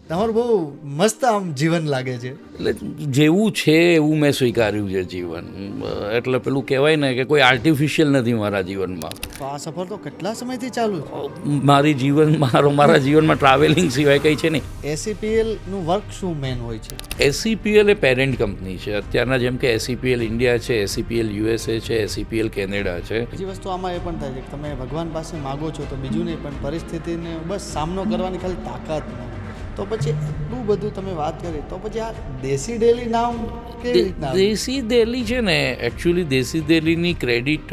તમારું બહુ મસ્ત આમ જીવન લાગે છે. એટલે જેવું છે એવું મેં સ્વીકાર્યું છે જીવન. એટલે પેલું કહેવાય ને કે કોઈ આર્ટિફિશિયલ નથી મારા જીવનમાં. તો આ સફર તો કેટલા સમયથી ચાલુ છે? મારા જીવનમાં ટ્રાવેલિંગ સિવાય કંઈ છે નહીં. એસીપીએલ નું વર્ક શું મેન હોય છે? એસસીપીએલ એ પેરેન્ટ કંપની છે અત્યારના, જેમ કે એસસીપીએલ ઇન્ડિયા છે, એસસીપીએલ યુએસએ છે, એસસીપીએલ કેનેડા છે. બીજી વસ્તુ આમાં એ પણ થાય છે કે તમે ભગવાન પાસે માગો છો તો બીજું નહીં, પણ પરિસ્થિતિને બસ સામનો કરવાની ખાલી તાકાત ન, તો પછી એટલું બધું તમે વાત કરી, તો પછી આ દેશી ડેલી નામ કેવી રીતના આવ્યું? દેશી દેલી છે ને, એકચ્યુઅલી દેશી દેલીની ક્રેડિટ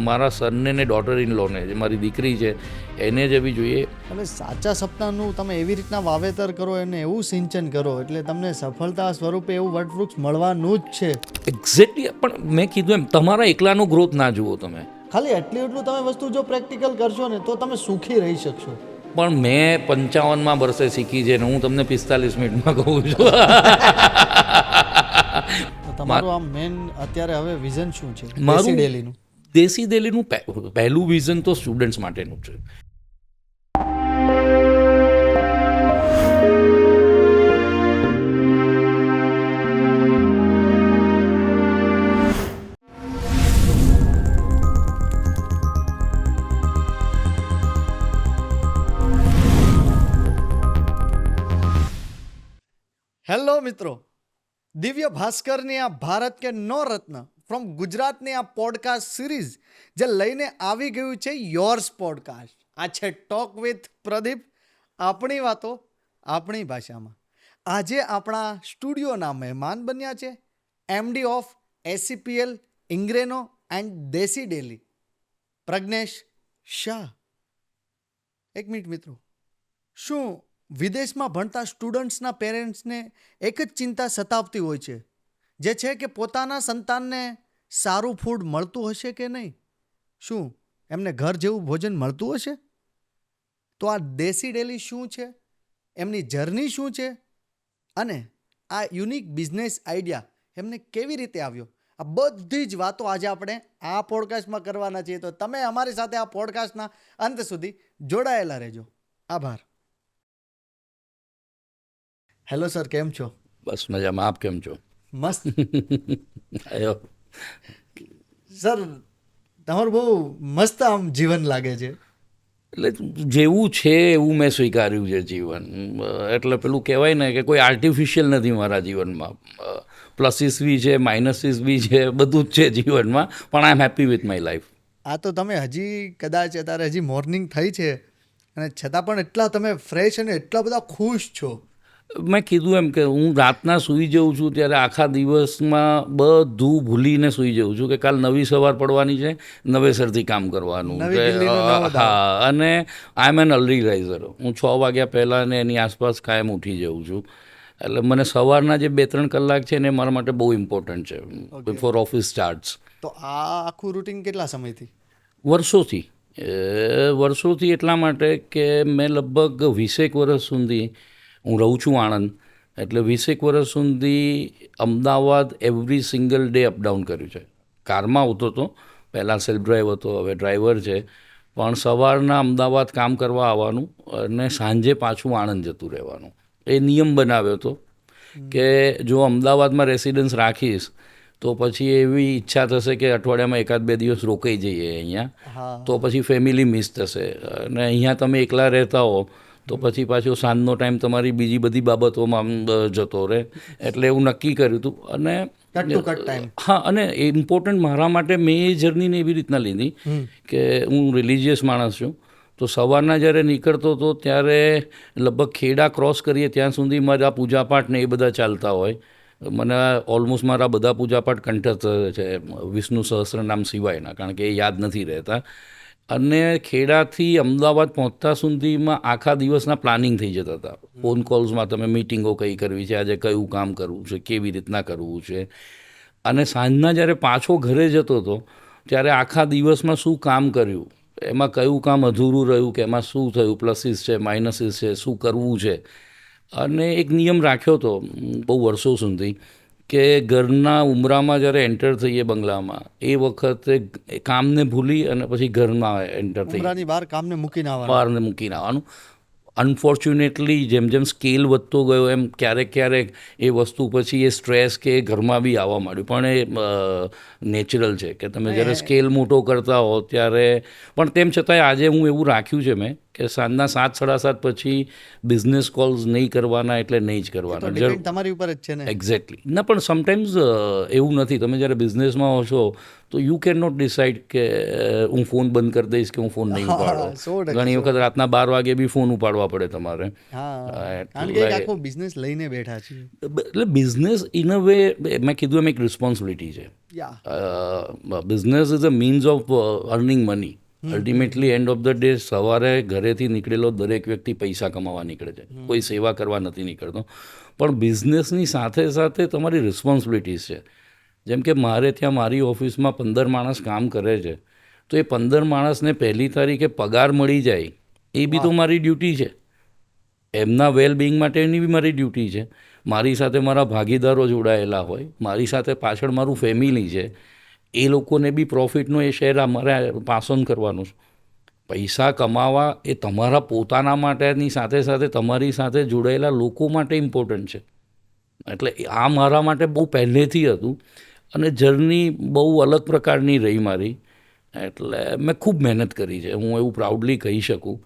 મારા સનને ને ડોટર ઇન લોને, જે મારી દીકરી છે એને જ એવી જોઈએ. તમે સાચા સપનાનું તમે એવી રીતના વાવેતર કરો, એને એવું સિંચન કરો એટલે તમને સફળતા સ્વરૂપે એવું વટવૃક્ષ મળવાનું જ છે. એક્ઝેક્ટલી. પણ મેં કીધું એમ, તમારા એકલાનો ગ્રોથ ના જુઓ તમે. ખાલી એટલું તમે વસ્તુ જો પ્રેક્ટિકલ કરશો ને તો તમે સુખી રહી શકશો. પણ મેં 55માં વર્ષે શીખી છે ને હું તમને 45 મિનિટમાં કહું છું. તો તમારું આમ મેન અત્યારે હવે વિઝન શું છે મારું દેશી ડેલીનું? દેશી દેલીનું પહેલું વિઝન તો સ્ટુડન્ટ્સ માટેનું છે. હેલો મિત્રો, દિવ્ય ભાસ્કરની આ ભારત કે નો રત્ન ફ્રોમ ગુજરાતની આ પોડકાસ્ટ સિરીઝ જે લઈને આવી ગયું છે યોર્સ પોડકાસ્ટ. આ છે ટોક વિથ પ્રદીપ, આપણી વાતો આપણી ભાષામાં. આજે આપણા સ્ટુડિયોના મહેમાન બન્યા છે એમડી ઓફ એસસીપીએલ ઇંગ્રેનો એન્ડ દેશી ડેલી, પ્રજ્ઞેશ શાહ. એક મિનિટ મિત્રો, શું વિદેશમાં ભણતા સ્ટુડન્ટ્સના પેરેન્ટ્સને એક જ ચિંતા સતાવતી હોય છે, જે છે કે પોતાના સંતાનને સારું ફૂડ મળતું હશે કે નહીં? શું એમને ઘર જેવું ભોજન મળતું હશે? તો આ દેશી ડેલી શું છે, એમની જર્ની શું છે, અને આ યુનિક બિઝનેસ આઈડિયા એમને કેવી રીતે આવ્યો, આ બધી જ વાતો આજે આપણે આ પોડકાસ્ટમાં કરવાના છીએ. તો તમે અમારી સાથે આ પોડકાસ્ટના અંત સુધી જોડાયેલા રહેજો. આભાર. હેલો સર, કેમ છો? બસ મજામાં. આપ કેમ છો? મસ્ત. આયો. સર, તમારું બહુ મસ્ત આમ જીવન લાગે છે. એટલે જેવું છે એવું મેં સ્વીકાર્યું છે જીવન. એટલે પેલું કહેવાય ને કે કોઈ આર્ટિફિશિયલ નથી મારા જીવનમાં. પ્લસીસ બી છે, માઇનસીસ બી છે, બધું જ છે જીવનમાં, પણ I am happy with my life. આ તો તમે હજી કદાચ અત્યારે હજી મોર્નિંગ થઈ છે અને છતાં પણ એટલા તમે ફ્રેશ અને એટલા બધા ખુશ છો. મેં કીધું એમ કે હું રાતના સૂઈ જાઉં છું ત્યારે આખા દિવસમાં બધું ભૂલીને સૂઈ જાઉં છું કે કાલ નવી સવાર પડવાની છે, નવેસરથી કામ કરવાનું નવી છે. દિલ્હીનો નવો દાવ. હા, અને આઈ એમ એન અર્લી રાઇઝર. હું 6 વાગ્યા પહેલાં ને એની આસપાસ કાયમ ઉઠી જાઉં છું. એટલે મને સવારના જે 2-3 કલાક છે ને એ મારા માટે બહુ ઇમ્પોર્ટન્ટ છે બિફોર ઓફિસ સ્ટાર્ટ્સ. તો આ આખું રૂટીન કેટલા સમયથી? વર્ષોથી એટલા માટે કે મેં લગભગ 20 વર્ષ સુધી, હું રહું છું આણંદ, એટલે 20 વર્ષ સુધી Ahmedabad every single day up down કર્યું છે. કારમાં આવતો હતો, પહેલાં સેલ્ફ ડ્રાઈવ હતો, હવે ડ્રાઈવર છે, પણ સવારના અમદાવાદ કામ કરવા આવવાનું અને સાંજે પાછું આણંદ જતું રહેવાનું. એ નિયમ બનાવ્યો હતો કે જો અમદાવાદમાં રેસિડન્સ રાખીશ તો પછી એવી ઈચ્છા થશે કે અઠવાડિયામાં 1-2 દિવસ રોકાઈ જઈએ અહીંયા, હા. તો પછી ફેમિલી મિસ થશે. અને અહીંયા તમે એકલા રહેતા હો તો પછી પાછો સાંજનો ટાઈમ તમારી બીજી બધી બાબતોમાં જતો રહે. એટલે એવું નક્કી કર્યું હતું. અને કટ ટુ કટ ટાઈમ. હા, અને ઇમ્પોર્ટન્ટ મારા માટે મેં એ જર્નીને એવી રીતના લીધી કે હું રિલિજિયસ માણસ છું. તો સવારના જ્યારે નીકળતો હતો ત્યારે લગભગ ખેડા ક્રોસ કરીએ ત્યાં સુધી મારા પૂજાપાઠ ને એ બધા ચાલતા હોય. મને ઓલમોસ્ટ મારા બધા પૂજાપાઠ કંઠસ્થ છે, વિષ્ણુ સહસ્રનામ સિવાયના, કારણ કે એ યાદ નથી રહેતા. અને ખેડાથી અમદાવાદ પહોંચતા સુધીમાં આખા દિવસના પ્લાનિંગ થઈ જતા હતા. ફોન કોલ્સમાં તમે મિટિંગો કઈ કરવી છે, આજે કયું કામ કરવું છે, કેવી રીતના કરવું છે. અને સાંજના જ્યારે પાછો ઘરે જતો હતો ત્યારે આખા દિવસમાં શું કામ કર્યું, એમાં કયું કામ અધૂરું રહ્યું, કે એમાં શું થયું, પ્લસીસ છે, માઇનસીસ છે, શું કરવું છે. અને એક નિયમ રાખ્યો હતો બહુ વર્ષો સુધી કે ઘરના ઉમરામાં જ્યારે એન્ટર થઈએ બંગલામાં, એ વખતે કામને ભૂલી અને પછી ઘરમાં એન્ટર થઈ ઉમરાની બહાર કામને મૂકીને આવવાનું. બહારને મૂકીને આવવાનું. અનફોર્ચ્યુનેટલી જેમ જેમ સ્કેલ વધતો ગયો એમ ક્યારેક એ વસ્તુ પછી એ સ્ટ્રેસ કે ઘરમાં બી આવવા માંડ્યું, પણ એ નેચરલ છે કે તમે જ્યારે સ્કેલ મોટો કરતા હો ત્યારે. પણ તેમ છતાંય આજે હું એવું રાખ્યું છે મેં કે સાંજના 7-7:30 પછી બિઝનેસ કોલ્સ નહીં કરવાના એટલે નહીં જ કરવાના. ડિપેન્ડ તમારી ઉપર જ છે ને. એક્ઝેક્ટલી. ના, પણ સમટાઈમ્સ એવું નથી. તમે જ્યારે બિઝનેસમાં હો છો તો યુ કેન નોટ ડિસાઇડ કે હું ફોન બંધ કરી દઈશ કે હું ફોન નહીં ઉપાડો. 100% ઘણી વખત રાતના 12 વાગે બી ફોન ઉપાડવા પડે તમારે. કારણ કે એક આખો બિઝનેસ લઈને બેઠા છીએ. એટલે બિઝનેસ ઇન અ વે મેં કીધું એમ એક રિસ્પોન્સિબિલિટી છે. Business is a means of earning money. Ultimately end of the day સવારે ઘરેથી નીકળેલો દરેક વ્યક્તિ પૈસા કમાવા નીકળે છે, કોઈ સેવા કરવા નથી નીકળતો. પણ બિઝનેસની સાથે સાથે તમારી રિસ્પોન્સિબિલિટીઝ છે. જેમ કે મારે ત્યાં મારી ઓફિસમાં 15 માણસ કામ કરે છે, તો એ 15 માણસને 1લી તારીખે પગાર મળી જાય એ બી તો મારી ડ્યુટી છે. એમના વેલબિંગ માટેની બી મારી ડ્યુટી છે. મારી સાથે મારા ભાગીદારો જોડાયેલા હોય, મારી સાથે પાછળ મારું ફેમિલી છે, એ લોકોને બી પ્રોફિટનો એ શેર મારે પાસ ઓન કરવાનું છે. પૈસા કમાવા એ તમારા પોતાના માટેની સાથે સાથે તમારી સાથે જોડાયેલા લોકો માટે ઇમ્પોર્ટન્ટ છે. એટલે આ મારા માટે બહુ પહેલેથી હતું અને જર્ની બહુ અલગ પ્રકારની રહી મારી. એટલે મેં ખૂબ મહેનત કરી છે, હું એવું પ્રાઉડલી કહી શકું.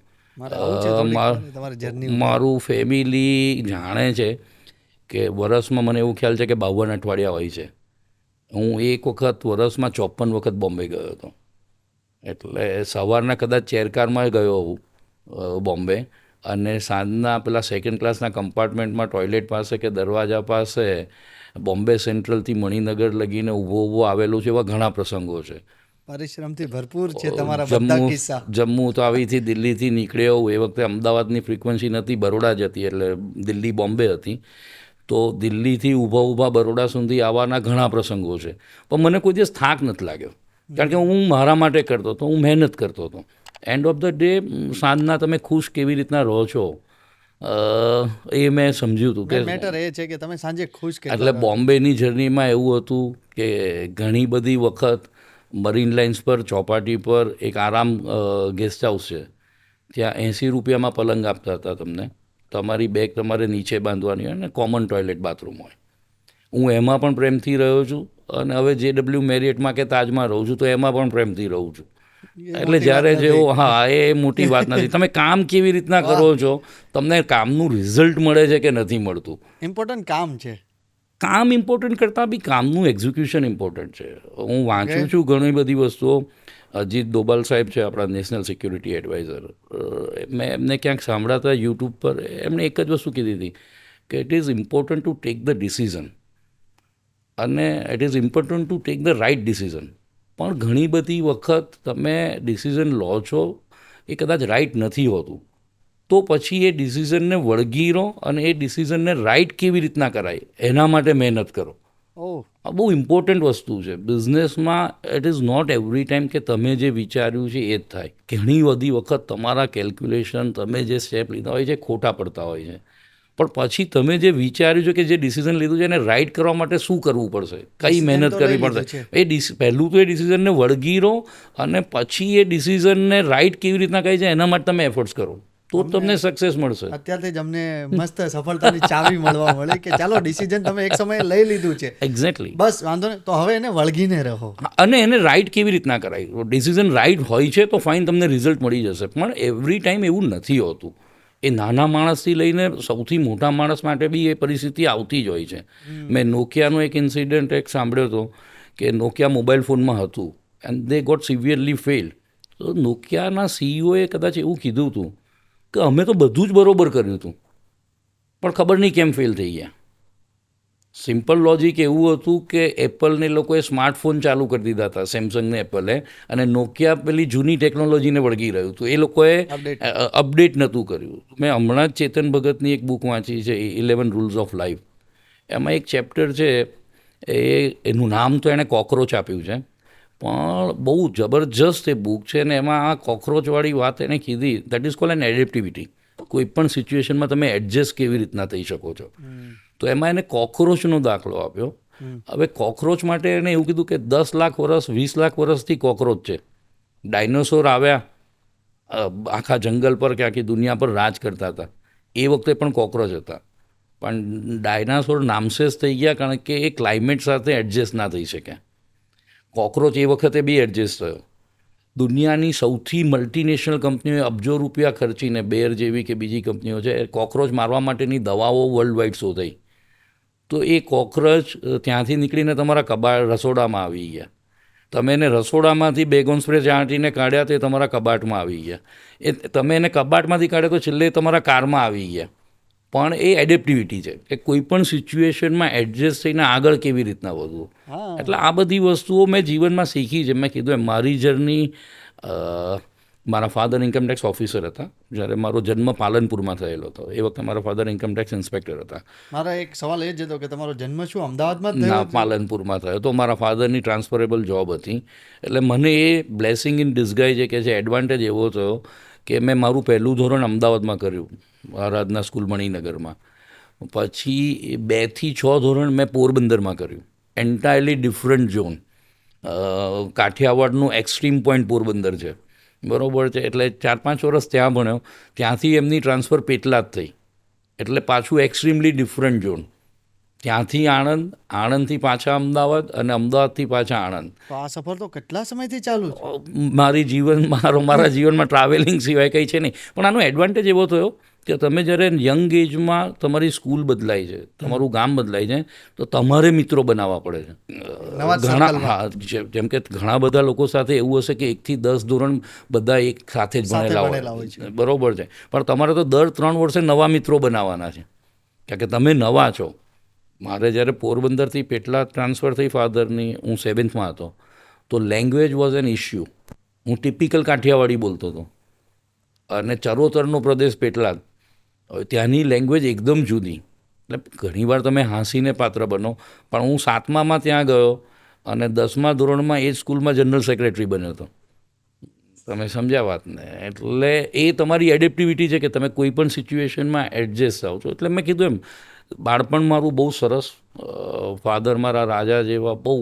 મારું ફેમિલી જાણે છે કે વરસમાં મને એવું ખ્યાલ છે કે 52 અઠવાડિયા હોય છે. હું એક વખત વરસમાં 54 વખત બોમ્બે ગયો હતો. એટલે સવારના કદાચ ચેરકારમાં ગયો હું બોમ્બે, અને સાંજના પેલા 2nd ક્લાસના કમ્પાર્ટમેન્ટમાં ટોયલેટ પાસે કે દરવાજા પાસે બોમ્બે સેન્ટ્રલથી મણિનગર લગીને ઊભો આવેલું છે. એવા ઘણા પ્રસંગો છે. પરિશ્રમથી ભરપૂર છે તમારા બધા કિસ્સા. જમ્મુ તો આવીથી દિલ્હીથી નીકળ્યો, એ વખતે અમદાવાદની ફ્રિકવન્સી નથી, બરોડા જ હતી, એટલે દિલ્હી બોમ્બે હતી. તો દિલ્હીથી ઊભા બરોડા સુધી આવવાના ઘણા પ્રસંગો છે. પણ મને કોઈ દિવસ થાક નથી લાગ્યો, કારણ કે હું મારા માટે કરતો હતો, હું મહેનત કરતો હતો. એન્ડ ઓફ ધ ડે સાંજના તમે ખુશ કેવી રીતના રહો છો એ મેં સમજ્યું હતું કે મેટર એ છે કે તમે સાંજે ખુશ. એટલે બોમ્બેની જર્નીમાં એવું હતું કે ઘણી બધી વખત મરીન લાઇન્સ પર ચોપાટી પર એક આરામ ગેસ્ટ હાઉસ છે, ત્યાં 80 રૂપિયામાં પલંગ આપતા હતા તમને. તમારી બેગ તમારે નીચે બાંધવાની હોય ને કોમન ટોયલેટ બાથરૂમ હોય. હું એમાં પણ પ્રેમથી રહ્યો છું, અને હવે JW મેરિયટમાં કે તાજમાં રહું છું તો એમાં પણ પ્રેમથી રહું છું. એટલે જ્યારે જેવો એ મોટી વાત નથી. તમે કામ કેવી રીતના કરો છો, તમને કામનું રિઝલ્ટ મળે છે કે નથી મળતું, ઇમ્પોર્ટન્ટ કામ છે. કામ ઇમ્પોર્ટન્ટ કરતાં બી કામનું એક્ઝિક્યુશન ઇમ્પોર્ટન્ટ છે. હું વાંચું છું ઘણી બધી વસ્તુઓ. અજીત દોભાલ સાહેબ છે આપણા નેશનલ સિક્યુરિટી એડવાઇઝર. મેં એમને ક્યાંક સાંભળાતા યુટ્યુબ પર, એમણે એક જ વસ્તુ કીધી હતી કે it is important to take the decision, અને it is important to take the right decision. પણ ઘણી બધી વખત તમે ડિસિઝન લો છો એ કદાચ રાઇટ નથી હોતું, તો પછી એ ડિસિઝનને વળગી રહો અને એ ડિસિઝનને રાઇટ કેવી રીતના કરાય એના માટે મહેનત કરો. આ બહુ ઇમ્પોર્ટન્ટ વસ્તુ છે બિઝનેસમાં. It is not every time કે તમે જે વિચાર્યું છે એ જ થાય. ઘણી બધી વખત તમારા કેલ્ક્યુલેશન, તમે જે સ્ટેપ લીધા હોય છે ખોટા પડતા હોય છે. પણ પછી તમે જે વિચાર્યું છે કે જે ડિસિઝન લીધું છે એને રાઇટ કરવા માટે શું કરવું પડશે, કઈ મહેનત કરવી પડશે, પહેલું તો એ ડિસિઝનને વળગી રહો, અને પછી એ ડિસિઝનને રાઇટ કેવી રીતના કહી છે એના માટે તમે એફર્ટ્સ કરો, તો તમને સક્સેસ મળશે. અત્યારથી જ અમને મસ્ત સફળતાની ચાવી મળવા મળી કે ચાલો ડિસિઝન તમે એક સમયે લઈ લીધું છે, એક્ઝેક્ટલી, બસ વાંધો નહીં, તો હવે એને વળગીને રહો. અને એને રાઇટ કેવી રીતના કરાય. ડિસિઝન રાઇટ હોય છે તો ફાઇન, તમને રિઝલ્ટ મળી જશે. પણ એવરી ટાઈમ એવું નથી હોતું. એ નાના માણસથી લઈને સૌથી મોટા માણસ માટે બી એ પરિસ્થિતિ આવતી જ હોય છે. મેં નોકિયાનો એક ઇન્સિડન્ટ સાંભળ્યો હતો કે નોકિયા મોબાઈલ ફોનમાં હતું and they got severely failed. તો નોકિયાના CEOએ કદાચ એવું કીધું હતું કે અમે તો બધું જ બરોબર કર્યું હતું, પણ ખબર નહીં કેમ ફેલ થઈ ગયા. સિમ્પલ લોજિક એવું હતું કે એપલને લોકોએ સ્માર્ટફોન ચાલુ કરી દીધા હતા, સેમસંગને એપલે, અને નોકિયા પેલી જૂની ટેકનોલોજીને વળગી રહ્યું હતું. એ લોકોએ અપડેટ નહોતું કર્યું. મેં હમણાં જ ચેતન ભગતની એક બુક વાંચી છે, 11 રૂલ્સ ઓફ લાઈફ. એમાં એક ચેપ્ટર છે, એનું નામ તો એણે કોકરોચ આપ્યું છે, પણ બહુ જબરજસ્ત એ બુક છે. ને એમાં આ કોકરોચવાળી વાત એણે કીધી, દેટ ઇઝ કોલ્ડ એન એડેપ્ટિવિટી. કોઈ પણ સિચ્યુએશનમાં તમે એડજસ્ટ કેવી રીતના થઈ શકો છો. તો એમાં એને કોકરોચનો દાખલો આપ્યો. હવે કોકરોચ માટે એણે એવું કીધું કે 10 લાખ વર્ષ 20 લાખ વર્ષથી કોકરોચ છે. ડાયનોસોર આવ્યા આખા જંગલ પર કે આખી દુનિયા પર રાજ કરતા હતા. એ વખતે પણ કોકરોચ હતા. પણ ડાયનાસોર નામશેષ થઈ ગયા કારણ કે એ ક્લાઇમેટ સાથે એડજસ્ટ ના થઈ શક્યા. કોકરોચ એ વખતે બી એડજસ્ટ થયો. દુનિયાની સૌથી મલ્ટીનેશનલ કંપનીઓએ અબજો રૂપિયા ખર્ચીને બેર જેવી કે બીજી કંપનીઓ છે, કોકરોચ મારવા માટેની દવાઓ વર્લ્ડ વાઇડ શોધાઈ. તો એ કોકરોચ ત્યાંથી નીકળીને તમારા રસોડામાં આવી ગયા. તમે એને રસોડામાંથી બેગોન સ્પ્રે ચાંટીને કાઢ્યા તો એ તમારા કબાટમાં આવી ગયા. તમે એને કબાટમાંથી કાઢ્યા તો છેલ્લે તમારા કારમાં આવી ગયા. પણ એ એડેપ્ટિવિટી છે કે કોઈ પણ સિચ્યુએશનમાં એડજસ્ટ થઈને આગળ કેવી રીતના વધવું. એટલે આ બધી વસ્તુઓ મેં જીવનમાં શીખી છે. મેં કીધું એમ મારી જર્ની, મારા ફાધર ઇન્કમટેક્સ ઓફિસર હતા જ્યારે મારો જન્મ પાલનપુરમાં થયેલો હતો. એ વખતે મારા ફાધર ઇન્કમટેક્સ ઇન્સ્પેક્ટર હતા. મારો એક સવાલ એ જ હતો કે તમારો જન્મ શું અમદાવાદમાં જ ના, થયો? પાલનપુરમાં થયો તો. મારા ફાધરની ટ્રાન્સફરેબલ જોબ હતી એટલે મને એ બ્લેસિંગ ઇન ડિસગાઇઝ કે જે એડવાન્ટેજ એવો થયો કે મેં મારું પહેલું ધોરણ અમદાવાદમાં કર્યું, આરાધના સ્કૂલ મણિનગરમાં. પછી 2 થી 6 ધોરણ મેં પોરબંદરમાં કર્યું. Entirely different zone. કાઠિયાવાડનું એક્સ્ટ્રીમ પોઈન્ટ પોરબંદર છે, બરાબર છે. એટલે 4-5 વર્ષ ત્યાં ભણ્યો. ત્યાંથી એમની ટ્રાન્સફર પેટલાદ થઈ, એટલે પાછું એક્સ્ટ્રીમલી ડિફરન્ટ ઝોન. ત્યાંથી આણંદ, આણંદથી પાછા અમદાવાદ અને અમદાવાદથી પાછા આણંદ. તો આ સફર તો કેટલા સમયથી ચાલુ છે? મારા જીવનમાં ટ્રાવેલિંગ સિવાય કંઈ છે નહીં. પણ આનો એડવાન્ટેજ એવો થયો કે તમે જ્યારે યંગ એજમાં તમારી સ્કૂલ બદલાય છે, તમારું ગામ બદલાય છે, તો તમારે મિત્રો બનાવવા પડે છે. જેમ કે ઘણા બધા લોકો સાથે એવું હશે કે 1 થી 10 ધોરણ બધા એક સાથે જ ભણેલા હોય, બરાબર છે. પણ તમારે તો દર 3 વર્ષે નવા મિત્રો બનાવવાના છે કારણ કે તમે નવા છો. મારે જ્યારે પોરબંદરથી પેટલા ટ્રાન્સફર થઈ ફાધરની, હું 7th હતો, તો લેંગ્વેજ વોઝ એન ઇશ્યુ. હું ટિપિકલ કાઠિયાવાડી બોલતો હતો અને ચરોતરનો પ્રદેશ પેટલાદ, ત્યાંની લેંગ્વેજ એકદમ જુદી. એટલે ઘણીવાર તમે હાંસીને પાત્ર બનો. પણ હું 7મામાં ત્યાં ગયો અને 10મા ધોરણમાં એ જ સ્કૂલમાં જનરલ સેક્રેટરી બન્યો હતો. તમે સમજ્યા વાતને? એટલે એ તમારી એડેપ્ટિવિટી છે કે તમે કોઈ પણ સિચ્યુએશનમાં એડજસ્ટ થાવ છો. એટલે મેં કીધું એમ બાળપણ મારું બહુ સરસ. ફાધર મારા રાજા જેવા બહુ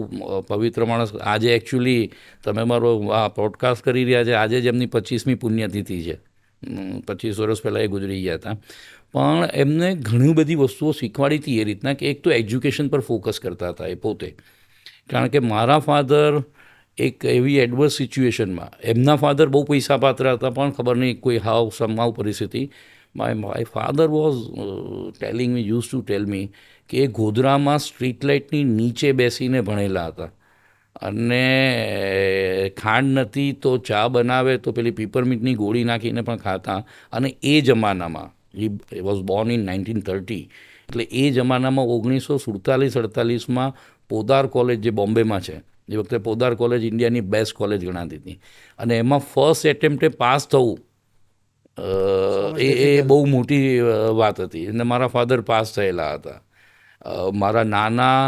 પવિત્ર માણસ. આજે એકચ્યુઅલી તમે મારો આ પોડકાસ્ટ કરી રહ્યા છે, આજે જ એમની 25મી પુણ્યતિથિ છે. 25 વર્ષ પહેલાં એ ગુજરી ગયા હતા. પણ એમને ઘણી બધી વસ્તુઓ શીખવાડી હતી એ રીતના કે એક તો એજ્યુકેશન પર ફોકસ કરતા હતા એ પોતે. કારણ કે મારા ફાધર એક એવી એડવર્સ સિચ્યુએશનમાં, એમના ફાધર બહુ પૈસા પાત્ર હતા પણ ખબર નહીં કોઈ સમહાવ પરિસ્થિતિ, my father was telling me, use to tell me કે એ ગોધરામાં સ્ટ્રીટ લાઇટની નીચે બેસીને ભણેલા હતા અને ખાંડ નથી તો ચા બનાવે તો પેલી પીપરમીન્ટની ગોળી નાખીને પણ ખાતા. અને એ જમાનામાં, he વોઝ બોર્ન ઇન 1930, એટલે એ જમાનામાં 1947-48માં પોદાર કોલેજ જે બોમ્બેમાં છે, એ વખતે પોદાર કોલેજ ઇન્ડિયાની બેસ્ટ કોલેજ ગણાતી હતી અને એમાં ફર્સ્ટ એટેમ્પ્ટે પાસ થવું એ બહુ મોટી વાત હતી. અને મારા ફાધર પાસ થયેલા હતા. મારા નાના,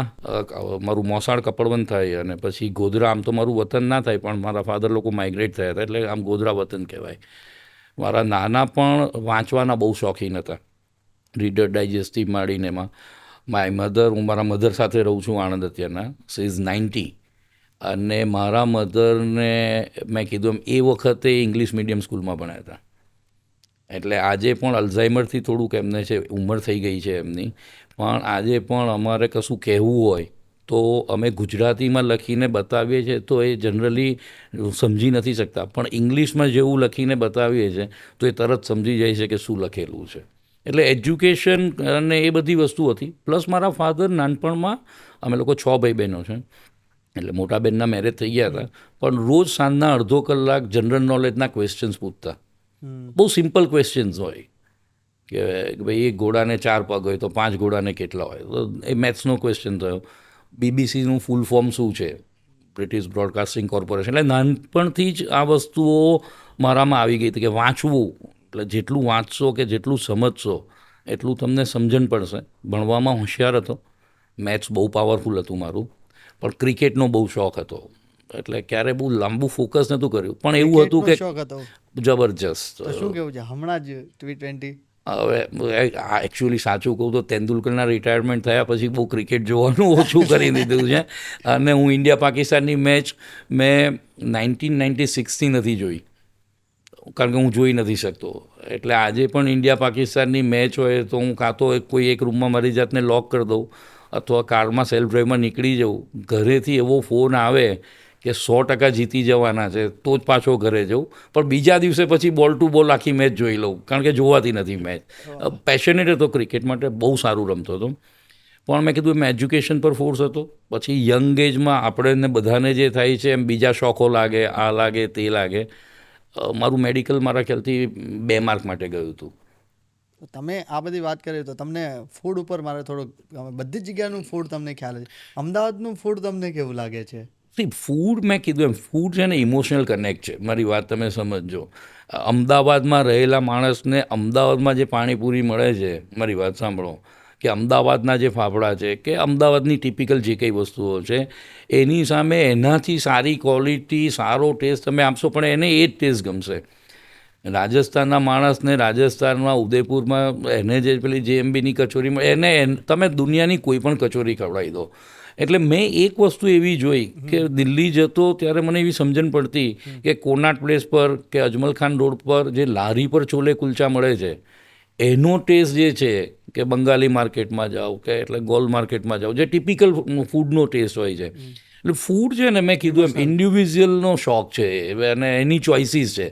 મારું મોસાળ કપડવંત થાય અને પછી ગોધરા, આમ તો મારું વતન ના થાય પણ મારા ફાધર લોકો માઇગ્રેટ થયા હતા એટલે આમ ગોધરા વતન કહેવાય. મારા નાના પણ વાંચવાના બહુ શોખીન હતા, રીડર ડાયજેસ્ટથી માંડીને એમાં. માય મધર, હું મારા મધર સાથે રહું છું આણંદ અત્યારના, સી ઇઝ 90. અને મારા મધરને મેં કીધું એમ એ વખતે ઇંગ્લિશ મીડિયમ સ્કૂલમાં ભણ્યા હતા. એટલે આજે પણ અલ્ઝાઇમરથી થોડુંક એમને છે, ઉંમર થઈ ગઈ છે એમની, પણ આજે પણ અમારે કશું કહેવું હોય તો અમે ગુજરાતીમાં લખીને બતાવીએ છીએ તો એ જનરલી સમજી નથી શકતા, પણ ઇંગ્લિશમાં જેવું લખીને બતાવીએ છીએ તો એ તરત સમજી જાય છે કે શું લખેલું છે. એટલે એજ્યુકેશન અને એ બધી વસ્તુ હતી. પ્લસ મારા ફાધર નાનપણમાં, અમે લોકો 6 ભાઈ બહેનો છે, એટલે મોટા બહેનના મેરેજ થઈ ગયા હતા, પણ રોજ સાંજના અડધો કલાક જનરલ નોલેજના ક્વેશ્ચન્સ પૂછતા. બહુ સિમ્પલ ક્વેશ્ચન્સ હોય કે ભાઈ એક ઘોડાને 4 પગ હોય તો 5 ઘોડાને કેટલા હોય, તો એ મેથ્સનો ક્વેશ્ચન થયો. બીબીસીનું ફૂલ ફોર્મ શું છે, બ્રિટિશ બ્રોડકાસ્ટિંગ કોર્પોરેશન. એટલે નાનપણથી જ આ વસ્તુઓ મારામાં આવી ગઈ હતી કે વાંચવું, એટલે જેટલું વાંચશો કે જેટલું સમજશો એટલું તમને સમજણ પડશે. ભણવામાં હોશિયાર હતો, મેથ્સ બહુ પાવરફુલ હતું મારું, પણ ક્રિકેટનો બહુ શોખ હતો એટલે ક્યારે બહુ લાંબુ ફોકસ નહોતું કર્યું. પણ એવું હતું કે જબરજસ્ત. શું કેવું છે હમણાં જ T20? હવે એકચ્યુઅલી સાચું કહું તો તેંદુલકરના રિટાયરમેન્ટ થયા પછી બહુ ક્રિકેટ જોવાનું ઓછું કરી દીધું છે. અને હું ઇન્ડિયા પાકિસ્તાનની મેચ મેં 1996થી નથી જોઈ. કારણ કે હું જોઈ નથી શકતો. એટલે આજે પણ ઇન્ડિયા પાકિસ્તાનની મેચ હોય તો હું કાં તો કોઈ એક રૂમમાં મારી જાતને લોક કરી દઉં અથવા કારમાં સેલ્ફ ડ્રાઈવમાં નીકળી જાઉં. ઘરેથી એવો ફોન આવે કે 100% જીતી જવાના છે તો જ પાછો ઘરે જઉં, પણ બીજા દિવસે પછી બોલ ટુ બોલ આખી મેચ જોઈ લઉં, કારણ કે જોવાતી નથી મેચ. પેશનેટ હતો ક્રિકેટ માટે, બહુ સારું રમતો હતો. પણ મેં કીધું એમ એજ્યુકેશન પર ફોર્સ હતો. પછી યંગ એજમાં આપણને બધાને જે થાય છે એમ બીજા શોખો લાગે, આ લાગે તે લાગે. મારું મેડિકલ મારા ખ્યાલથી 2 માર્ક માટે ગયું હતું. તો તમે આ બધી વાત કરી તો તમને ફૂડ ઉપર મારે થોડુંક, બધી જ જગ્યાનું ફૂડ તમને ખ્યાલ છે, અમદાવાદનું ફૂડ તમને કેવું લાગે છે? ફૂડ મેં કીધું એમ ફૂડ છે ને ઇમોશનલ કનેક્ટ છે. મારી વાત તમે સમજજો. અમદાવાદમાં રહેલા માણસને અમદાવાદમાં જે પાણીપુરી મળે છે, મારી વાત સાંભળો, કે અમદાવાદના જે ફાફડા છે કે અમદાવાદની ટિપિકલ જે કંઈ વસ્તુઓ છે એની સામે એનાથી સારી ક્વોલિટી, સારો ટેસ્ટ તમે આપશો પણ એને એ જ ટેસ્ટ ગમશે. રાજસ્થાનના માણસને રાજસ્થાનમાં ઉદયપુરમાં એને જે પેલી JMBની કચોરી મળે એને તમે દુનિયાની કોઈ પણ કચોરી ખવડાવી દો. એટલે મેં એક વસ્તુ એવી જોઈ કે દિલ્હી જતો ત્યારે મને એવી સમજણ પડતી કે કોનાટ પ્લેસ પર કે અજમલ ખાન રોડ પર જે લારી પર છોલે કુલચા મળે છે એનો ટેસ્ટ જે છે કે બંગાળી માર્કેટમાં જાઓ કે એટલે ગોલ માર્કેટમાં જાઓ, જે ટિપિકલ ફૂડનો ટેસ્ટ હોય છે. એટલે ફૂડ છે ને મેં કીધું એમ ઇન્ડિવિજ્યુઅલનો શોખ છે અને એની ચોઇસીસ છે.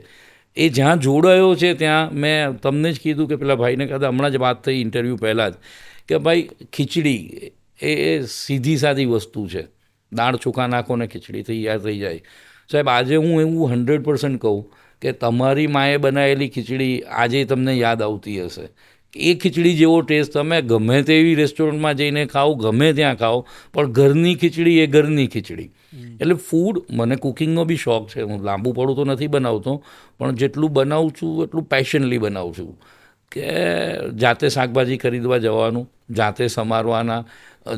એ જ્યાં જોડાયો છે ત્યાં મેં તમને જ કીધું કે પેલા ભાઈને કદાચ હમણાં જ વાત થઈ ઇન્ટરવ્યૂ પહેલાં જ કે ભાઈ ખીચડી એ સીધી સાદી વસ્તુ છે. દાળ ચોખા નાખો ને ખીચડી તૈયાર થઈ જાય. સાહેબ આજે હું એવું 100% કહું કે તમારી માએ બનાવેલી ખીચડી આજે તમને યાદ આવતી હશે. એ ખીચડી જેવો ટેસ્ટ તમે ગમે તેવી રેસ્ટોરન્ટમાં જઈને ખાઓ, ગમે ત્યાં ખાઓ, પણ ઘરની ખીચડી એ ઘરની ખીચડી. એટલે ફૂડ, મને કુકિંગનો બી શોખ છે. હું લાંબુ પડું તો નથી બનાવતો, પણ જેટલું બનાવું છું એટલું પેશનલી બનાવું છું. કે જાતે શાકભાજી ખરીદવા જવાનું, જાતે સમારવાના,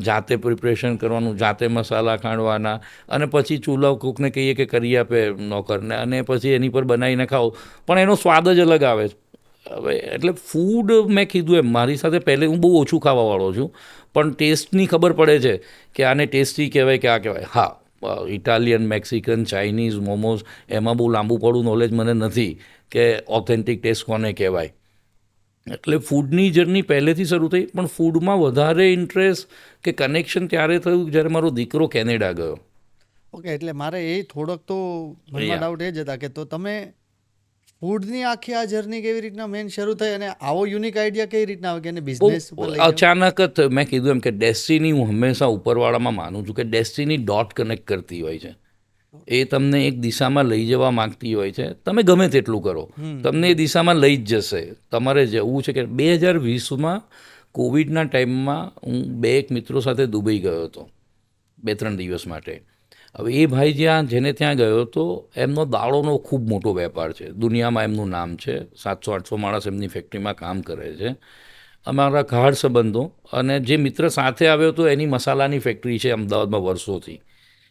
જાતે પ્રિપરેશન કરવાનું, જાતે મસાલા ખાંડવાના, અને પછી ચૂલા કૂકને કહીએ કે કરી આપે નોકરને, અને પછી એની પર બનાવીને ખાઓ, પણ એનો સ્વાદ જ અલગ આવે છે. હવે એટલે ફૂડ મેં કીધું એમ મારી સાથે પહેલે હું બહુ ઓછું ખાવાવાળો છું, પણ ટેસ્ટની ખબર પડે છે કે આને ટેસ્ટી કહેવાય કે આ કહેવાય. હા, ઇટાલિયન, મેક્સિકન, ચાઇનીઝ, મોમોઝ એમાં બહુ લાંબુ પડું નોલેજ મને નથી કે ઓથેન્ટિક ટેસ્ટ કોને કહેવાય. એટલે ફૂડની જર્ની પહેલેથી શરૂ થઈ, પણ ફૂડમાં વધારે ઇન્ટરેસ્ટ કે કનેક્શન ત્યારે થયું જ્યારે મારો દીકરો કેનેડા ગયો. ઓકે, એટલે મારે એ થોડોક તો મનમાં ડાઉટ એ જ હતા કે તો તમે ફૂડની આખી આ જર્ની કેવી રીતના મેન શરૂ થઈ અને આવો યુનિક આઈડિયા કઈ રીતના આવે કે એને બિઝનેસ ઉપર લઈ જાઓ? અચાનક જ મેં કીધું એમ કે ડેસ્ટિની, હું હંમેશા ઉપરવાળામાં માનું છું કે ડેસ્ટિની ડોટ કનેક્ટ કરતી હોય છે. એ તમને એક દિશામાં લઈ જવા માંગતી હોય છે. તમે ગમે તેટલું કરો, તમને એ દિશામાં લઈ જ જશે. તમારે જવું છે કે 2020માં કોવિડના ટાઈમમાં હું 2 મિત્રો સાથે દુબઈ ગયો હતો 2-3 દિવસ માટે. હવે એ ભાઈ જેને ત્યાં ગયો હતો એમનો દાળોનો ખૂબ મોટો વેપાર છે, દુનિયામાં એમનું નામ છે. 700-800 માણસ એમની ફેક્ટરીમાં કામ કરે છે. અમારા ગાઢ સંબંધો, અને જે મિત્ર સાથે આવ્યો હતો એની મસાલાની ફેક્ટરી છે અમદાવાદમાં વર્ષોથી.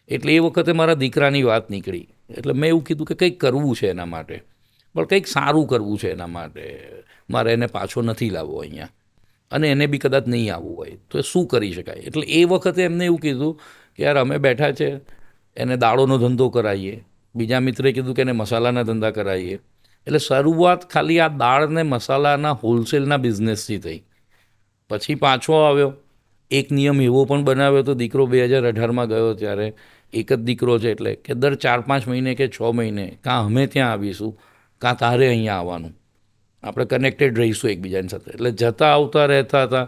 એટલે એ વખતે મારા દીકરાની વાત નીકળી. એટલે મેં એવું કીધું કે કંઈક કરવું છે એના માટે, પણ કંઈક સારું કરવું છે એના માટે. મારે એને પાછો નથી લાવવો અહીંયા, અને એને બી કદાચ નહીં આવવું હોય તો એ શું કરી શકાય. એટલે એ વખતે એમને એવું કીધું કે યાર અમે બેઠા છે, એને દાળોનો ધંધો કરાવીએ. બીજા મિત્રે કીધું કે એને મસાલાના ધંધા કરાવીએ. એટલે શરૂઆત ખાલી આ દાળ ને મસાલાના હોલસેલના બિઝનેસથી થઈ. પછી પાછો આવ્યો, એક નિયમ એવો પણ બનાવ્યો તો દીકરો 2018માં ગયો ત્યારે, એક જ દીકરો છે એટલે કે દર 4-5 મહિને કે 6 મહિને કાં અમે ત્યાં આવીશું કાં તારે અહીંયા આવવાનું, આપણે કનેક્ટેડ રહીશું એકબીજાની સાથે. એટલે જતા આવતા રહેતા હતા.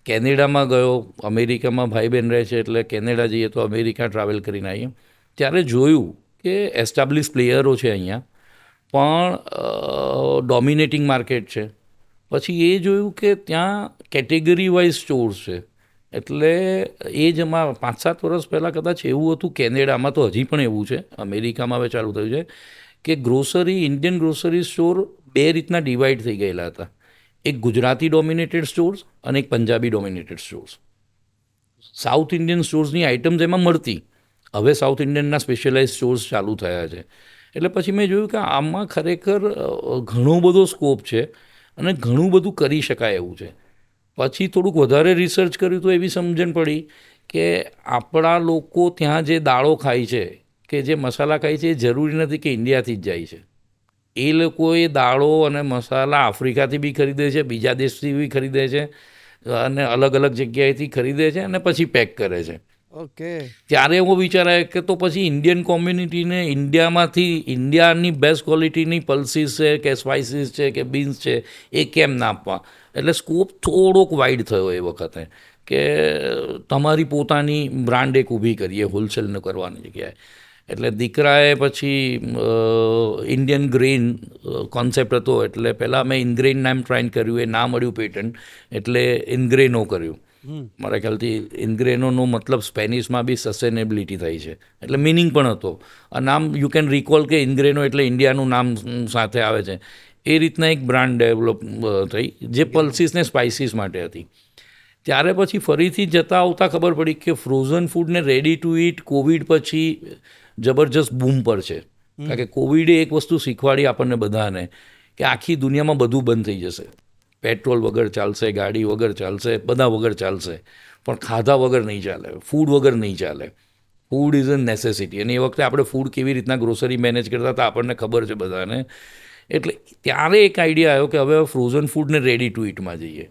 કેનેડામાં ગયો, અમેરિકામાં ભાઈ બહેન રહે છે એટલે કેનેડા જઈએ તો અમેરિકા ટ્રાવેલ કરીને આવીએ. ત્યારે જોયું કે એસ્ટાબ્લિશ પ્લેયરો છે અહીંયા, પણ ડોમિનેટિંગ માર્કેટ છે. પછી એ જોયું કે ત્યાં કેટેગરી વાઇઝ સ્ટોર્સ છે. એટલે એ જ એમાં 5-7 વર્ષ પહેલાં કદાચ એવું હતું કેનેડામાં, તો હજી પણ એવું છે, અમેરિકામાં હવે ચાલુ થયું છે કે ગ્રોસરી, ઇન્ડિયન ગ્રોસરી સ્ટોર 2 રીતના ડિવાઈડ થઈ ગયેલા હતા. એક ગુજરાતી ડોમિનેટેડ સ્ટોર્સ અને એક Punjabi dominated stores. South Indian સ્ટોર્સની આઇટમ્સ એમાં મળતી, હવે સાઉથ ઇન્ડિયનના સ્પેશિયલાઇઝ સ્ટોર્સ ચાલુ થયા છે. એટલે પછી મેં જોયું કે આમાં ખરેખર ઘણો બધો સ્કોપ છે અને ઘણું બધું કરી શકાય એવું છે. પછી થોડુંક વધારે રિસર્ચ કર્યું તો એવી સમજણ પડી કે આપણા લોકો ત્યાં જે દાળો ખાય છે કે જે મસાલા ખાય છે એ જરૂરી નથી કે ઇન્ડિયાથી જ જાય છે. એ લોકો એ દાળો અને મસાલા આફ્રિકાથી બી ખરીદે છે, બીજા દેશથી બી ખરીદે છે અને અલગ અલગ જગ્યાએથી ખરીદે છે અને પછી પેક કરે છે. ઓકે. ત્યારે એવો વિચાર આવ્યો કે તો પછી ઇન્ડિયન કોમ્યુનિટીને ઇન્ડિયાની બેસ્ટ ક્વોલિટીની પલ્સીસ છે કે સ્પાઇસીસ છે કે બીન્સ છે એ કેમ ના આપવા. એટલે સ્કોપ થોડોક વાઇડ થયો એ વખતે કે તમારી પોતાની બ્રાન્ડ એક ઊભી કરીએ હોલસેલને કરવાની જગ્યાએ. એટલે દીકરાએ પછી ઇન્ડિયન ગ્રેઇન કોન્સેપ્ટ હતો, એટલે પહેલાં મેં ઇનગ્રેઇન નામ ટ્રાય કર્યું, એ ના મળ્યું પેટન્ટ, એટલે ઇનગ્રેનો કર્યું. મારા ખ્યાલથી ઇનગ્રેનોનો મતલબ સ્પેનિશમાં બી સસ્ટેનેબિલિટી થઈ છે, એટલે મિનિંગ પણ હતો. આ નામ યુ કેન રિકોલ કે ઇનગ્રેનો એટલે ઇન્ડિયાનું નામ સાથે આવે છે. એ રીતના એક બ્રાન્ડ ડેવલપ થઈ જે પલ્સીસ ને સ્પાઇસીસ માટે હતી. ત્યારે પછી ફરીથી જતાં આવતા ખબર પડી કે ફ્રોઝન ફૂડને રેડી ટુ ઇટ કોવિડ પછી જબરજસ્ત બૂમ પર છે. કારણ કે કોવિડે એક વસ્તુ શીખવાડી આપણને બધાને કે આખી દુનિયામાં બધું બંધ થઈ જશે. પેટ્રોલ વગર ચાલશે, ગાડી વગર ચાલશે, બધા વગર ચાલશે, પણ ખાધા વગર નહીં ચાલે, ફૂડ વગર નહીં ચાલે. Food is a necessity. અને એ વખતે આપણે ફૂડ કેવી રીતના ગ્રોસરી મેનેજ કરતા હતા આપણને ખબર છે બધાને. એટલે ત્યારે એક આઈડિયા આવ્યો કે હવે ફ્રોઝન ફૂડને રેડી ટુ ઇટમાં જઈએ.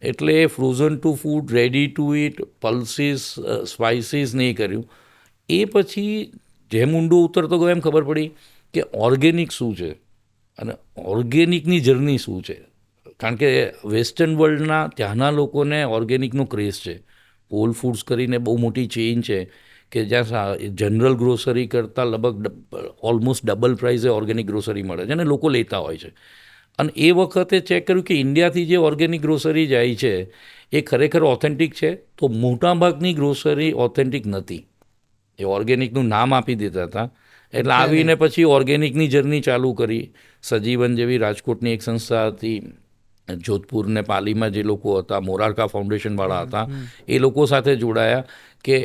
એટલે frozen to food, ready to eat, pulses, spices નહીં કર્યું. એ પછી જેમ ઊંડો ઉતરતો ગયો એમ ખબર પડી કે ઓર્ગેનિક શું છે અને ઓર્ગેનિકની જર્ની શું છે. કારણ કે વેસ્ટર્ન વર્લ્ડના ત્યાંના લોકોને ઓર્ગેનિકનો ક્રેઝ છે. હોલ ફૂડ્સ કરીને બહુ મોટી ચેઇન છે કે જ્યાં જનરલ ગ્રોસરી કરતાં લગભગ ઓલમોસ્ટ ડબલ પ્રાઇઝે ઓર્ગેનિક ગ્રોસરી મળે છે અને લોકો લેતા હોય છે. અને એ વખતે ચેક કર્યું કે ઇન્ડિયાથી જે ઓર્ગેનિક ગ્રોસરી જાય છે એ ખરેખર ઓથેન્ટિક છે, તો મોટાભાગની ગ્રોસરી ઓથેન્ટિક નથી. એ ઓર્ગેનિકનું નામ આપી દેતા હતા. એટલે આવીને પછી ઓર્ગેનિકની જર્ની ચાલુ કરી. સજીવન જેવી રાજકોટની એક સંસ્થા હતી, જોધપુર ને પાલીમાં જે લોકો હતા, મોરારકા ફાઉન્ડેશનવાળા હતા, એ લોકો સાથે જોડાયા કે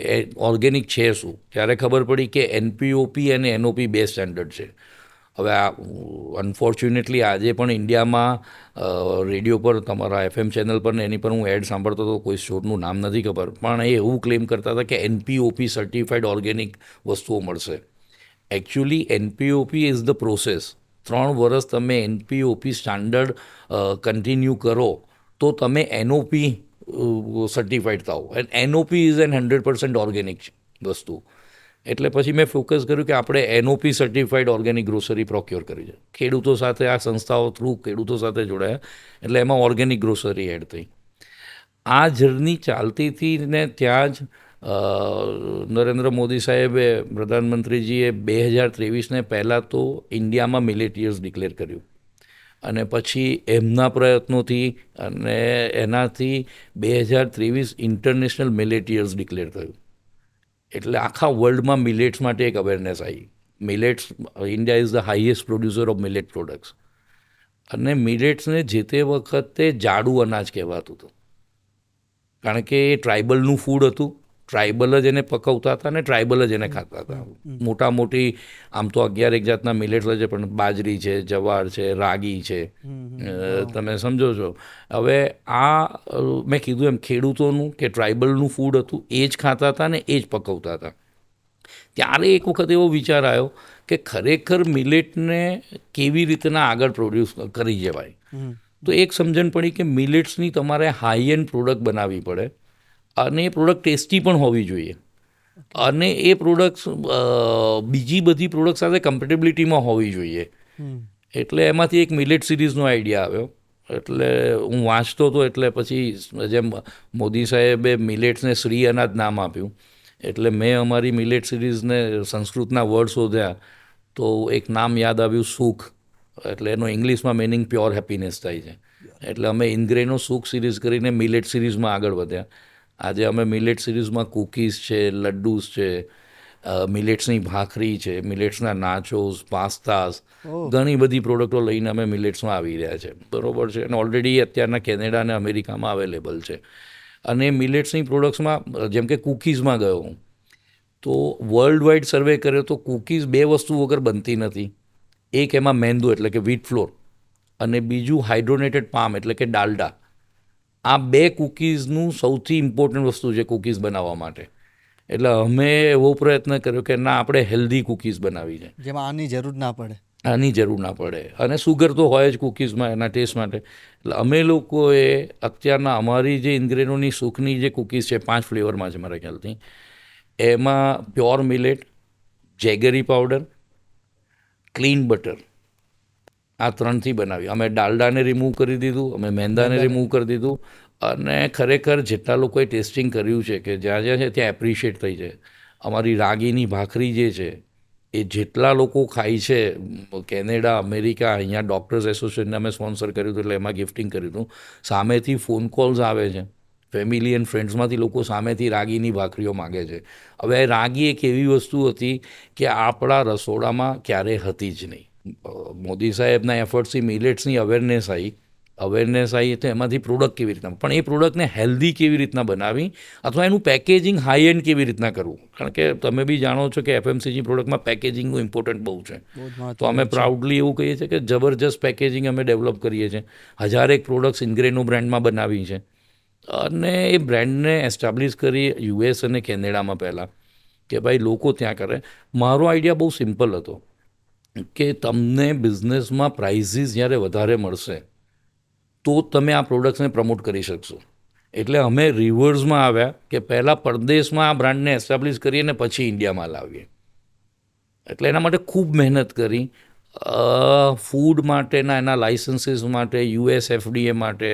ઓર્ગેનિક છે શું. ત્યારે ખબર પડી કે NPOP અને NOP બે સ્ટેન્ડર્ડ છે. હવે આ અનફોર્ચ્યુનેટલી આજે પણ ઇન્ડિયામાં રેડિયો પર તમારા FM ચેનલ પર ને એની પર હું એડ સાંભળતો હતો, કોઈ સ્ટોરનું નામ નથી ખબર, પણ એ એવું ક્લેમ કરતા હતા કે NPOP સર્ટિફાઈડ ઓર્ગેનિક વસ્તુઓ મળશે. Actually NPOP is the process. 3 વર્ષ તમે NPOP સ્ટાન્ડર્ડ કન્ટિન્યુ કરો તો તમે NOP સર્ટિફાઈડ થાઓ. And NOP is an 100% organic વસ્તુ. એટલે પછી મેં ફોકસ કર્યું કે આપણે NOP certified organic grocery procure કરી છે. ખેડૂતો સાથે આ સંસ્થાઓ થ્રુ ખેડૂતો સાથે જોડાયા, એટલે એમાં ઓર્ગેનિક ગ્રોસરી એડ થઈ. આ જર્ની ચાલતી હતી ને ત્યાં જ નરેન્દ્ર મોદી સાહેબે, પ્રધાનમંત્રીજીએ 2023ને પહેલાં તો ઇન્ડિયામાં મિલેટ યર્સ ડિક્લેર કર્યું અને પછી એમના પ્રયત્નોથી અને એનાથી 2023 ઇન્ટરનેશનલ મિલેટ યર્સ ડિક્લેર થયું. એટલે આખા વર્લ્ડમાં મિલેટ્સ માટે એક અવેરનેસ આવી. Millets, India is the highest producer of millet products. અને મિલેટ્સને જે તે વખતે જાડું અનાજ કહેવાતું હતું, કારણ કે એ ટ્રાઇબલનું ફૂડ હતું. ટ્રાઇબલ જ એને પકવતા હતા અને ટ્રાઇબલ જ એને ખાતા હતા. મોટા મોટી આમ તો 11 જાતના મિલેટ્સ હોય છે, પણ બાજરી છે, જવાર છે, રાગી છે, તમે સમજો છો. હવે આ મેં કીધું એમ ખેડૂતોનું કે ટ્રાઇબલનું ફૂડ હતું, એ જ ખાતા હતા ને એ જ પકવતા હતા. ત્યારે એક વખત એવો વિચાર આવ્યો કે ખરેખર મિલેટને કેવી રીતના આગળ પ્રોડ્યુસ કરી જવાય. તો એક સમજણ પડી કે મિલેટ્સની તમારે હાઈ એન્ડ પ્રોડક્ટ બનાવવી પડે અને એ પ્રોડક્ટ ટેસ્ટી પણ હોવી જોઈએ અને એ પ્રોડક્ટ્સ બીજી બધી પ્રોડક્ટ સાથે કમ્પેટેબિલિટીમાં હોવી જોઈએ. એટલે એમાંથી એક મિલેટ સિરીઝનો આઈડિયા આવ્યો. એટલે હું વાંચતો હતો, એટલે પછી જેમ મોદી સાહેબે મિલેટ્સને શ્રી અનાજ નામ આપ્યું, એટલે મેં અમારી મિલેટ સિરીઝને સંસ્કૃતના વર્ડ શોધ્યા તો એક નામ યાદ આવ્યું, સુખ. એટલે એનો ઇંગ્લિશમાં મિનિંગ પ્યોર હેપીનેસ થાય છે. એટલે અમે ઇન્ગ્રેનો સુખ સિરીઝ કરીને મિલેટ સિરીઝમાં આગળ વધ્યા. આજે અમે મિલેટ સિરીઝમાં કૂકીઝ છે, લડ્ડુસ છે, મિલેટ્સની ભાખરી છે, મિલેટ્સના નાચોસ, પાસ્તાસ, ઘણી બધી પ્રોડક્ટો લઈને અમે મિલેટ્સમાં આવી રહ્યા છે. બરાબર છે. અને ઓલરેડી અત્યારના કેનેડા અને અમેરિકામાં અવેલેબલ છે. અને મિલેટ્સની પ્રોડક્ટ્સમાં જેમ કે કૂકીઝમાં ગયો હું, તો વર્લ્ડ વાઇડ સર્વે કર્યો તો કૂકીઝ 2 વસ્તુ વગર બનતી નથી. એક એમાં મેંદો એટલે કે વ્હીટ ફ્લોર, અને બીજું હાઇડ્રોનેટેડ પામ એટલે કે ડાલડા. આ 2 કૂકીઝનું સૌથી ઇમ્પોર્ટન્ટ વસ્તુ છે કૂકીઝ બનાવવા માટે. એટલે અમે એવો પ્રયત્ન કર્યો કે ના, આપણે હેલ્ધી કૂકીઝ બનાવી છે જેમાં આની જરૂર ના પડે. આની જરૂર ના પડે. અને સુગર તો હોય જ કૂકીઝમાં એના ટેસ્ટ માટે. એટલે અમે લોકોએ અત્યારના અમારી જે ઇન્ગ્રેનોની સુખની જે કૂકીઝ છે 5 ફ્લેવરમાં છે મારા ખ્યાલથી, એમાં pure millet, jaggery powder, clean butter, આ 3થી બનાવી. અમે ડાલડાને રિમૂવ કરી દીધું, અમે મેંદાને રિમૂવ કરી દીધું. અને ખરેખર જેટલા લોકોએ ટેસ્ટિંગ કર્યું છે કે જ્યાં જ્યાં છે ત્યાં એપ્રિશિએટ થઈ છે. અમારી રાગીની ભાખરી જે છે એ જેટલા લોકો ખાય છે, કેનેડા, અમેરિકા, અહીંયા ડૉક્ટર્સ એસોસિએશનને અમે સ્પોન્સર કર્યું હતું એટલે એમાં ગિફ્ટિંગ કર્યું હતું. સામેથી ફોન કોલ્સ આવે છે, ફેમિલી એન્ડ ફ્રેન્ડ્સમાંથી લોકો સામેથી રાગીની ભાખરીઓ માગે છે. હવે રાગી એક એવી વસ્તુ હતી કે આપણા રસોડામાં ક્યારેય હતી જ નહીં. મોદી સાહેબના એફર્ટ્સથી મિલેટ્સની અવેરનેસ આવી તો એમાંથી પ્રોડક્ટ કેવી રીતના, પણ એ પ્રોડક્ટને હેલ્ધી કેવી રીતના બનાવી અથવા એનું પેકેજિંગ હાઈ એન્ડ કેવી રીતના કરવું. કારણ કે તમે બી જાણો છો કે એફએમસીજી પ્રોડક્ટમાં પેકેજિંગનું ઇમ્પોર્ટન્ટ બહુ છે. તો અમે પ્રાઉડલી એવું કહીએ છીએ કે જબરજસ્ત પેકેજિંગ અમે ડેવલપ કરીએ છીએ. 1001 પ્રોડક્ટ્સ ઇન્ગ્રેનો બ્રાન્ડમાં બનાવી છે. અને એ બ્રાન્ડને એસ્ટાબ્લિશ કરી યુએસ અને કેનેડામાં પહેલાં કે ભાઈ લોકો ત્યાં કરે. મારો આઈડિયા બહુ સિમ્પલ હતો કે તમને બિઝનેસમાં પ્રાઇઝીસ જ્યારે વધારે મળશે તો તમે આ પ્રોડક્ટ્સને પ્રમોટ કરી શકશો. એટલે અમે રિવર્સમાં આવ્યા કે પહેલાં પરદેશમાં આ બ્રાન્ડને એસ્ટાબ્લિશ કરીએ ને પછી ઇન્ડિયામાં લાવીએ. એટલે એના માટે ખૂબ મહેનત કરી. ફૂડ માટેના એના લાઇસન્સીસ માટે, US FDA માટે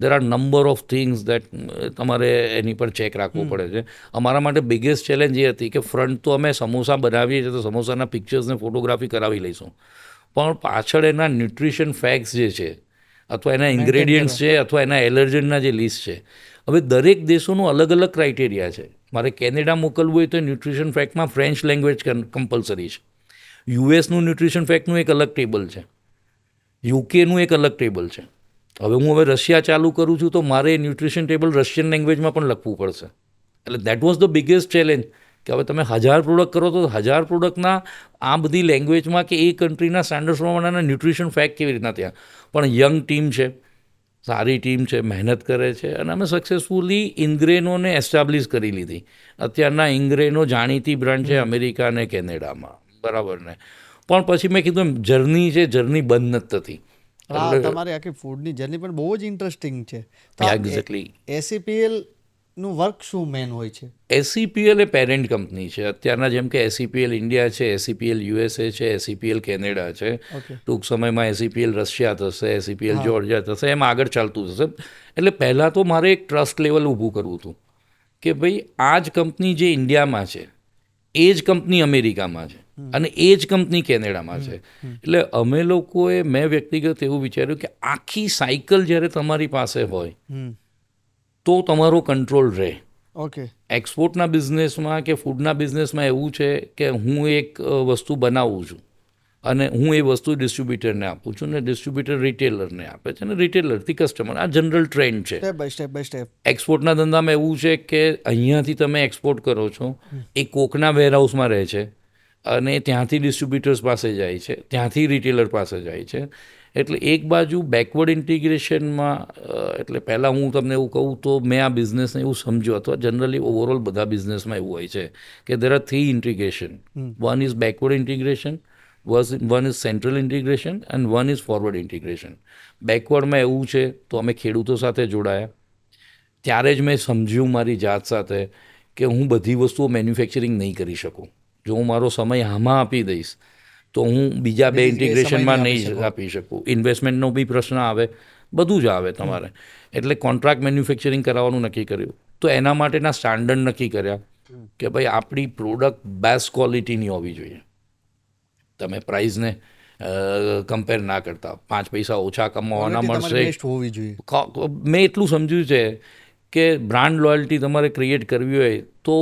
there are number of things that તમારે એની પર ચેક રાખવો પડે છે. અમારા માટે બિગેસ્ટ ચેલેન્જ એ હતી કે ફ્રન્ટ તો અમે સમોસા બનાવીએ છીએ તો સમોસાના પિક્ચર્સને ફોટોગ્રાફી કરાવી લઈશું, પણ પાછળ એના ન્યુટ્રિશન ફેક્ટ્સ જે છે અથવા એના ઇન્ગ્રેડિયન્ટ્સ છે અથવા એના એલર્જનના જે લિસ્ટ છે, હવે દરેક દેશોનું અલગ અલગ ક્રાઇટેરિયા છે. મારે કેનેડા મોકલવું હોય તો ન્યુટ્રિશન ફેક્ટમાં ફ્રેન્ચ લેંગ્વેજ કમ્પલસરી છે. યુએસનું ન્યુટ્રિશન ફેક્ટનું એક અલગ ટેબલ છે, યુકેનું એક અલગ ટેબલ છે. હવે રશિયા ચાલુ કરું છું તો મારે ન્યુટ્રિશન ટેબલ રશિયન લેંગ્વેજમાં પણ લખવું પડશે. એટલે that was the biggest challenge કે હવે તમે 1000 પ્રોડક્ટ કરો તો 1000 પ્રોડક્ટના આ બધી લેંગ્વેજમાં કે એ કન્ટ્રીના સ્ટાન્ડર્ડ્સ પ્રમાણેના ન્યુટ્રિશન ફેક્ટ કેવી રીતના ત્યાં. પણ યંગ ટીમ છે, સારી ટીમ છે, મહેનત કરે છે અને અમે સક્સેસફુલી ઇન્ગ્રેનોને એસ્ટાબ્લિશ કરી લીધી. અત્યારના ઇન્ગ્રેનો જાણીતી બ્રાન્ડ છે અમેરિકા અને કેનેડામાં, બરાબર ને. પણ પછી મેં કીધું એમ જર્ની છે, જર્ની બંધ નથી થતી. તમારી આખી ફૂડની જર્ની પણ બહુ જ ઇન્ટરેસ્ટિંગ છે. એક્ઝેક્ટલી. SEPL નું વર્ક શું મેન હોય છે? SEPL એ પેરેન્ટ કંપની છે અત્યારના, જેમ કે SEPL ઇન્ડિયા છે, SEPL USA છે, SEPL કેનેડા છે. ટૂંક સમયમાં SEPL રશિયા થશે, SEPL જોર્જિયા થશે, એમ આગળ ચાલતું થશે. એટલે પહેલાં તો મારે એક ટ્રસ્ટ લેવલ ઊભું કરવું હતું કે ભાઈ આ જ કંપની જે ઇન્ડિયામાં છે એ જ કંપની અમેરિકામાં છે અને એ જ કંપની કેનેડામાં છે. એટલે અમે લોકોએ, મેં વ્યક્તિગત એવું વિચાર્યું કે આખી સાયકલ જ્યારે તમારી પાસે હોય તો તમારો કંટ્રોલ રહે. એક્સપોર્ટના બિઝનેસમાં કે ફૂડના બિઝનેસમાં એવું છે કે હું એક વસ્તુ બનાવું છું અને હું એ વસ્તુ ડિસ્ટ્રીબ્યુટરને આપું છું ને ડિસ્ટ્રીબ્યુટર રિટેલરને આપે છે અને રિટેલરથી કસ્ટમર. આ જનરલ ટ્રેન્ડ છે. Step by step. એક્સપોર્ટના ધંધામાં એવું છે કે અહીંયાથી તમે એક્સપોર્ટ કરો છો, એ કોકના વેરહાઉસમાં રહે છે અને ત્યાંથી ડિસ્ટ્રીબ્યુટર્સ પાસે જાય છે, ત્યાંથી રિટેલર પાસે જાય છે. એટલે એક બાજુ બેકવર્ડ ઇન્ટિગ્રેશનમાં, એટલે પહેલાં હું તમને એવું કહું તો મેં આ બિઝનેસને એવું સમજ્યું, અથવા જનરલી ઓવરઓલ બધા બિઝનેસમાં એવું હોય છે કે there are 3 integration. One is backward integration, one is central integration and one is forward integration. બેકવર્ડમાં એવું છે તો અમે ખેડૂતો સાથે જોડાયા. ત્યારે જ મેં સમજ્યું મારી જાત સાથે કે હું બધી વસ્તુઓ મેન્યુફેક્ચરિંગ નહીં કરી શકું. જો હું મારો સમય આમાં આપી દઈશ તો હું બીજા 2 ઇન્ટિગ્રેશનમાં નહીં આપી શકું. ઇન્વેસ્ટમેન્ટનો બી પ્રશ્ન આવે, બધું જ આવે તમારે. એટલે કોન્ટ્રાક્ટ મેન્યુફેક્ચરિંગ કરાવવાનું નક્કી કર્યું. તો એના માટેના સ્ટાન્ડર્ડ નક્કી કર્યા કે ભાઈ આપણી પ્રોડક્ટ બેસ્ટ ક્વોલિટીની હોવી જોઈએ. તમે પ્રાઇઝને કમ્પેર ના કરતા, 5 પૈસા ઓછા કમાવાના મળશે. મેં એટલું સમજ્યું છે કે બ્રાન્ડ લોયલ્ટી તમારે ક્રિએટ કરવી હોય તો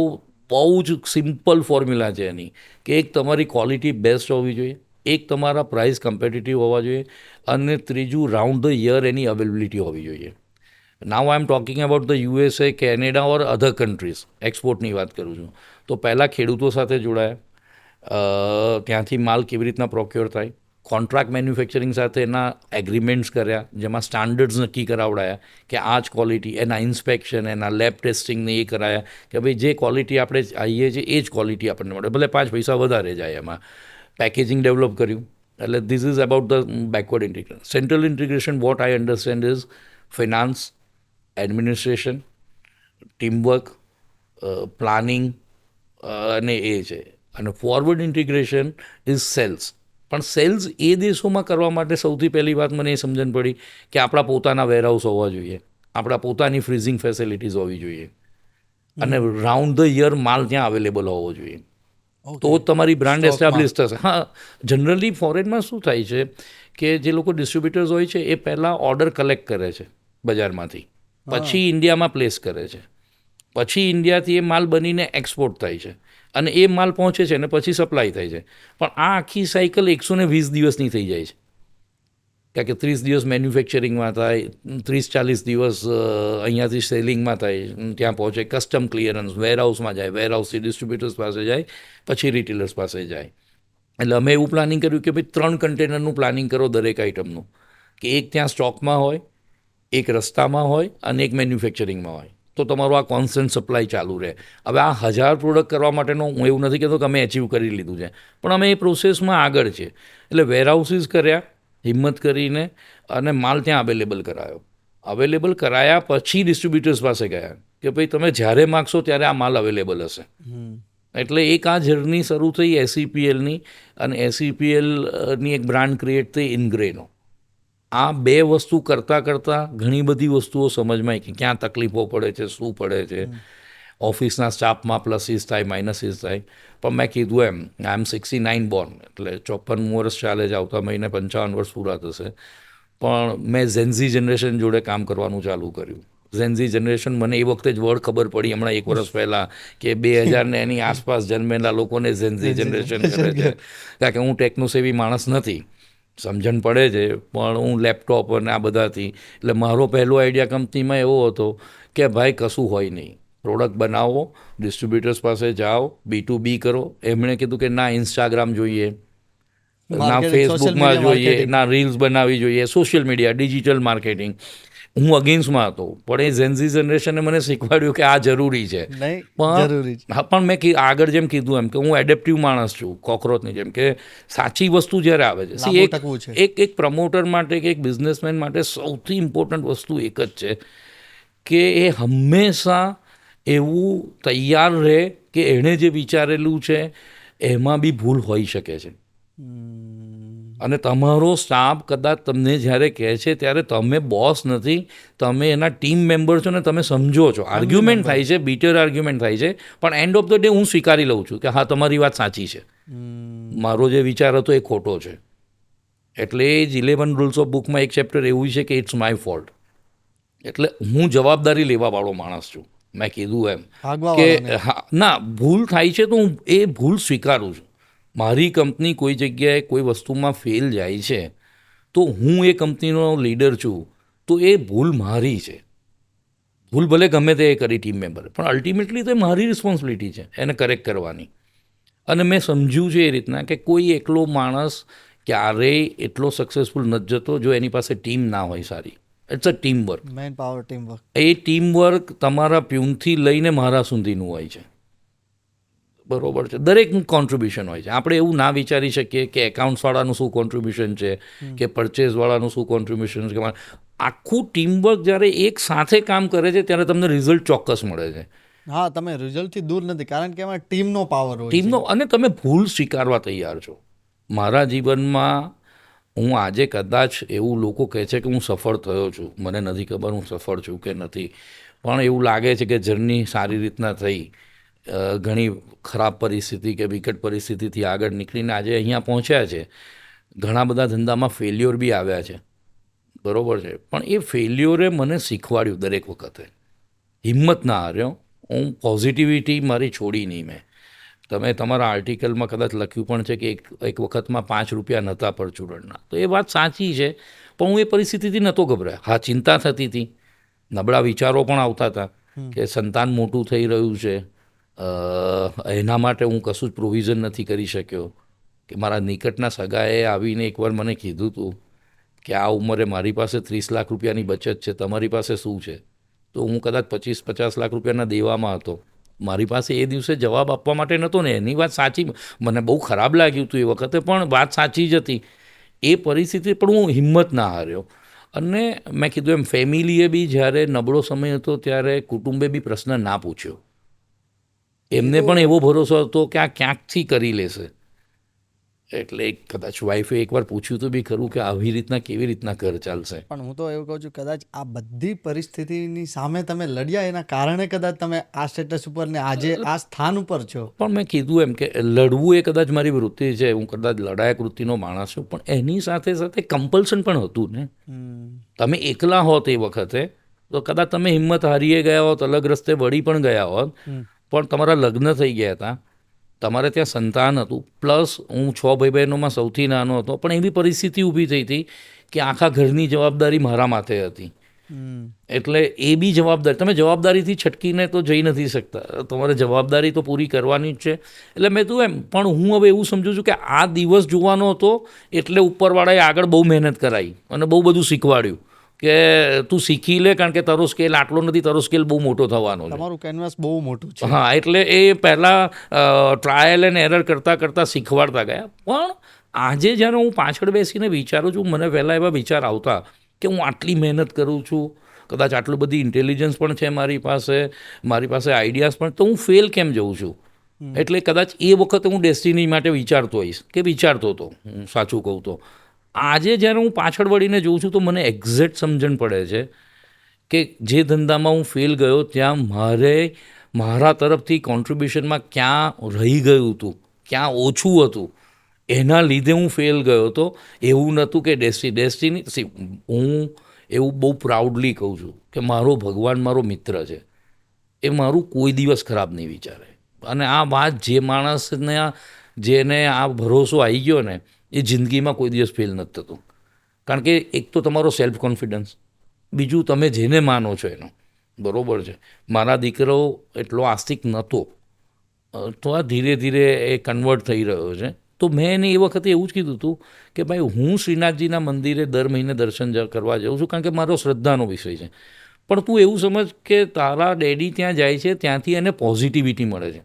બહુ જ સિમ્પલ ફોર્મ્યુલા છે એની કે એક તમારી ક્વોલિટી બેસ્ટ હોવી જોઈએ, એક તમારા પ્રાઇસ કમ્પિટિટિવ હોવા જોઈએ અને ત્રીજું રાઉન્ડ ધ યર એની અવેલેબિલિટી હોવી જોઈએ. Now I am talking about the USA, Canada or other countries. એક્સપોર્ટની વાત કરું છું તો પહેલાં ખેડૂતો સાથે જોડાયા, ત્યાંથી માલ કેવી રીતના પ્રોક્યોર થાય, કોન્ટ્રાક્ટ મેન્યુફેક્ચરિંગ સાથે એના એગ્રીમેન્ટ્સ કર્યા જેમાં સ્ટાન્ડર્ડ્સ નક્કી કરાવડાયા કે આ જ ક્વોલિટી, એના ઇન્સ્પેક્શન, એના લેબ ટેસ્ટિંગને એ કરાયા કે ભાઈ જે ક્વોલિટી આપણે આવીએ છીએ એ જ ક્વોલિટી આપણને મળે, ભલે 5 પૈસા વધારે જાય એમાં. પેકેજિંગ ડેવલપ કર્યું, એટલે this is about the backward integration. Central integration what I understand is finance, administration, teamwork, planning અને એ છે. અને ફોરવર્ડ ઇન્ટિગ્રેશન ઇઝ સેલ્સ. પણ સેલ્સ એ દેશોમાં કરવા માટે સૌથી પહેલી વાત મને એ સમજણ પડી કે આપણા પોતાના વેરહાઉસ હોવા જોઈએ, આપણા પોતાની ફ્રીઝિંગ ફેસિલિટીઝ હોવી જોઈએ અને રાઉન્ડ ધ યર માલ ત્યાં અવેલેબલ હોવો જોઈએ. તો જ તમારી બ્રાન્ડ એસ્ટાબ્લિશ થશે. હા, જનરલી ફોરેનમાં શું થાય છે કે જે લોકો ડિસ્ટ્રીબ્યુટર્સ હોય છે એ પહેલાં ઓર્ડર કલેક્ટ કરે છે બજારમાંથી, પછી ઇન્ડિયામાં પ્લેસ કરે છે, પછી ઇન્ડિયાથી એ માલ બનીને એક્સપોર્ટ થાય છે અને એ માલ પહોંચે છે અને પછી સપ્લાય થાય છે. પણ આ આખી સાયકલ 120 દિવસની થઈ જાય છે. કારણ કે 30 દિવસ મેન્યુફેક્ચરિંગમાં થાય, 30-40 દિવસ અહીંયાથી સેલિંગમાં થાય, ત્યાં પહોંચે, કસ્ટમ ક્લિયરન્સ, વેરહાઉસમાં જાય, વેરહાઉસથી ડિસ્ટ્રીબ્યુટર્સ પાસે જાય, પછી રિટેલર્સ પાસે જાય. એટલે અમે એવું પ્લાનિંગ કર્યું કે ભાઈ 3 કન્ટેનરનું પ્લાનિંગ કરો દરેક આઇટમનું, કે એક ત્યાં સ્ટોકમાં હોય, એક રસ્તામાં હોય અને એક મેન્યુફેક્ચરિંગમાં હોય, તો તમારો આ કોન્સ્ટન્ટ સપ્લાય ચાલુ રહે. હવે આ 1000 પ્રોડક્ટ કરવા માટેનો હું એવું નથી કહેતો કે અમે અચીવ કરી લીધું છે, પણ અમે એ પ્રોસેસમાં આગળ છે. એટલે વેરહાઉસીસ કર્યા હિંમત કરીને અને માલ ત્યાં અવેલેબલ કરાયો. અવેલેબલ કરાયા પછી ડિસ્ટ્રીબ્યુટર્સ પાસે ગયા કે ભાઈ તમે જ્યારે માગશો ત્યારે આ માલ અવેલેબલ હશે. એટલે એક આ જર્ની શરૂ થઈ SEPLની, અને SEPLની એક બ્રાન્ડ ક્રિએટ થઈ ઇનગ્રેનો. આ 2 વસ્તુ કરતાં કરતાં ઘણી બધી વસ્તુઓ સમજમાં કે ક્યાં તકલીફો પડે છે, શું પડે છે. ઓફિસના સ્ટાફમાં પ્લસીસ થાય, માઇનસીસ થાય. પણ મેં કીધું એમ, આઈ એમ 69 બોર્ન, એટલે 54 વર્ષ ચાલે છે, આવતા મહિને 55 વર્ષ પૂરા થશે. પણ મેં ઝેન્ઝી જનરેશન જોડે કામ કરવાનું ચાલુ કર્યું. ઝેન્ઝી જનરેશન, મને એ વખતે જ વર્ડ ખબર પડી હમણાં 1 વર્ષ પહેલાં કે 2000 ને એની આસપાસ જન્મેલા લોકોને ઝેન્ઝી જનરેશન કરે છે. કારણ કે હું ટેકનોસેવી માણસ નથી, સમજણ પડે છે, પણ હું લેપટોપ અને આ બધાથી, એટલે મારો પહેલો આઈડિયા કંપનીમાં એવો હતો કે ભાઈ કશું હોય નહીં, પ્રોડક્ટ બનાવો, ડિસ્ટ્રીબ્યુટર્સ પાસે જાઓ, B2B કરો. એમણે કીધું કે ના ઇન્સ્ટાગ્રામ જોઈએ, ના ફેસબુકમાં જોઈએ, ના રીલ્સ બનાવવી જોઈએ, સોશિયલ મીડિયા, ડિજિટલ માર્કેટિંગ. હું અગેન્સ્ટમાં હતો, પણ એ ઝેન્ઝી જનરેશને મને શીખવાડ્યું કે આ જરૂરી છે. પણ મેં આગળ જેમ કીધું એમ કે હું એડેપ્ટિવ માણસ છું, કોકરોચની જેમ, કે સાચી વસ્તુ જ્યારે આવે છે, એક પ્રમોટર માટે કે એક બિઝનેસમેન માટે સૌથી ઇમ્પોર્ટન્ટ વસ્તુ એક જ છે કે એ હંમેશા એવું તૈયાર રહે કે એણે જે વિચારેલું છે એમાં બી ભૂલ હોઈ શકે છે. અને તમારો સ્ટાફ કદાચ તમને જ્યારે કહે છે ત્યારે તમે બોસ નથી, તમે એના ટીમ મેમ્બર છો ને તમે સમજો છો. આર્ગ્યુમેન્ટ થાય છે, બીટર આર્ગ્યુમેન્ટ થાય છે, પણ એન્ડ ઓફ ધ ડે હું સ્વીકારી લઉં છું કે હા તમારી વાત સાચી છે, મારો જે વિચાર હતો એ ખોટો છે. એટલે એ જ 11 રૂલ્સ ઓફ બુકમાં એક ચેપ્ટર એવું છે કે ઇટ્સ માય ફોલ્ટ. એટલે હું જવાબદારી લેવાવાળો માણસ છું. મેં કીધું એમ કે હા, ના, ભૂલ થાય છે તો હું એ ભૂલ સ્વીકારું છું. મારી કંપની કોઈ જગ્યાએ કોઈ વસ્તુમાં ફેલ જાય છે તો હું એ કંપનીનો લીડર છું, તો એ ભૂલ મારી છે. ભૂલ ભલે ગમે તે કરી ટીમ મેમ્બરે, પણ અલ્ટિમેટલી તો એ મારી રિસ્પોન્સિબિલિટી છે એને કરેક્ટ કરવાની. અને મેં સમજ્યું છે એ રીતના કે કોઈ એકલો માણસ ક્યારેય એટલો સક્સેસફુલ નથી જતો જો એની પાસે ટીમ ના હોય સારી. It's a team work. Man power teamwork. એ ટીમવર્ક તમારા પ્યુનથી લઈને મારા સુધીનું હોય છે, બરોબર છે. દરેકનું કોન્ટ્રીબ્યુશન હોય છે. આપણે એવું ના વિચારી શકીએ કે એકાઉન્ટ્સવાળાનું શું કોન્ટ્રીબ્યુશન છે, કે પરચેઝવાળાનું શું કોન્ટ્રીબ્યુશન છે. આખું ટીમવર્ક જ્યારે એક સાથે કામ કરે છે ત્યારે તમને રિઝલ્ટ ચોક્કસ મળે છે. હા, તમે રિઝલ્ટથી દૂર નથી, કારણ કે એમાં ટીમનો પાવર હોય, ટીમનો. અને તમે ભૂલ સ્વીકારવા તૈયાર છો. મારા જીવનમાં હું આજે કદાચ એવું લોકો કહે છે કે હું સફળ થયો છું, મને નથી ખબર હું સફળ છું કે નથી, પણ એવું લાગે છે કે જર્ની સારી રીતના થઈ. ઘણી ખરાબ પરિસ્થિતિ કે વિકટ પરિસ્થિતિથી આગળ નીકળીને આજે અહીંયા પહોંચ્યા છે. ઘણા બધા ધંધામાં ફેલ્યોર બી આવ્યા છે, બરાબર છે, પણ એ ફેલ્યોરે મને શીખવાડ્યું દરેક વખતે. હિંમત ના હાર્યો હું, પોઝિટિવિટી મારી છોડી નહીં મેં. તમે તમારા આર્ટિકલમાં કદાચ લખ્યું પણ છે કે એક વખતમાં 5 રૂપિયા નહોતા પરચુરણના, તો એ વાત સાચી છે. પણ હું એ પરિસ્થિતિથી નહોતો ગભરાયો. હા, ચિંતા થતી હતી, નબળા વિચારો પણ આવતા હતા કે સંતાન મોટું થઈ રહ્યું છે, એના માટે હું કશું જ પ્રોવિઝન નથી કરી શક્યો. કે મારા નિકટના સગાએ આવીને એકવાર મને કીધું હતું કે આ ઉંમરે મારી પાસે 30 લાખ રૂપિયાની બચત છે, તમારી પાસે શું છે? તો હું કદાચ 25-50 લાખ રૂપિયાના દેવામાં હતો. મારી પાસે એ દિવસે જવાબ આપવા માટે નહોતો ને. એની વાત સાચી, મને બહુ ખરાબ લાગ્યું હતું એ વખતે, પણ વાત સાચી જ હતી એ પરિસ્થિતિ પણ હું હિંમત ના હાર્યો. અને મેં કીધું એમ ફેમિલીએ બી જ્યારે નબળો સમય હતો ત્યારે કુટુંબે બી પ્રશ્ન ના પૂછ્યો. એમને પણ એવો ભરોસો હતો કે આ ક્યાંકથી કરી લેશે. એટલે કદાચ વાઈફે એકવાર પૂછ્યું તો બી ખરું કે આવી રીતના કેવી રીતના ઘર ચાલશે. પણ હું તો એવું કહું છું, કદાચ આ બધી પરિસ્થિતિની સામે તમે લડ્યા, એના કારણે કદાચ તમે આ સ્ટેટસ ઉપર ને આજે આ સ્થાન ઉપર છો. પણ મેં કીધું એમ કે લડવું એ કદાચ મારી વૃત્તિ છે, હું કદાચ લડાયક વૃત્તિનો માણસ છું, પણ એની સાથે સાથે કમ્પલ્શન પણ હતું ને. તમે એકલા હોત એ વખતે તો કદાચ તમે હિંમત હારીએ ગયા હોત, અલગ રસ્તે વળી પણ ગયા હોત, પણ તમારા લગ્ન થઈ ગયા હતા, તમારે ત્યાં સંતાન હતું, પ્લસ હું 6 ભાઈ બહેનોમાં સૌથી નાનો હતો, પણ એવી પરિસ્થિતિ ઊભી થઈ હતી કે આખા ઘરની જવાબદારી મારા માથે હતી. એટલે એ બી જવાબદારી, તમે જવાબદારીથી છટકીને તો જઈ નથી શકતા, તમારે જવાબદારી તો પૂરી કરવાની જ છે. એટલે મેં તું એમ પણ હું હવે એવું સમજુ છું કે આ દિવસ જોવાનો હતો એટલે ઉપરવાળાએ આગળ બહુ મહેનત કરાવી અને બહુ બધું શીખવાડ્યું કે તું શીખી લે, કારણ કે તારો સ્કેલ આટલો નથી, તારો સ્કેલ બહુ મોટો થવાનો છે. તમારું કેનવાસ બહુ મોટું છે. હા, એટલે એ પહેલાં ટ્રાયલ એન્ડ એરર કરતાં કરતાં શીખવાડતા ગયા. પણ આજે જ્યારે હું પાછળ બેસીને વિચારું છું, મને પહેલાં એવા વિચાર આવતા કે હું આટલી મહેનત કરું છું, કદાચ આટલું બધી ઇન્ટેલિજન્સ પણ છે મારી પાસે આઈડિયાઝ પણ, તો હું ફેલ કેમ જઉં છું. એટલે કદાચ એ વખતે હું ડેસ્ટિની માટે વિચારતો હોઈશ કે વિચારતો હતો, હું સાચું કહું તો. આજે જ્યારે હું પાછળ વળીને જોઉં છું તો મને એક્ઝેક્ટ સમજણ પડે છે કે જે ધંધામાં હું ફેલ ગયો ત્યાં મારા તરફથી કોન્ટ્રીબ્યુશનમાં ક્યાં રહી ગયું હતું, ક્યાં ઓછું હતું, એના લીધે હું ફેલ ગયો હતો. એવું નહોતું કે ડેસ્ટિની. હું એવું બહુ પ્રાઉડલી કહું છું કે મારો ભગવાન મારો મિત્ર છે, એ મારું કોઈ દિવસ ખરાબ નહીં વિચારે. અને આ વાત જે માણસને જેને આ ભરોસો આવી ગયો ને, એ જિંદગીમાં કોઈ દિવસ ફેલ નથી થતું. કારણ કે એક તો તમારો સેલ્ફ કોન્ફિડન્સ, બીજું તમે જેને માનો છો એનો. બરાબર છે, મારા દીકરો એટલો આસ્તિક નહોતો, તો આ ધીરે ધીરે એ કન્વર્ટ થઈ રહ્યો છે. તો મેં એને એ વખતે એવું જ કીધું હતું કે ભાઈ હું શ્રીનાથજીના મંદિરે દર મહિને દર્શન કરવા જાઉં છું, કારણ કે મારો શ્રદ્ધાનો વિષય છે. પણ તું એવું સમજ કે તારા ડેડી ત્યાં જાય છે, ત્યાંથી એને પોઝિટિવિટી મળે છે,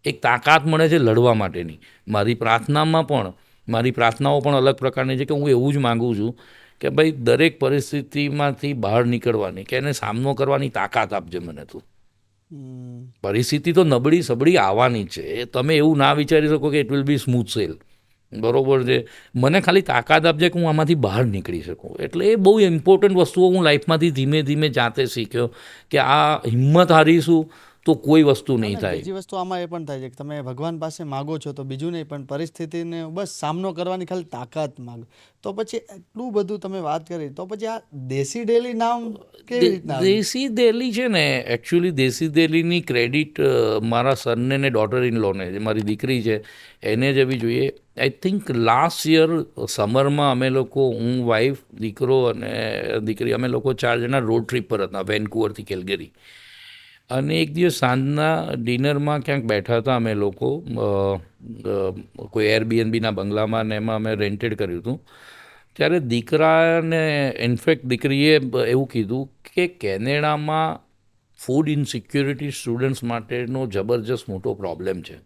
એક તાકાત મળે છે લડવા માટેની. મારી પ્રાર્થનાઓ પણ અલગ પ્રકારની છે કે હું એવું જ માગું છું કે ભાઈ દરેક પરિસ્થિતિમાંથી બહાર નીકળવાની, કે એને સામનો કરવાની તાકાત આપજે મને તું. પરિસ્થિતિ તો નબળી સબળી આવવાની જ છે, તમે એવું ના વિચારી શકો કે it will be smooth cell. બરાબર છે, મને ખાલી તાકાત આપજે કે હું આમાંથી બહાર નીકળી શકું. એટલે એ બહુ ઇમ્પોર્ટન્ટ વસ્તુઓ હું લાઈફમાંથી ધીમે ધીમે જાતે શીખ્યો કે આ હિંમત હારીશું તો કોઈ વસ્તુ નહીં થાય. બીજી વસ્તુ આમાં એ પણ થાય છે કે તમે ભગવાન પાસે માગો છો તો બીજું નહીં, પણ પરિસ્થિતિને બસ સામનો કરવાની ખાલી તાકાત માગો. તો પછી એટલું બધું તમે વાત કરી, તો પછી આ દેશી ડેલી નામ કેવી રીતના? દેશી ડેલી છે ને, એકચ્યુઅલી દેશી ડેલીની ક્રેડિટ મારા સનને ને ડોટર ઇન લોને, જે મારી દીકરી છે એને જ એવી જોઈએ. આઈ થિંક લાસ્ટ યર સમરમાં અમે લોકો, હું, વાઈફ, દીકરો અને દીકરી, અમે લોકો 4 જણા રોડ ટ્રીપ પર હતા વેન્કુવરથી કેલગરી. અને એક દિવસ સાંજના ડિનરમાં ક્યાંક બેઠા હતા અમે લોકો, કોઈ એરબીએનબીના બંગલામાં, ને એમાં અમે રેન્ટેડ કર્યું હતું. ત્યારે દીકરાને, ઇનફેક્ટ દીકરીએ એવું કીધું કે કેનેડામાં ફૂડ ઇનસિક્યોરિટી સ્ટુડન્ટ્સ માટેનો જબરજસ્ત મોટો પ્રોબ્લેમ છે.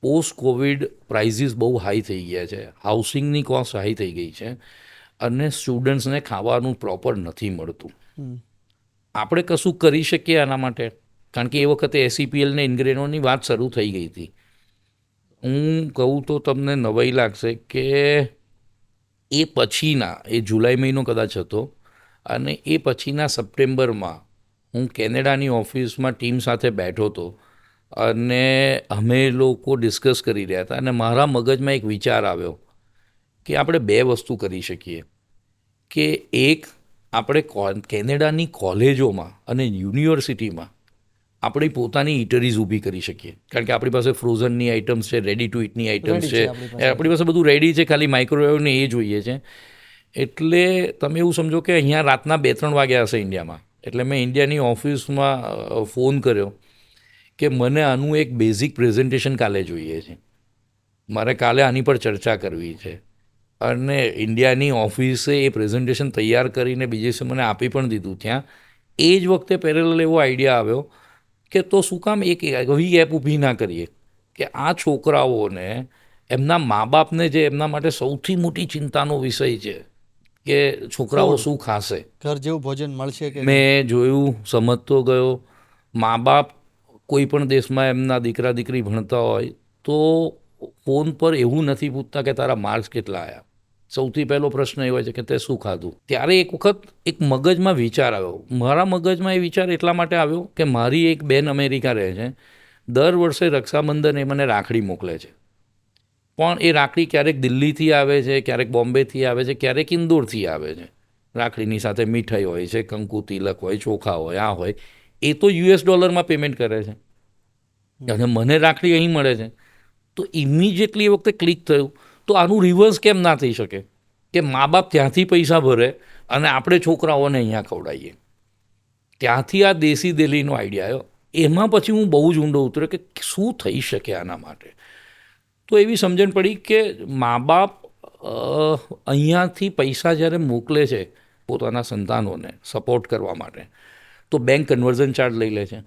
પોસ્ટ કોવિડ પ્રાઇઝીસ બહુ હાઈ થઈ ગયા છે, હાઉસિંગની કોસ્ટ હાઈ થઈ ગઈ છે, અને સ્ટુડન્ટ્સને ખાવાનું પ્રોપર નથી મળતું. આપણે કશું કરી શકીએ આના માટે, કારણ કે એ વખતે SEPL ને ઇન્ગ્રેનોની વાત શરૂ થઈ ગઈ હતી. હું કહું તો તમને નવાઈ લાગશે કે એ પછીના, એ જુલાઈ મહિનો કદાચ હતો, અને એ પછીના સપ્ટેમ્બરમાં હું કેનેડાની ઓફિસમાં ટીમ સાથે બેઠો હતો અને અમે લોકો ડિસ્કસ કરી રહ્યા હતા. અને મારા મગજમાં એક વિચાર આવ્યો કે આપણે 2 વસ્તુ કરી શકીએ. કે એક, આપણે કેનેડાની કોલેજોમાં અને યુનિવર્સિટીમાં આપણી પોતાની ઇટરીઝ ઊભી કરી શકીએ, કારણ કે આપણી પાસે ફ્રોઝનની આઇટમ્સ છે, રેડી ટુ ઇટની આઇટમ્સ છે, આપણી પાસે બધું રેડી છે, ખાલી માઇક્રોવેવને એ જોઈએ છે. એટલે તમે એવું સમજો કે અહીંયા રાતના 2-3 વાગ્યા હશે ઇન્ડિયામાં. એટલે મેં ઇન્ડિયાની ઓફિસમાં ફોન કર્યો કે મને આનું એક બેઝિક પ્રેઝન્ટેશન કાલે જોઈએ છે, મારે કાલે આની પર ચર્ચા કરવી છે. અને ઇન્ડિયાની ઓફિસે એ પ્રેઝન્ટેશન તૈયાર કરીને બીજે દિવસે મને આપી પણ દીધું ત્યાં. એ જ વખતે પેરેલલ એવો આઈડિયા આવ્યો કે તો શું કામ એક એવી એપ ઊભી ના કરીએ કે આ છોકરાઓને એમના મા બાપને જે એમના માટે સૌથી મોટી ચિંતાનો વિષય છે કે છોકરાઓ શું ખાશે. ઘર જેવું ભોજન મળશે કે મેં જોયું, સમજતો ગયો. મા બાપ કોઈ પણ દેશમાં એમના દીકરા દીકરી ભણતા હોય તો ફોન પર એવું નથી પૂછતા કે તારા માર્ક્સ કેટલા આવ્યા. સૌથી પહેલો પ્રશ્ન એ હોય છે કે તે શું ખાધું. ત્યારે એક વખત એક મગજમાં વિચાર આવ્યો. મારા મગજમાં એ વિચાર એટલા માટે આવ્યો કે મારી એક બેન અમેરિકા રહે છે. દર વર્ષે રક્ષાબંધન એ મને રાખડી મોકલે છે. પણ એ રાખડી ક્યારેક દિલ્હીથી આવે છે, ક્યારેક બોમ્બેથી આવે છે, ક્યારેક ઇન્દોરથી આવે છે. રાખડીની સાથે મીઠાઈ હોય છે, કંકુ તિલક હોય, ચોખા હોય, આ હોય. એ તો $US પેમેન્ટ કરે છે અને મને રાખડી અહીં મળે છે. તો ઇમિડિયેટલી એ વખતે ક્લિક થયું તો આનું રિવર્સ કેમ ના થઈ શકે કે મા બાપ ત્યાંથી પૈસા ભરે અને આપણે છોકરાઓને અહીંયા ખવડાવીએ. ત્યાંથી આ દેશી દિલ્હીનો આઈડિયા આવ્યો. એમાં પછી હું બહુ જ ઊંડો ઉતર્યો કે શું થઈ શકે આના માટે. તો એવી સમજણ પડી કે મા બાપ અહીંયાથી પૈસા જ્યારે મોકલે છે પોતાના સંતાનોને સપોર્ટ કરવા માટે તો બેંક કન્વર્ઝન ચાર્જ લઈ લે છે.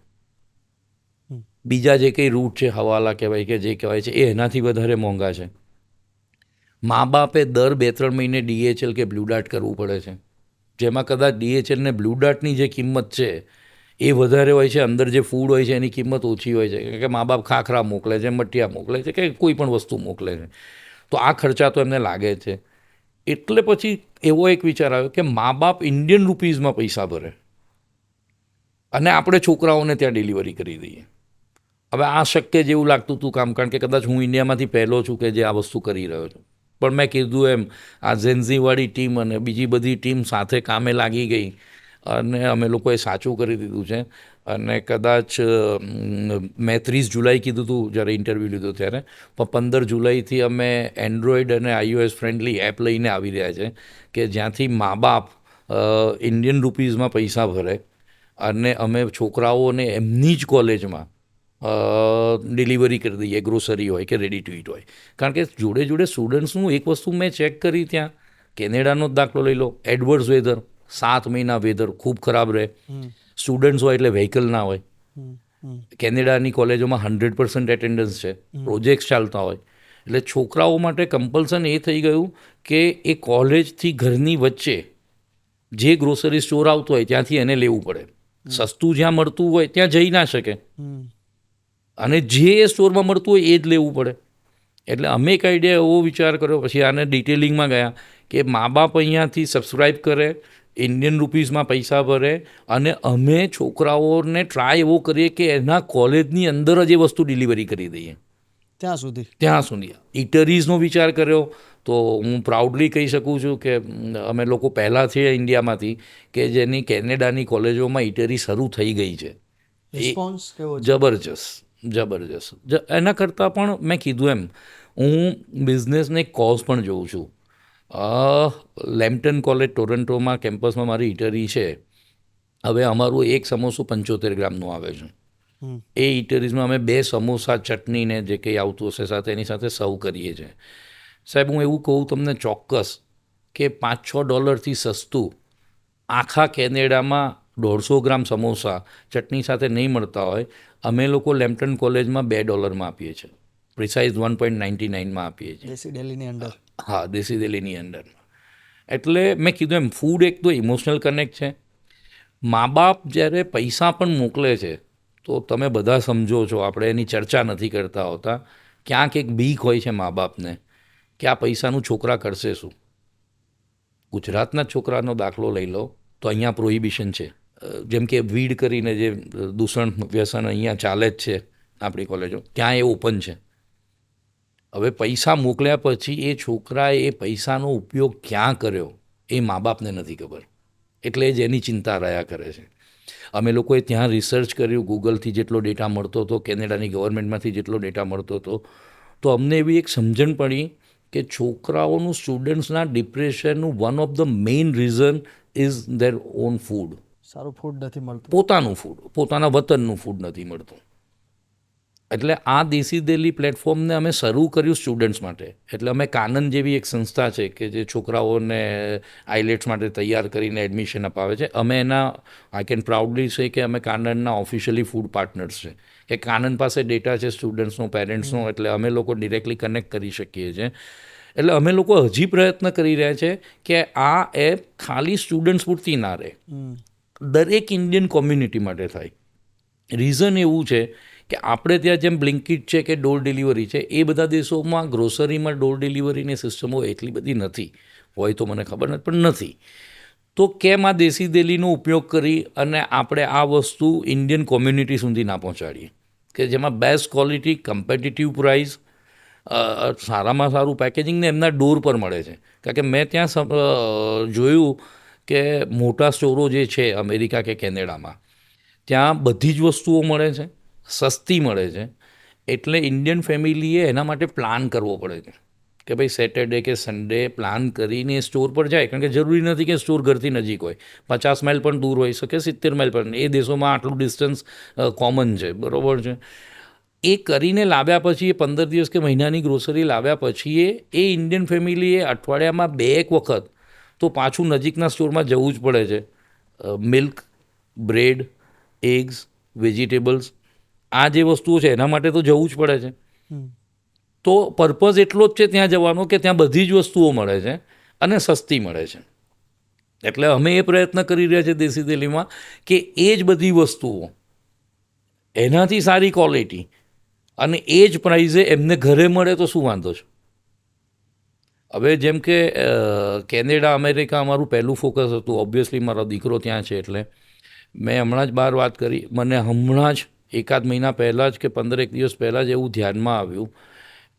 બીજા જે કંઈ રૂટ છે, હવાલા કહેવાય કે જે કહેવાય છે, એ એનાથી વધારે મોંઘા છે. મા બાપે દર 2-3 મહિને DHL કે બ્લુ ડાર્ટ કરવું પડે છે, જેમાં કદાચ DHL ને બ્લુ ડાર્ટની જે કિંમત છે એ વધારે હોય છે, અંદર જે ફૂડ હોય છે એની કિંમત ઓછી હોય છે. કે મા બાપ ખાખરા મોકલે છે, મઠિયા મોકલે છે કે કોઈ પણ વસ્તુ મોકલે છે, તો આ ખર્ચા તો એમને લાગે છે. એટલે પછી એવો એક વિચાર આવ્યો કે મા બાપ ઇન્ડિયન રૂપીઝમાં પૈસા ભરે અને આપણે છોકરાઓને ત્યાં ડિલિવરી કરી દઈએ. હવે આ શક્ય જેવું લાગતું હતું કામ, કારણ કે કદાચ હું ઇન્ડિયામાંથી પહેલો છું કે જે આ વસ્તુ કરી રહ્યો છું. પણ મેં કીધું એમ આ ઝેન્ઝીવાળી ટીમ અને બીજી બધી ટીમ સાથે કામે લાગી ગઈ અને અમે લોકોએ સાચું કરી દીધું છે. અને કદાચ મેં 30 જુલાઈ કીધું હતું જ્યારે ઇન્ટરવ્યૂ લીધો ત્યારે, પણ 15 જુલાઈથી અમે એન્ડ્રોઈડ અને iOS ફ્રેન્ડલી એપ લઈને આવી રહ્યા છે કે જ્યાંથી મા બાપ ઇન્ડિયન રૂપીઝમાં પૈસા ભરે અને અમે છોકરાઓને એમની જ કોલેજમાં ડિલિવરી કરી દઈએ, ગ્રોસરી હોય કે રેડી ટુ ઇટ હોય. કારણ કે જોડે જોડે સ્ટુડન્ટ્સનું એક વસ્તુ મેં ચેક કરી ત્યાં, કેનેડાનો જ દાખલો લઈ લો, એડવર્સ વેધર, 7 મહિના વેધર ખૂબ ખરાબ રહે. સ્ટુડન્ટ્સ હોય એટલે વ્હીકલ ના હોય. કેનેડાની કોલેજોમાં 100% એટેન્ડન્સ છે, પ્રોજેક્ટ્સ ચાલતા હોય. એટલે છોકરાઓ માટે કમ્પલ્સન એ થઈ ગયું કે એ કોલેજથી ઘરની વચ્ચે જે ગ્રોસરી સ્ટોર આવતો હોય ત્યાંથી એને લેવું પડે. સસ્તું જ્યાં મળતું હોય ત્યાં જઈ ના શકે અને જે સ્ટોરમાં મળતું હોય એ જ લેવું પડે. એટલે અમે એક આઈડિયા એવો વિચાર કર્યો, પછી આને ડિટેલિંગમાં ગયા કે મા બાપ અહીંયાથી સબસ્ક્રાઈબ કરે, ઇન્ડિયન રૂપીઝમાં પૈસા ભરે અને અમે છોકરાઓને ટ્રાય એવો કરીએ કે એના કોલેજની અંદર જ એ વસ્તુ ડિલિવરી કરી દઈએ. ત્યાં સુધી ઇટરીઝનો વિચાર કર્યો તો હું પ્રાઉડલી કહી શકું છું કે અમે લોકો પહેલાં છે ઇન્ડિયામાંથી કે જેની કેનેડાની કોલેજોમાં ઇટરી શરૂ થઈ ગઈ છે. રિસ્પોન્સ કેવો છે? જબરજસ્ત. એના કરતાં પણ મેં કીધું એમ હું બિઝનેસને એક કોઝ પણ જોઉં છું. લેમ્પટન કોલેજ ટોરન્ટોમાં કેમ્પસમાં મારી ઇટરી છે. હવે અમારું એક સમોસું 75 ગ્રામનું આવે છે. એ ઇટરીઝમાં અમે 2 સમોસા, ચટણીને જે કંઈ આવતું હશે સાથે એની સાથે સર્વ કરીએ છીએ. સાહેબ હું એવું કહું તમને ચોક્કસ કે $5-6 સસ્તું આખા કેનેડામાં 150 ગ્રામ સમોસા ચટણી સાથે નહીં મળતા હોય. અમે લોકો લેમ્પટન કોલેજમાં $2 આપીએ છીએ, પ્રિસાઇઝ 1.99 આપીએ છીએ. દેશી દિલ્હીની અંદર. હા, દેશી દિલ્હીની અંદરમાં. એટલે મેં કીધું એમ ફૂડ એક તો ઇમોશનલ કનેક્ટ છે. મા બાપ જ્યારે પૈસા પણ મોકલે છે તો તમે બધા સમજો છો, આપણે એની ચર્ચા નથી કરતા હોતા. ક્યાંક એક બીક હોય છે મા બાપને કે આ પૈસાનું છોકરા કરશે શું. ગુજરાતના છોકરાનો દાખલો લઈ લો તો અહીંયા પ્રોહિબિશન છે. જેમ કે વીડ કરીને જે દૂષણ વ્યસન અહીંયા ચાલે જ છે આપણી કોલેજો, ત્યાં એ ઓપન છે. હવે પૈસા મોકલ્યા પછી એ છોકરાએ એ પૈસાનો ઉપયોગ ક્યાં કર્યો એ મા બાપને નથી ખબર, એટલે જ એની ચિંતા રહ્યા કરે છે. અમે લોકોએ ત્યાં રિસર્ચ કર્યું, ગૂગલથી જેટલો ડેટા મળતો હતો, કેનેડાની ગવર્મેન્ટમાંથી જેટલો ડેટા મળતો હતો, તો અમને એવી એક સમજણ પડી કે છોકરાઓનું, સ્ટુડન્ટ્સના ડિપ્રેશનનું one of the main reason is their own food. સારું ફૂડ નથી મળતું, પોતાનું ફૂડ, પોતાના વતનનું ફૂડ નથી મળતું. એટલે આ દેશી દિલ્હી પ્લેટફોર્મને અમે શરૂ કર્યું સ્ટુડન્ટ્સ માટે. એટલે અમે કાનન જેવી એક સંસ્થા છે કે જે છોકરાઓને આઇલેટ્સ માટે તૈયાર કરીને એડમિશન અપાવે છે. અમે એના આઈ કેન પ્રાઉડલી સે કે અમે કાનનના ઓફિશિયલી ફૂડ પાર્ટનર્સ છે. કે કાનન પાસે ડેટા છે સ્ટુડન્ટ્સનો, પેરેન્ટ્સનો, એટલે અમે લોકો ડિરેક્ટલી કનેક્ટ કરી શકીએ છીએ. એટલે અમે લોકો હજી પ્રયત્ન કરી રહ્યા છે કે આ એપ ખાલી સ્ટુડન્ટ્સ પૂરતી ના રહે, દરેક ઇન્ડિયન કોમ્યુનિટી માટે થાય. રીઝન એવું છે કે આપણે ત્યાં જેમ બ્લિંકિટ છે કે ડોર ડિલિવરી છે, એ બધા દેશોમાં ગ્રોસરીમાં ડોર ડિલિવરીની સિસ્ટમો એટલી બધી નથી. હોય તો મને ખબર નથી, પણ નથી. તો કેમ આ દેશી દિલ્હીનો ઉપયોગ કરી અને આપણે આ વસ્તુ ઇન્ડિયન કોમ્યુનિટી સુધી ના પહોંચાડીએ, કે જેમાં બેસ્ટ ક્વોલિટી, કમ્પિટિટિવ પ્રાઇસ, સારામાં સારું પેકેજિંગ ને એમના ડોર પર મળે છે. કારણ કે મેં ત્યાં જોયું કે મોટા સ્ટોરો જે છે અમેરિકા કે કેનેડામાં, ત્યાં બધી જ વસ્તુઓ મળે છે, સસ્તી મળે છે. એટલે ઇન્ડિયન ફેમિલીએ એના માટે પ્લાન કરવો પડે છે કે ભાઈ સેટરડે કે સન્ડે પ્લાન કરીને સ્ટોર પર જાય. કારણ કે જરૂરી નથી કે સ્ટોર ઘરથી નજીક હોય, 50 માઇલ પણ દૂર હોઈ શકે, 70 માઇલ પણ. એ દેશોમાં આટલું ડિસ્ટન્સ કોમન છે, બરાબર છે. એ કરીને લાવ્યા પછી, એ 15 દિવસ કે મહિનાની ગ્રોસરી લાવ્યા પછી એ ઇન્ડિયન ફેમિલીએ અઠવાડિયામાં 2 વખત તો પાછું નજીકના સ્ટોરમાં જવું જ પડે છે. મિલ્ક, બ્રેડ, એગ્સ, વેજીટેબલ્સ, આ જે વસ્તુઓ છે એના માટે તો જવું જ પડે છે. તો પર્પઝ એટલો જ છે ત્યાં જવાનો કે ત્યાં બધી જ વસ્તુઓ મળે છે અને સસ્તી મળે છે. એટલે અમે એ પ્રયત્ન કરી રહ્યા છીએ દેશી દિલ્હીમાં કે એ જ બધી વસ્તુઓ એનાથી સારી ક્વોલિટી અને એ જ પ્રાઇઝે એમને ઘરે મળે તો શું વાંધો છે. હવે જેમ કે કેનેડા, અમેરિકા અમારું પહેલું ફોકસ હતું. ઓબ્વિયસલી મારો દીકરો ત્યાં છે એટલે મેં હમણાં જ બહાર વાત કરી. મને હમણાં જ એકાદ મહિના પહેલાં જ કે 15 દિવસ પહેલાં જ એવું ધ્યાનમાં આવ્યું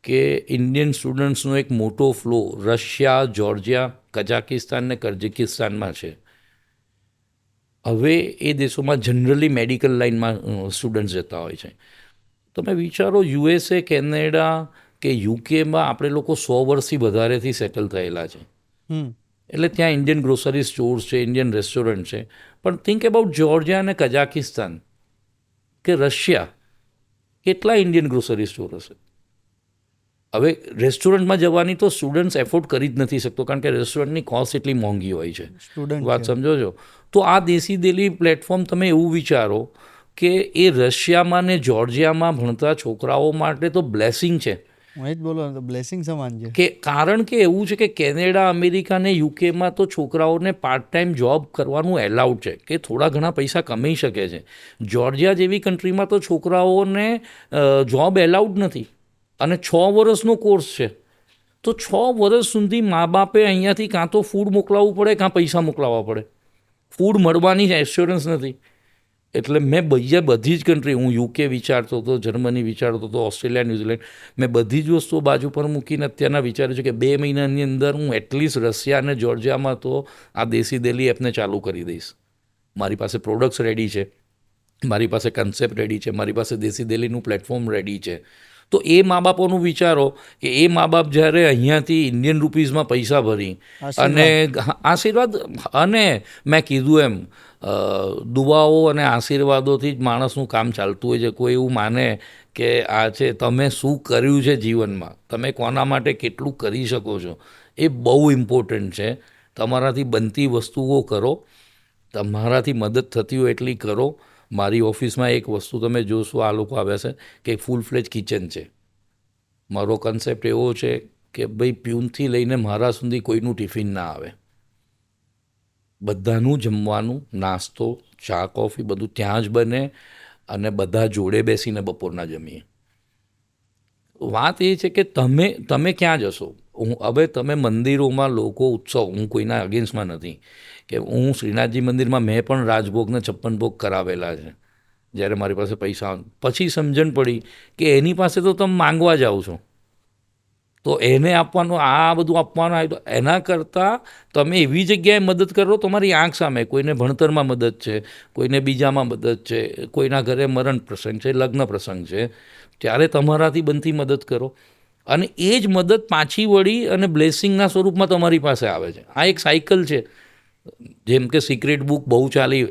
કે ઇન્ડિયન સ્ટુડન્ટ્સનો એક મોટો ફ્લો રશિયા, જોર્જિયા, કઝાકિસ્તાન ને કર્જિકિસ્તાનમાં છે. હવે એ દેશોમાં જનરલી મેડિકલ લાઇનમાં સ્ટુડન્ટ્સ જતા હોય છે. તમે વિચારો, યુએસએ, કેનેડા કે યુકેમાં આપણે લોકો 100 વર્ષથી વધારેથી સેટલ થયેલા છે. એટલે ત્યાં ઇન્ડિયન ગ્રોસરી સ્ટોર્સ છે, ઇન્ડિયન રેસ્ટોરન્ટ છે. પણ થિંક અબાઉટ જોર્જિયા અને કઝાકિસ્તાન કે રશિયા, કેટલા ઇન્ડિયન ગ્રોસરી સ્ટોર હશે? હવે રેસ્ટોરન્ટમાં જવાની તો સ્ટુડન્ટ્સ એફોર્ડ કરી જ નથી શકતો, કારણ કે રેસ્ટોરન્ટની કોસ્ટ એટલી મોંઘી હોય છે. વાત સમજો છો? તો આ દેશી દિલ્હી પ્લેટફોર્મ તમે એવું વિચારો કે એ રશિયામાં ને જોર્જિયામાં ભણતા છોકરાઓ માટે તો બ્લેસિંગ છે. બ્લેસિંગ સમાન છે. કે કારણ કે એવું છે કે કેનેડા, અમેરિકા ને યુકેમાં તો છોકરાઓને પાર્ટ ટાઈમ જોબ કરવાનું એલાઉડ છે, કે થોડા ઘણા પૈસા કમાઈ શકે છે. જોર્જિયા જેવી કન્ટ્રીમાં તો છોકરાઓને જોબ એલાઉડ નથી અને 6 વર્ષનો કોર્સ છે. તો 6 વર્ષ સુધી મા બાપે અહીંયાથી કાં તો ફૂડ મોકલાવવું પડે કાં પૈસા મોકલાવવા પડે. ફૂડ મળવાની એશ્યોરન્સ નથી. એટલે મેં બધી જ કન્ટ્રી, હું યુકે વિચારતો હતો, જર્મની વિચારતો હતો, ઓસ્ટ્રેલિયા, ન્યૂઝીલેન્ડ, મેં બધી જ વસ્તુઓ બાજુ પર મૂકીને અત્યારના વિચાર્યું છે કે 2 મહિનાની અંદર હું એટલીસ્ટ રશિયા અને જોર્જિયામાં તો આ દેશી દિલ્હી એપને ચાલુ કરી દઈશ. મારી પાસે પ્રોડક્ટ્સ રેડી છે, મારી પાસે કન્સેપ્ટ રેડી છે, મારી પાસે દેશી દિલ્હીનું પ્લેટફોર્મ રેડી છે. તો એ મા બાપોનું વિચારો કે એ મા બાપ જ્યારે અહીંયાથી ઇન્ડિયન રૂપીઝમાં પૈસા ભરી અને આશીર્વાદ, અને મેં કીધું એમ દુઆઓ અને આશીર્વાદોથી જ માણસનું કામ ચાલતું હોય છે. કોઈ એવું માને કે આ છે, તમે શું કર્યું છે જીવનમાં, તમે કોના માટે કેટલું કરી શકો છો, એ બહુ ઇમ્પોર્ટન્ટ છે. તમારાથી બનતી વસ્તુઓ કરો, તમારાથી મદદ થતી હોય એટલી કરો. મારી ઓફિસમાં એક વસ્તુ તમે જોશો, આ લોકો આવ્યા છે કે ફૂલ ફ્લેજ કિચન છે. મારો કન્સેપ્ટ એવો છે કે ભાઈ પ્યુનથી લઈને મારા સુધી કોઈનું ટિફિન ના આવે, બધાનું જમવાનું, નાસ્તો, ચા, કોફી બધું ત્યાં જ બને અને બધા જોડે બેસીને બપોરના જમીએ. વાત એ છે કે તમે ક્યાં જશો? હવે તમે મંદિરોમાં લોકો ઉત્સવ, હું કોઈના અગેન્સ્ટમાં નથી, કે હું શ્રીનાથજી મંદિરમાં મેં પણ રાજભોગને 56 ભોગ કરાવેલા છે જ્યારે મારી પાસે પૈસા. પછી સમજણ પડી કે એની પાસે તો તમે માંગવા જાઓ છો, તો એને આપવાનું, આ બધું આપવાનું આવે, તો એના કરતાં તમે એવી જગ્યાએ મદદ કરો તમારી આંખ સામે. કોઈને ભણતરમાં મદદ છે, કોઈને બીજામાં મદદ છે, કોઈના ઘરે મરણ પ્રસંગ છે, લગ્ન પ્રસંગ છે, ત્યારે તમારાથી બનતી મદદ કરો. અને એ જ મદદ પાછી વળી અને બ્લેસિંગના સ્વરૂપમાં તમારી પાસે આવે છે. આ એક સાયકલ છે. જેમ કે સિક્રેટ બુક બહુ ચાલી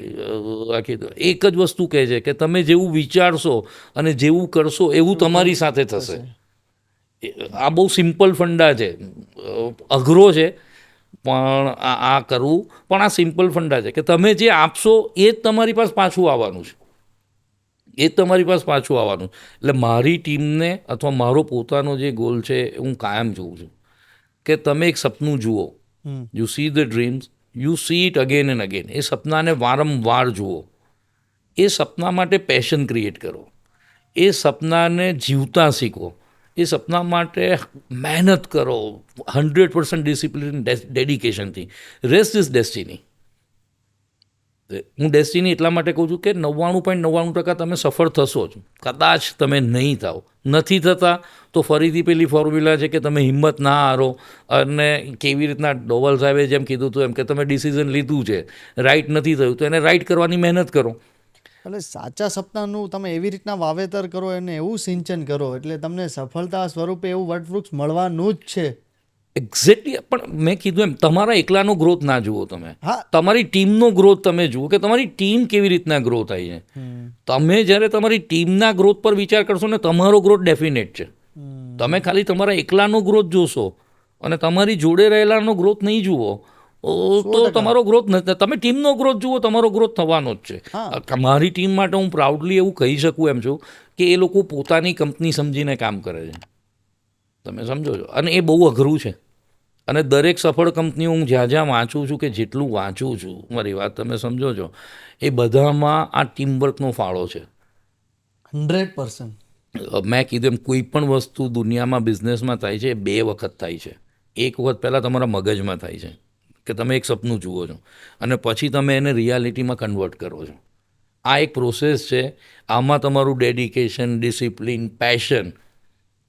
રાખી, એક જ વસ્તુ કહે છે કે તમે જેવું વિચારશો અને જેવું કરશો એવું તમારી સાથે થશે. આ બહુ સિમ્પલ ફંડા છે, અઘરો છે પણ આ કરવું, પણ આ સિમ્પલ ફંડા છે કે તમે જે આપશો એ જ તમારી પાસે પાછું આવવાનું છે, એ જ તમારી પાસે પાછું આવવાનું. એટલે મારી ટીમને અથવા મારો પોતાનો જે ગોલ છે હું કાયમ જોઉં છું કે તમે એક સપનું જુઓ, you see the dreams, you see it again and again. એ સપનાને વારંવાર જુઓ, એ સપના માટે પેશન ક્રિએટ કરો, એ સપનાને જીવતા શીખો, એ સપના માટે મહેનત કરો 100% ડિસિપ્લિન ડેડિકેશનથી. Rest is destiny. હું ડેસ્ટિની એટલા માટે કહું છું કે 99.99% તમે સફળ થશો જ. કદાચ તમે નહીં થાઓ, નથી થતા તો ફરીથી પેલી ફોર્મ્યુલા છે કે તમે હિંમત ના હારો, અને કેવી રીતના ડોવલ સાહેબે જેમ કીધું હતું એમ કે તમે ડિસિઝન લીધું છે, રાઈટ નથી થયું તો એને રાઈટ કરવાની મહેનત કરો. એટલે સાચા સપનાનું તમે એવી રીતના વાવેતર કરો, એને એવું સિંચન કરો એટલે તમને સફળતા સ્વરૂપે એવું વટવૃક્ષ મળવાનું જ છે. એક્ઝેક્ટલી. પણ મેં કીધું એમ તમારા એકલાનો ગ્રોથ ના જુઓ, તમે હા. તમારી ટીમનો ગ્રોથ તમે જુઓ કે તમારી ટીમ કેવી રીતના ગ્રો થાય છે. તમે જ્યારે તમારી ટીમના ગ્રોથ પર વિચાર કરશો ને તમારો ગ્રોથ ડેફિનેટ છે. તમે ખાલી તમારા એકલાનો ગ્રોથ જોશો અને તમારી જોડે રહેલાનો ગ્રોથ નહીં જુઓ તો તમારો ગ્રોથ નથી. તમે ટીમનો ગ્રોથ જુઓ, તમારો ગ્રોથ થવાનો જ છે. મારી ટીમ માટે હું પ્રાઉડલી એવું કહી શકું એમ છું કે એ લોકો પોતાની કંપની સમજીને કામ કરે છે. તમે સમજો છો, અને એ બહુ અઘરું છે. અને દરેક સફળ કંપનીઓ હું જ્યાં જ્યાં વાંચું છું કે જેટલું વાંચું છું, મારી વાત તમે સમજો છો, એ બધામાં આ ટીમવર્કનો ફાળો છે. 100%. મેં કીધું એમ કોઈ પણ વસ્તુ દુનિયામાં બિઝનેસમાં થાય છે એ 2 વખત થાય છે. એક વખત પહેલાં તમારા મગજમાં થાય છે કે તમે એક સપનું જુઓ છો અને પછી તમે એને રિયાલિટીમાં કન્વર્ટ કરો છો. આ એક પ્રોસેસ છે. આમાં તમારું ડેડિકેશન, ડિસિપ્લિન, પેશન.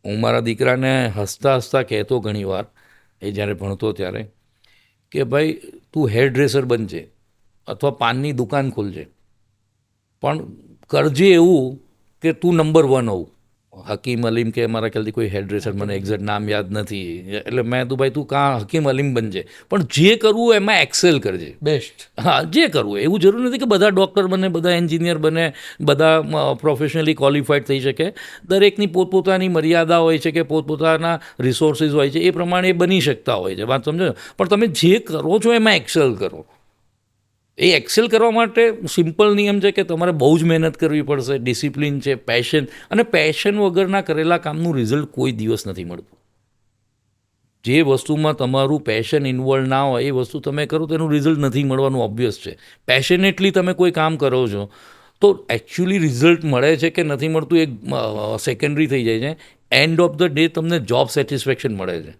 હું મારા દીકરાને હસતા હસતા કહેતો ઘણીવાર, એ જ્યારે ભણતો ત્યારે, કે ભાઈ તું હેર ડ્રેસર બનજે અથવા પાનની દુકાન ખોલજે, પણ કરજે એવું કે તું નંબર 1 હોવું. હકીમ અલીમ કે મારા ખ્યાલથી કોઈ હેર ડ્રેસર, મને એક્ઝેક્ટ નામ યાદ નથી, એટલે મેં તું ભાઈ તું કાં હકીમ અલીમ બનજે, પણ જે કરવું એમાં એક્સેલ કરજે. બેસ્ટ. હા, જે કરવું. એવું જરૂરી નથી કે બધા ડૉક્ટર બને, બધા એન્જિનિયર બને, બધા પ્રોફેશનલી ક્વોલિફાઈડ થઈ શકે. દરેકની પોતપોતાની મર્યાદા હોય છે કે પોતપોતાના રિસોર્સિસ હોય છે, એ પ્રમાણે એ બની શકતા હોય છે. વાત સમજો. પણ તમે જે કરો છો એમાં એક્સેલ કરો. એ એક્સેલ કરવા માટે સિમ્પલ નિયમ છે કે તમારે બહુ જ મહેનત કરવી પડશે, ડિસિપ્લિન છે, પેશન. અને પેશન વગરના કરેલા કામનું રિઝલ્ટ કોઈ દિવસ નથી મળતું. જે વસ્તુમાં તમારું પેશન ઇન્વોલ્વ ના હોય એ વસ્તુ તમે કરો તો એનું રિઝલ્ટ નથી મળવાનું, ઓબ્વિયસ છે. પેશનેટલી તમે કોઈ કામ કરો છો તો એકચ્યુઅલી રિઝલ્ટ મળે છે કે નથી મળતું એક સેકન્ડરી થઈ જાય છે. એન્ડ ઓફ ધ ડે તમને જોબ સેટિસ્ફેક્શન મળે છે.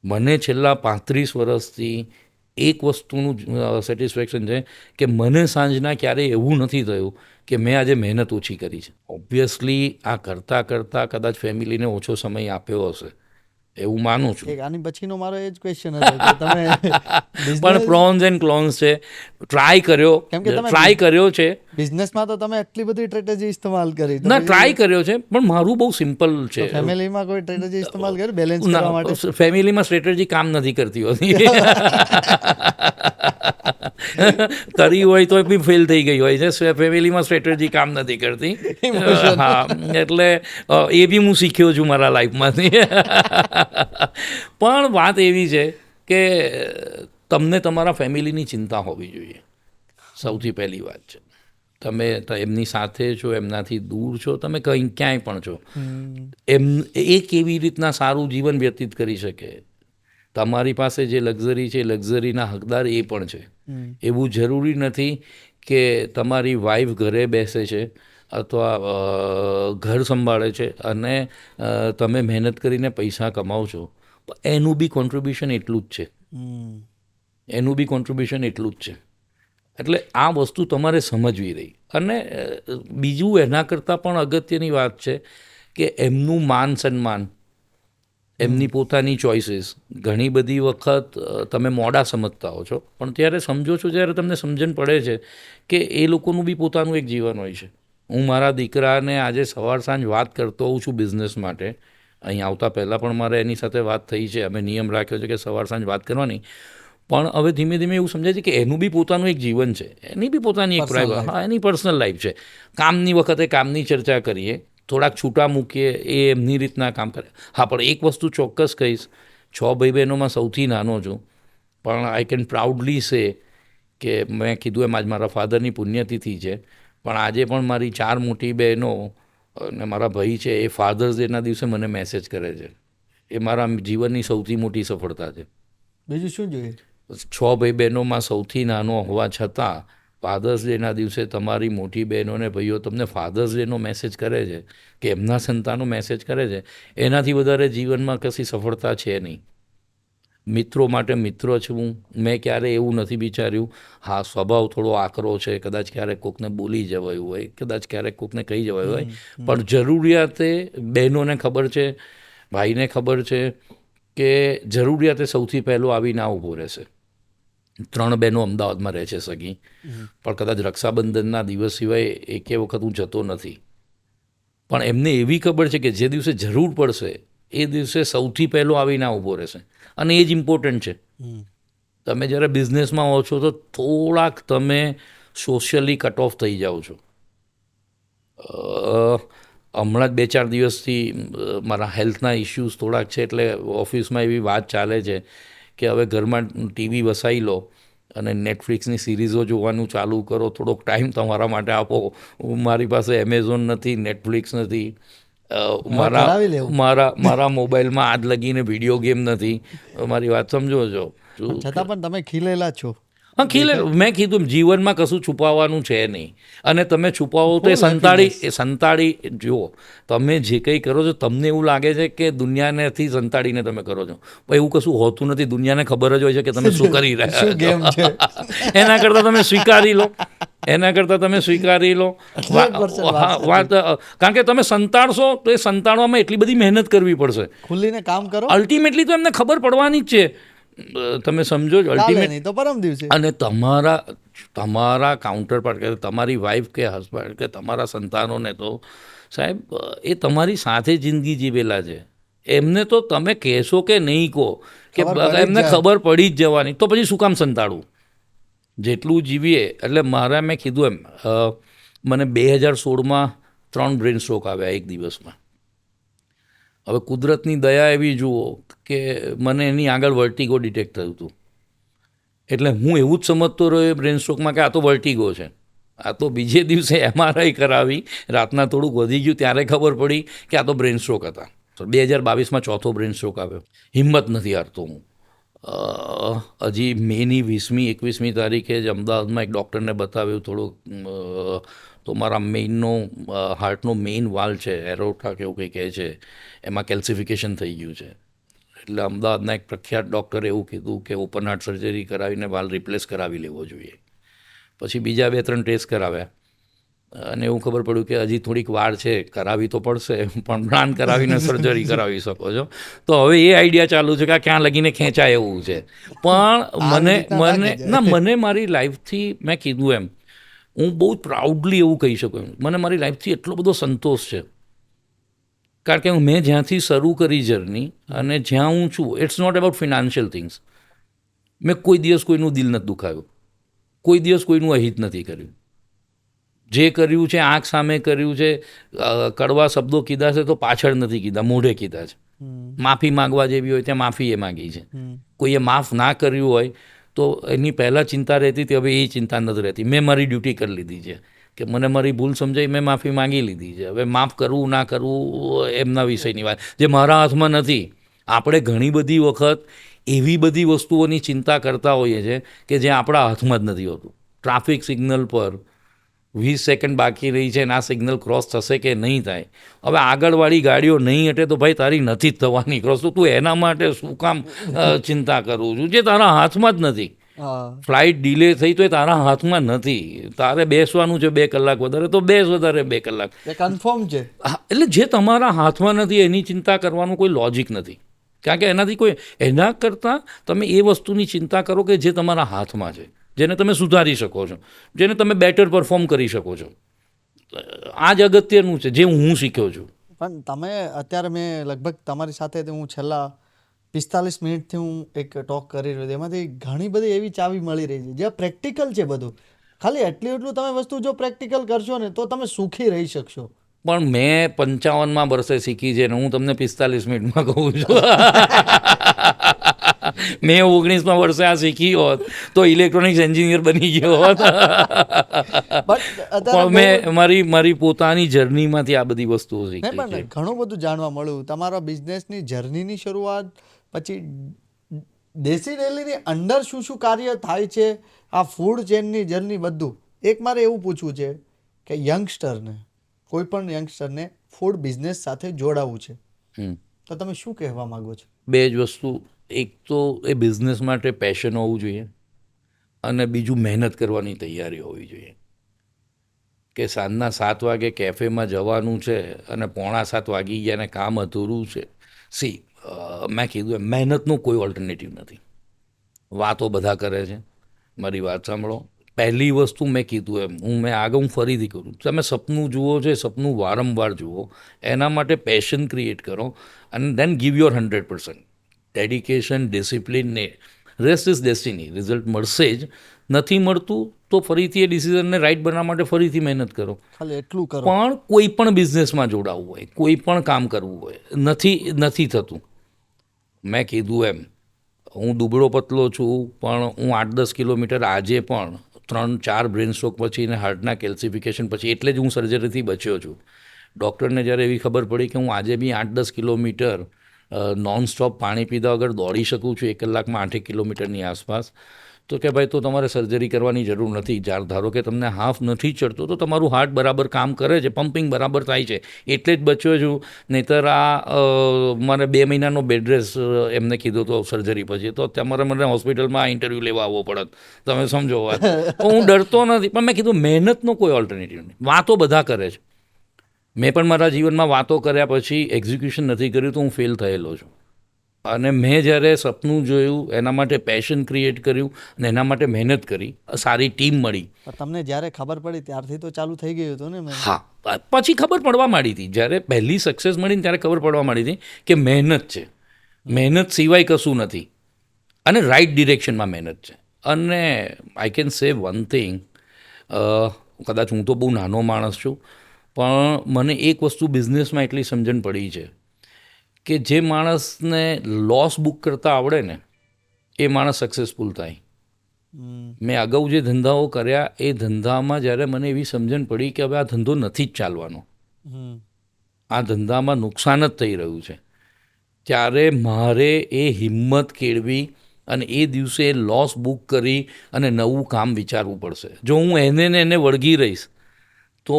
મને છેલ્લા 35 વર્ષથી એક વસ્તુનું સેટિસ્ફેક્શન છે કે મને સાંજના ક્યારેય એવું નથી થયું કે મેં આજે મહેનત ઓછી કરી છે. ઓબ્વિયસલી આ કરતાં કરતાં કદાચ ફેમિલીને ઓછો સમય આપ્યો હશે એવું માનું છું. આની પછીનો મારો એ જ ક્વેશ્ચન હતો કે તમે પણ પ્રોન્સ એન્ડ ક્લોન્સ છે. ટ્રાય કર્યો છે. બિઝનેસમાં તો તમે આટલી બધી સ્ટ્રેટેજી ઇસ્તેમાલ કરી. ના, ટ્રાય કર્યો છે, પણ મારું બહુ સિમ્પલ છે. ફેમિલીમાં કોઈ સ્ટ્રેટેજી ઇસ્તેમાલ કરી બેલેન્સ કરવા માટે? ફેમિલીમાં સ્ટ્રેટેજી કામ નથી કરતી હોતી. કરી હોય તો બી ફેલ થઈ ગઈ હોય છે. ફેમિલીમાં સ્ટ્રેટેજી કામ નથી કરતી. હા, એટલે એ બી હું શીખ્યો છું મારા લાઈફમાંથી. પણ વાત એવી છે કે તમને તમારા ફેમિલીની ચિંતા હોવી જોઈએ, સૌથી પહેલી વાત છે. તમે એમની સાથે છો, એમનાથી દૂર છો, તમે ક્યાંય પણ છો, એ કેવી રીતના સારું જીવન વ્યતીત કરી શકે. તમારી પાસે જે લક્ઝરી છે, લક્ઝરીના હકદાર એ પણ છે. એવું જરૂરી નથી કે તમારી વાઈફ ઘરે બેસે છે અથવા ઘર સંભાળે છે અને તમે મહેનત કરીને પૈસા કમાવો છો, એનું બી કોન્ટ્રીબ્યુશન એટલું જ છે. એટલે આ વસ્તુ તમારે સમજવી રહી. અને બીજું એના કરતાં પણ અગત્યની વાત છે કે એમનું માન સન્માન, એમની પોતાની ચોઇસીસ ઘણી બધી વખત તમે મોડા સમજતા હો છો, પણ ત્યારે સમજો છો જ્યારે તમને સમજણ પડે છે કે એ લોકોનું બી પોતાનું એક જીવન હોય છે. હું મારા દીકરાને આજે સવાર સાંજ વાત કરતો હોઉં છું બિઝનેસ માટે. અહીં આવતા પહેલાં પણ મારે એની સાથે વાત થઈ છે. અમે નિયમ રાખ્યો છે કે સવાર સાંજ વાત કરવાની. પણ હવે ધીમે ધીમે એવું સમજાય છે કે એનું બી પોતાનું એક જીવન છે, એની બી પોતાની એક પ્રાઇવેટ, હા, એની પર્સનલ લાઈફ છે. કામની વખતે કામની ચર્ચા કરીએ, થોડાક છૂટા મૂકીએ, એ એમની રીતના કામ કરે. હા, પણ એક વસ્તુ ચોક્કસ કહીશ, 6 ભાઈ બહેનોમાં સૌથી નાનો છું, પણ આઈ કેન પ્રાઉડલી સે કે મેં કીધું એમ આજ મારા ફાધરની પુણ્યતિથિ છે, પણ આજે પણ મારી 4 મોટી બહેનો અને મારા ભાઈ છે એ ફાધર્સ ડેના દિવસે મને મેસેજ કરે છે. એ મારા જીવનની સૌથી મોટી સફળતા છે. બીજું શું જોઈએ? 6 ભાઈ બહેનોમાં સૌથી નાનો હોવા છતાં ફાધર્સ ડેના દિવસે તમારી મોટી બહેનો અને ભાઈઓ તમને ફાધર્સ ડેનો મેસેજ કરે છે કે એમના સંતાનો મેસેજ કરે છે, એનાથી વધારે જીવનમાં કશી સફળતા છે નહીં. મિત્રો માટે મિત્રો છું. મેં ક્યારેય એવું નથી વિચાર્યું, હા, સ્વભાવ થોડો આકરો છે, કદાચ ક્યારેક કોકને બોલી જવાયું હોય, કદાચ ક્યારેક કોકને કહી જવાયું હોય, પણ જરૂરિયાતે બહેનોને ખબર છે, ભાઈને ખબર છે કે જરૂરિયાતે સૌથી પહેલો આવીને આ ઊભો રહેશે. 3 બહેનો અમદાવાદમાં રહે છે સગી, પણ કદાચ રક્ષાબંધનના દિવસ સિવાય એકે વખત હું જતો નથી. પણ એમને એવી ખબર છે કે જે દિવસે જરૂર પડશે એ દિવસે સૌથી પહેલો આવીને આ ઊભો રહેશે, અને એ જ ઇમ્પોર્ટન્ટ છે. તમે જ્યારે બિઝનેસમાં હો છો તો થોડાક તમે સોશિયલી કટ ઓફ થઈ જાઓ છો. હમણાં જ 2-4 દિવસથી મારા હેલ્થના ઇશ્યુઝ થોડાક છે, એટલે ઓફિસમાં એવી વાત ચાલે છે કે હવે ઘરમાં ટીવી વસાવી લો અને નેટફ્લિક્સની સિરીઝો જોવાનું ચાલુ કરો, થોડોક ટાઈમ તમારા માટે આપો. મારી પાસે એમેઝોન નથી, નેટફ્લિક્સ નથી, કરાવી લેવું. મારા મોબાઈલમાં આજ લગીને વિડીયો ગેમ નથી. મારી વાત સમજો છો? છતાં પણ તમે ખીલેલા છો. હા, મેં કીધું જીવનમાં કશું છુપાવવાનું છે નહીં, અને તમે છુપાવો તો એ સંતાડી જુઓ. તમે જે કંઈ કરો છો તમને એવું લાગે છે કે દુનિયાનેથી સંતાડીને તમે કરો છો, પણ એવું કશું હોતું નથી. દુનિયાને ખબર જ હોય છે કે તમે શું કરી રહ્યા ગેમ છે. એના કરતાં તમે સ્વીકારી લો. વાત, કારણ કે તમે સંતાડશો તો એ સંતાડવામાં એટલી બધી મહેનત કરવી પડશે. ખુલ્લીને કામ કરો, અલ્ટિમેટલી તો એમને ખબર પડવાની જ છે. તમે સમજો છો? નહીં તો પરમ દિવસે. અને તમારા કાઉન્ટર પાર્ટ કે તમારી વાઈફ કે હસબન્ડ કે તમારા સંતાનોને તો સાહેબ એ તમારી સાથે જિંદગી જીવેલા છે. એમને તો તમે કહેશો કે નહીં કહો કે એમને ખબર પડી જ જવાની, તો પછી શું કામ સંતાડવું? જેટલું જીવીએ. એટલે મેં કીધું એમ, મને 2016માં 3 બ્રેન સ્ટ્રોક આવ્યા એક દિવસમાં. હવે કુદરતની દયા એવી જુઓ કે મને એની આગળ વર્ટિગો ડિટેક્ટ થયું હતું. એટલે હું એવું જ સમજતો રહ્યો બ્રેન સ્ટ્રોકમાં કે આ તો વર્ટિગો છે. આ તો બીજે દિવસે MRI કરાવી, રાતના થોડુંક વધી ગયું ત્યારે ખબર પડી કે આ તો બ્રેન સ્ટ્રોક હતા. 2022માં 4થો બ્રેન સ્ટ્રોક આવ્યો. હિંમત નથી હારતો હું. હજી મેની 20મી-21મી તારીખે જ અમદાવાદમાં એક ડૉક્ટરને બતાવ્યું થોડુંક, તો મારા હાર્ટનો મેઇન વાલ છે, એરોટા કે એવું કંઈ કહે છે, એમાં કેલ્સિફિકેશન થઈ ગયું છે. એટલે અમદાવાદના એક પ્રખ્યાત ડૉક્ટરે એવું કીધું કે ઓપન હાર્ટ સર્જરી કરાવીને વાલ રિપ્લેસ કરાવી લેવો જોઈએ. પછી બીજા 2-3 ટેસ્ટ કરાવ્યા અને એવું ખબર પડ્યું કે હજી થોડીક વાર છે, કરાવી તો પડશે, પણ પ્લાન કરાવીને સર્જરી કરાવી શકો છો. તો હવે એ આઈડિયા ચાલુ છે કે આ ક્યાં લગીને ખેંચાય એવું છે. પણ મને મારી લાઈફથી, મેં કીધું એમ, હું બહુ જ પ્રાઉડલી એવું કહી શકું, મને મારી લાઈફથી એટલો બધો સંતોષ છે. કારણ કે મેં જ્યાંથી શરૂ કરી જર્ની અને જ્યાં હું છું, it's not about financial things. મેં કોઈ દિવસ કોઈનું દિલ નથી દુખાવ્યું, કોઈ દિવસ કોઈનું અહિત નથી કર્યું. જે કર્યું છે આંખ સામે કર્યું છે. કડવા શબ્દો કીધા છે તો પાછળ નથી કીધા, મોઢે કીધા છે. માફી માગવા જેવી હોય ત્યાં માફી એ માગી છે. કોઈએ માફ ના કર્યું હોય તો એની પહેલાં ચિંતા રહેતી હતી, હવે એ ચિંતા નથી રહેતી. મેં મારી ડ્યુટી કરી લીધી છે કે મને મારી ભૂલ સમજાઈ, મેં માફી માંગી લીધી છે. હવે માફ કરવું ના કરવું એમના વિષયની વાત, જે મારા હાથમાં નથી. આપણે ઘણી બધી વખત એવી બધી વસ્તુઓની ચિંતા કરતા હોઈએ છીએ કે જે આપણા હાથમાં જ નથી હોતું. ટ્રાફિક સિગ્નલ પર 20 સેકન્ડ બાકી રહી છે અને આ સિગ્નલ ક્રોસ થશે કે નહીં થાય. હવે આગળવાળી ગાડીઓ નહીં હટે તો ભાઈ તારી નથી જ થવાની ક્રોસ, તો તું એના માટે શું કામ ચિંતા કરું છું, જે તારા હાથમાં જ નથી. ફ્લાઇટ ડિલે થઈ તો એ તારા હાથમાં નથી. તારે બેસવાનું છે 2 કલાક વધારે તો બેસ વધારે 2 કલાક, કન્ફર્મ છે. એટલે જે તમારા હાથમાં નથી એની ચિંતા કરવાનું કોઈ લોજિક નથી. કારણ કે એના કરતાં તમે એ વસ્તુની ચિંતા કરો કે જે તમારા હાથમાં છે, જેને તમે સુધારી શકો છો, જેને તમે બેટર પરફોર્મ કરી શકો છો. આ જ અગત્યનું છે જે હું શીખ્યો છું. પણ તમે અત્યારે, મેં લગભગ તમારી સાથે હું છેલ્લા 45 મિનિટથી હું એક ટોક કરી રહ્યો છું એમાંથી ઘણી બધી એવી ચાવી મળી રહી છે જે પ્રેક્ટિકલ છે બધું. ખાલી એટલું તમે વસ્તુ જો પ્રેક્ટિકલ કરશો ને તો તમે સુખી રહી શકશો. પણ મેં 55માં વર્ષે શીખી છે ને હું તમને 45 મિનિટમાં કહું છું. મેં 19માં વર્ષે આ શીખી હોત તો ઇલેક્ટ્રોનિક્સ એન્જિનિયર બની ગયો હોત. પણ મેં મારી પોતાની જર્નીમાંથી આ બધી વસ્તુઓ શીખી છે. પણ ઘણું બધું જાણવા મળ્યું તમારા બિઝનેસની જર્નીની શરૂઆત, પછી દેશી ડેલીની અંદર શું શું કાર્ય થાય છે, આ ફૂડ ચેનની જર્ની, બધું. એક મારે એવું પૂછવું છે કે યંગસ્ટરને, કોઈ પણ યંગસ્ટરને ફૂડ બિઝનેસ સાથે જોડાવવું છે તો તમે શું કહેવા માંગો છો? બે જ વસ્તુ. એક તો એ બિઝનેસ માટે પેશન હોવું જોઈએ અને બીજું મહેનત કરવાની તૈયારી હોવી જોઈએ. કે સાંજના 7 વાગે કેફેમાં જવાનું છે અને 6:45 વાગી ગયા અને કામ અધૂરું છે. મેં કીધું એમ મહેનતનો કોઈ ઓલ્ટરનેટિવ નથી. વાતો બધા કરે છે. મારી વાત સાંભળો. પહેલી વસ્તુ મેં કીધું એમ હું ફરીથી કરું, તમે સપનું જુઓ છો, સપનું વારંવાર જુઓ, એના માટે પેશન ક્રિએટ કરો અને દેન ગીવ યોર 100%. ડેડિકેશન, ડિસિપ્લિનને, રેસ્ટ ઇઝ ડેસ્ટિની. રિઝલ્ટ મળશે જ. નથી મળતું તો ફરીથી એ ડિસિઝનને રાઈટ બનાવવા માટે ફરીથી મહેનત કરો. ખાલી એટલું કરો. પણ કોઈ પણ બિઝનેસમાં જોડાવવું હોય, કોઈ પણ કામ કરવું હોય, નથી થતું. મેં કીધું એમ હું દુબળો પતલો છું પણ હું 8-10 કિલોમીટર આજે પણ 3-4 બ્રેન સ્ટ્રોક પછી અને હાર્ટના કેલ્સિફિકેશન પછી એટલે જ હું સર્જરીથી બચ્યો છું. ડૉક્ટરને જ્યારે એવી ખબર પડી કે હું આજે બી 8-10 કિલોમીટર નોનસ્ટોપ પાણી પીધા વગર દોડી શકું છું 1 કલાકમાં 8 કિલોમીટરની આસપાસ, તો કે ભાઈ તો તમારે સર્જરી કરવાની જરૂર નથી. ધારો કે તમને હાફ નથી ચડતો તો તમારું હાર્ટ બરાબર કામ કરે છે, પમ્પિંગ બરાબર થાય છે, એટલે જ બચ્યો છું. નહીંતર મને 2 મહિનાનો બેડ રેસ્ટ એમને કીધું તો સર્જરી પછી, તો તમારે મને હોસ્પિટલમાં ઇન્ટરવ્યૂ લેવા આવવો પડત. તમે સમજો વાત. હું ડરતો નથી, પણ મેં કીધું મહેનતનો કોઈ ઓલ્ટરનેટિવ નહીં. વાતો બધા કરે છે. મેં પણ મારા જીવનમાં વાતો કર્યા પછી એક્ઝિક્યુશન નથી કર્યું તો હું ફેલ થયેલો છું. અને મેં જ્યારે સપનું જોયું, એના માટે પેશન ક્રિએટ કર્યું અને એના માટે મહેનત કરી, સારી ટીમ મળી. તમને જ્યારે ખબર પડી ત્યારથી તો ચાલુ થઈ ગયું હતું ને? હા, પછી ખબર પડવા માંડી હતી. જ્યારે પહેલી સક્સેસ મળી ને ત્યારે ખબર પડવા માંડી હતી કે મહેનત છે, મહેનત સિવાય કશું નથી અને રાઇટ ડિરેક્શનમાં મહેનત છે. અને I can say one thing, કદાચ હું તો બહુ નાનો માણસ છું પણ મને એક વસ્તુ બિઝનેસમાં એટલી સમજણ પડી છે કે જે માણસને લોસ બુક કરતા આવડે ને એ માણસ સક્સેસફુલ થાય. મેં અગાઉ જે ધંધાઓ કર્યા એ ધંધામાં જ્યારે મને એવી સમજણ પડી કે હવે આ ધંધો નથી જ ચાલવાનો, આ ધંધામાં નુકસાન જ થઈ રહ્યું છે, ત્યારે મારે એ હિંમત કેળવી અને એ દિવસે લોસ બુક કરી અને નવું કામ વિચારવું પડશે. જો હું એને વળગી રહીશ તો,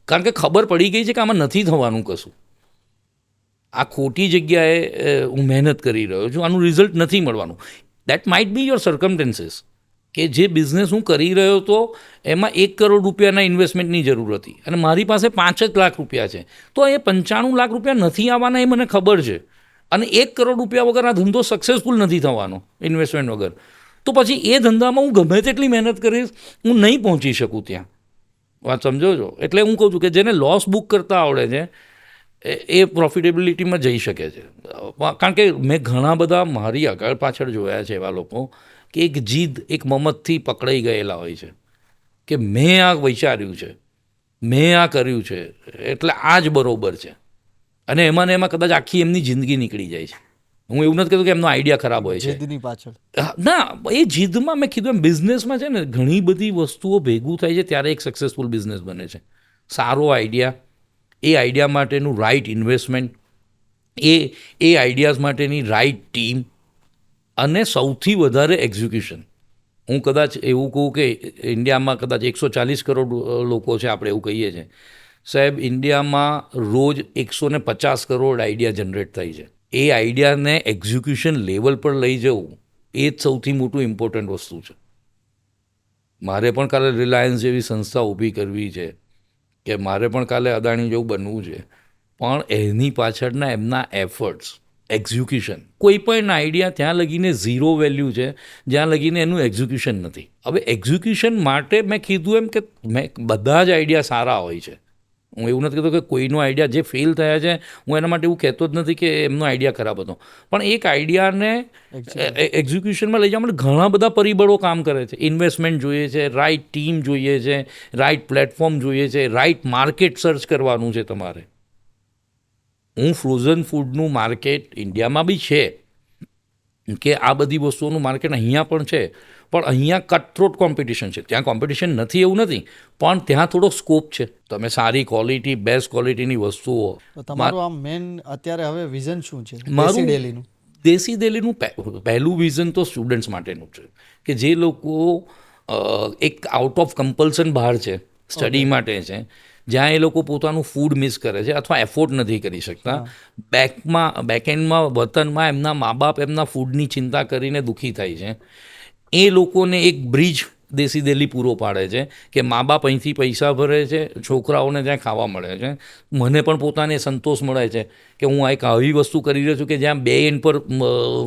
કારણ કે ખબર પડી ગઈ છે કે આમાં નથી થવાનું કશું, આ ખોટી જગ્યાએ હું મહેનત કરી રહ્યો છું, આનું રિઝલ્ટ નથી મળવાનું. That might be your circumstances. કે જે બિઝનેસ હું કરી રહ્યો હતો એમાં 1 કરોડ રૂપિયાના ઇન્વેસ્ટમેન્ટની જરૂર હતી અને મારી પાસે 5 જ લાખ રૂપિયા છે, તો એ 95 લાખ રૂપિયા નથી આવવાના એ મને ખબર છે. અને 1 કરોડ રૂપિયા વગર આ ધંધો સક્સેસફુલ નથી થવાનો ઇન્વેસ્ટમેન્ટ વગર. તો પછી એ ધંધામાં હું ગમે તેટલી મહેનત કરીશ, હું નહીં પહોંચી શકું ત્યાં. વાત સમજો છો? એટલે હું કહું છું કે જેને લોસ બુક કરતા આવડે છે એ પ્રોફિટેબિલિટીમાં જઈ શકે છે. કારણ કે મેં ઘણા બધા મારી આગળ પાછળ જોયા છે એવા લોકો કે એક જીદ, એક મમતથી પકડાઈ ગયેલા હોય છે કે મેં આ વિચાર્યું છે, મેં આ કર્યું છે, એટલે આ જ બરોબર છે. અને એમાં કદાચ આખી એમની જિંદગી નીકળી જાય છે. હું એવું નથી કહેતો કે એમનો આઈડિયા ખરાબ હોય છે, જીદની પાછળ ના, એ જીદમાં મેં કીધું એમ બિઝનેસમાં છે ને ઘણી બધી વસ્તુઓ ભેગું થાય છે ત્યારે એક સક્સેસફુલ બિઝનેસ બને છે. સારો આઈડિયા, એ આઈડિયા માટેનું રાઇટ ઇન્વેસ્ટમેન્ટ, એ આઈડિયાઝ માટેની રાઇટ ટીમ અને સૌથી વધારે એક્ઝિક્યુશન. હું કદાચ એવું કહું કે ઇન્ડિયામાં કદાચ 140 કરોડ લોકો છે, આપણે એવું કહીએ છીએ. સાહેબ, ઇન્ડિયામાં રોજ 150 કરોડ આઈડિયા જનરેટ થાય છે. એ આઈડિયાને એક્ઝિક્યુશન લેવલ પર લઈ જવું એ જ સૌથી મોટું ઇમ્પોર્ટન્ટ વસ્તુ છે. મારે પણ કાલે રિલાયન્સ જેવી સંસ્થા ઊભી કરવી છે કે મારે પણ કાલે અદાણી જેવું બનવું છે, પણ એની પાછળના એમના એફર્ટ્સ, એક્ઝિક્યુશન, કોઈ પણ આઈડિયા ત્યાં લગીને ઝીરો વેલ્યુ છે જ્યાં લગીને એનું એક્ઝિક્યુશન નથી. હવે એક્ઝિક્યુશન માટે મેં કીધું એમ કે બધા જ આઈડિયા સારા હોય છે, હું એવું નથી કહેતો કે કોઈનો આઈડિયા જે ફેલ થયા છે, હું એના માટે એવું કહેતો જ નથી કે એમનો આઈડિયા ખરાબ હતો, પણ એક આઈડિયાને એક્ઝિક્યુશનમાં લઈ જવા માટે ઘણા બધા પરિબળો કામ કરે છે. ઇન્વેસ્ટમેન્ટ જોઈએ છે, રાઇટ ટીમ જોઈએ છે, રાઇટ પ્લેટફોર્મ જોઈએ છે, રાઇટ માર્કેટ સર્ચ કરવાનું છે તમારે. હું ફ્રોઝન ફૂડનું માર્કેટ ઇન્ડિયામાં બી છે કે આ બધી વસ્તુઓનું માર્કેટ અહીંયા પણ છે, પણ અહીંયા કટથ્રોટ કોમ્પિટિશન છે. ત્યાં કોમ્પિટિશન નથી એવું નથી, પણ ત્યાં થોડો સ્કોપ છે. તમે સારી ક્વોલિટી, બેસ્ટ ક્વોલિટીની વસ્તુઓ. તમારું આમ મેન અત્યારે હવે વિઝન શું છે મારું ડેલીનું? દેશી ડેલીનું પહેલું વિઝન તો સ્ટુડન્ટ્સ માટેનું છે કે જે લોકો એક આઉટ ઓફ કમ્પલ્સન બહાર છે, સ્ટડી માટે છે, જ્યાં એ લોકો પોતાનું ફૂડ મિસ કરે છે અથવા એફોર્ડ નથી કરી શકતા. બેકએન્ડમાં વતનમાં એમના મા બાપ એમના ફૂડની ચિંતા કરીને દુઃખી થાય છે. એ લોકોને એક બ્રિજ દેશી ડેલી પૂરો પાડે છે કે મા બાપ અહીંથી પૈસા ભરે છે, છોકરાઓને ત્યાં ખાવા મળે છે. મને પણ પોતાને સંતોષ મળે છે કે હું એક આવી વસ્તુ કરી રહ્યો છું કે જ્યાં બે એન્ડ પર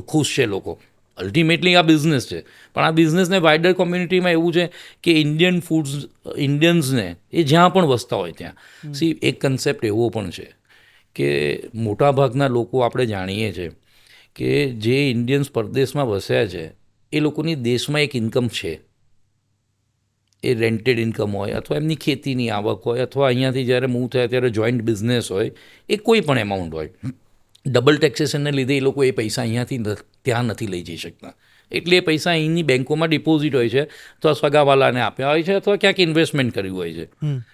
ખુશ છે લોકો. અલ્ટિમેટલી આ બિઝનેસ છે, પણ આ બિઝનેસને વાઇડર કોમ્યુનિટીમાં એવું છે કે ઇન્ડિયન ફૂડ્સ, ઇન્ડિયન્સને એ જ્યાં પણ વસતા હોય ત્યાં એક કન્સેપ્ટ એવો પણ છે કે મોટાભાગના લોકો આપણે જાણીએ છીએ કે જે ઇન્ડિયન્સ પરદેશમાં વસ્યા છે એ લોકોની દેશમાં એક ઇન્કમ છે. એ રેન્ટેડ ઇન્કમ હોય અથવા એમની ખેતીની આવક હોય અથવા અહીંયાથી જ્યારે મૂવ થયા ત્યારે જોઈન્ટ બિઝનેસ હોય, એ કોઈ પણ એમાઉન્ટ હોય. ડબલ ટેક્સેશનને લીધે એ લોકો એ પૈસા અહીંયાથી ત્યાં નથી લઈ જઈ શકતા, એટલે એ પૈસા અહીંની બેંકોમાં ડિપોઝિટ હોય છે અથવા સગાવાલાને આપ્યા હોય છે અથવા ક્યાંક ઇન્વેસ્ટમેન્ટ કર્યું હોય છે.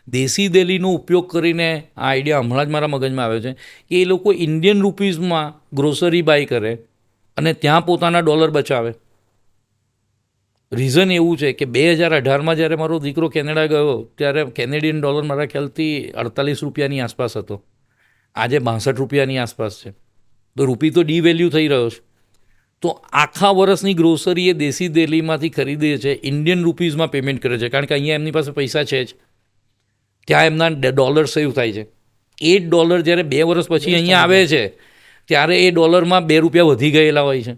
દેશી ડેલીનો ઉપયોગ કરીને આ આઈડિયા હમણાં જ મારા મગજમાં આવ્યો છે કે એ લોકો ઇન્ડિયન રૂપીઝમાં ગ્રોસરી બાય કરે અને ત્યાં પોતાના ડોલર બચાવે. રીઝન એવું છે કે 2018માં જ્યારે મારો દીકરો કેનેડા ગયો ત્યારે કેનેડિયન ડોલર મારા ખ્યાલથી 48 રૂપિયાની આસપાસ હતો, આજે 62 રૂપિયાની આસપાસ છે. તો રૂપી તો ડીવેલ્યુ થઈ રહ્યો છે. તો આખા વર્ષની ગ્રોસરી એ દેશી ડેલીમાંથી ખરીદે છે, ઇન્ડિયન રૂપીઝમાં પેમેન્ટ કરે છે, કારણ કે અહીંયા એમની પાસે પૈસા છે જ, ત્યાં એમના ડોલર સેવ થાય છે. એ ડોલર જ્યારે 2 વર્ષ પછી અહીંયા આવે છે ત્યારે એ ડોલરમાં 2 રૂપિયા વધી ગયેલા હોય છે.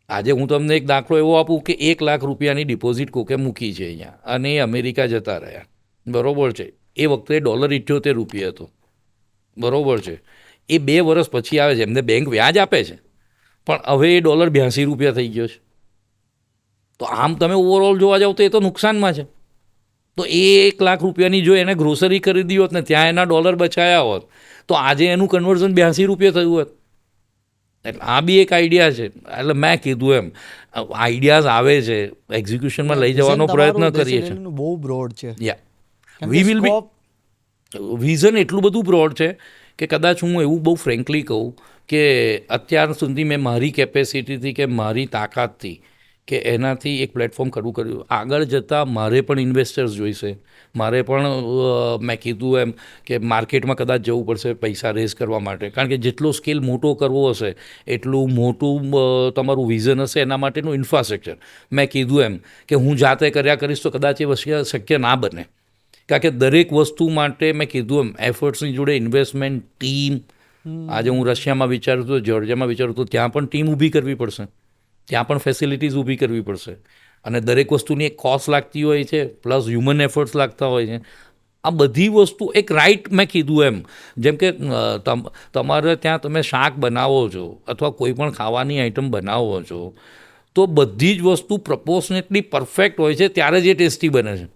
આજે હું તમને એક દાખલો એવો આપું કે 1 લાખ રૂપિયાની ડિપોઝિટ કોકે મૂકી છે અહીંયા અને એ અમેરિકા જતા રહ્યા, બરાબર છે. એ વખતે $78 હતો, બરાબર છે. એ 2 વર્ષ પછી આવે છે, એમને બેંક વ્યાજ આપે છે, પણ હવે એ $82 થઈ ગયો છે. તો આમ તમે ઓવરઓલ જોવા જાવ તો એ તો નુકસાનમાં છે. તો એ 1 લાખ રૂપિયાની જો એને ગ્રોસરી ખરીદી હોત ને ત્યાં એના ડોલર બચાયા હોત તો આજે એનું કન્વર્ઝન $82 થયું હોત. એટલે આ બી એક આઈડિયા છે. એટલે મેં કીધું એમ આઈડિયાઝ આવે છે, એક્ઝિક્યુશનમાં લઈ જવાનો પ્રયત્ન કરીએ છીએ. બહુ બ્રોડ છે. વી વિલ બી વિઝન એટલું બધું બ્રોડ છે કે કદાચ હું એવું બહુ ફ્રેન્કલી કહું કે અત્યાર સુધી મેં મારી કેપેસિટીથી કે મારી તાકાતથી કે એનાથી એક પ્લેટફોર્મ ખડું કર્યું. આગળ જતાં મારે પણ ઇન્વેસ્ટર્સ જોઈશે, મારે પણ મેં કીધું એમ કે માર્કેટમાં કદાચ જવું પડશે પૈસા રેઝ કરવા માટે, કારણ કે જેટલો સ્કેલ મોટો કરવો હશે એટલું મોટું તમારું વિઝન હશે, એના માટેનું ઇન્ફ્રાસ્ટ્રક્ચર. મેં કીધું એમ કે હું જાતે કર્યા કરીશ તો કદાચ એ વસ્તુ શક્ય ના બને, કારણ કે દરેક વસ્તુ માટે મેં કીધું એમ એફર્ટ્સની જોડે ઇન્વેસ્ટમેન્ટ, ટીમ. આજે હું રશિયામાં વિચારું છું, જોર્જિયામાં વિચારું તો ત્યાં પણ ટીમ ઊભી કરવી પડશે, ત્યાં પણ ફેસિલિટીઝ ઊભી કરવી પડશે, અને દરેક વસ્તુની એક કોસ્ટ લાગતી હોય છે, પ્લસ હ્યુમન એફર્ટ્સ લાગતા હોય છે. આ બધી વસ્તુ એક રાઇટ, મેં કીધું એમ જેમ કે તમારે ત્યાં તમે શાક બનાવો છો અથવા કોઈ પણ ખાવાની આઈટમ બનાવો છો તો બધી જ વસ્તુ પ્રપોર્શનેટલી પરફેક્ટ હોય છે, ત્યારે જ એ ટેસ્ટી બને છે.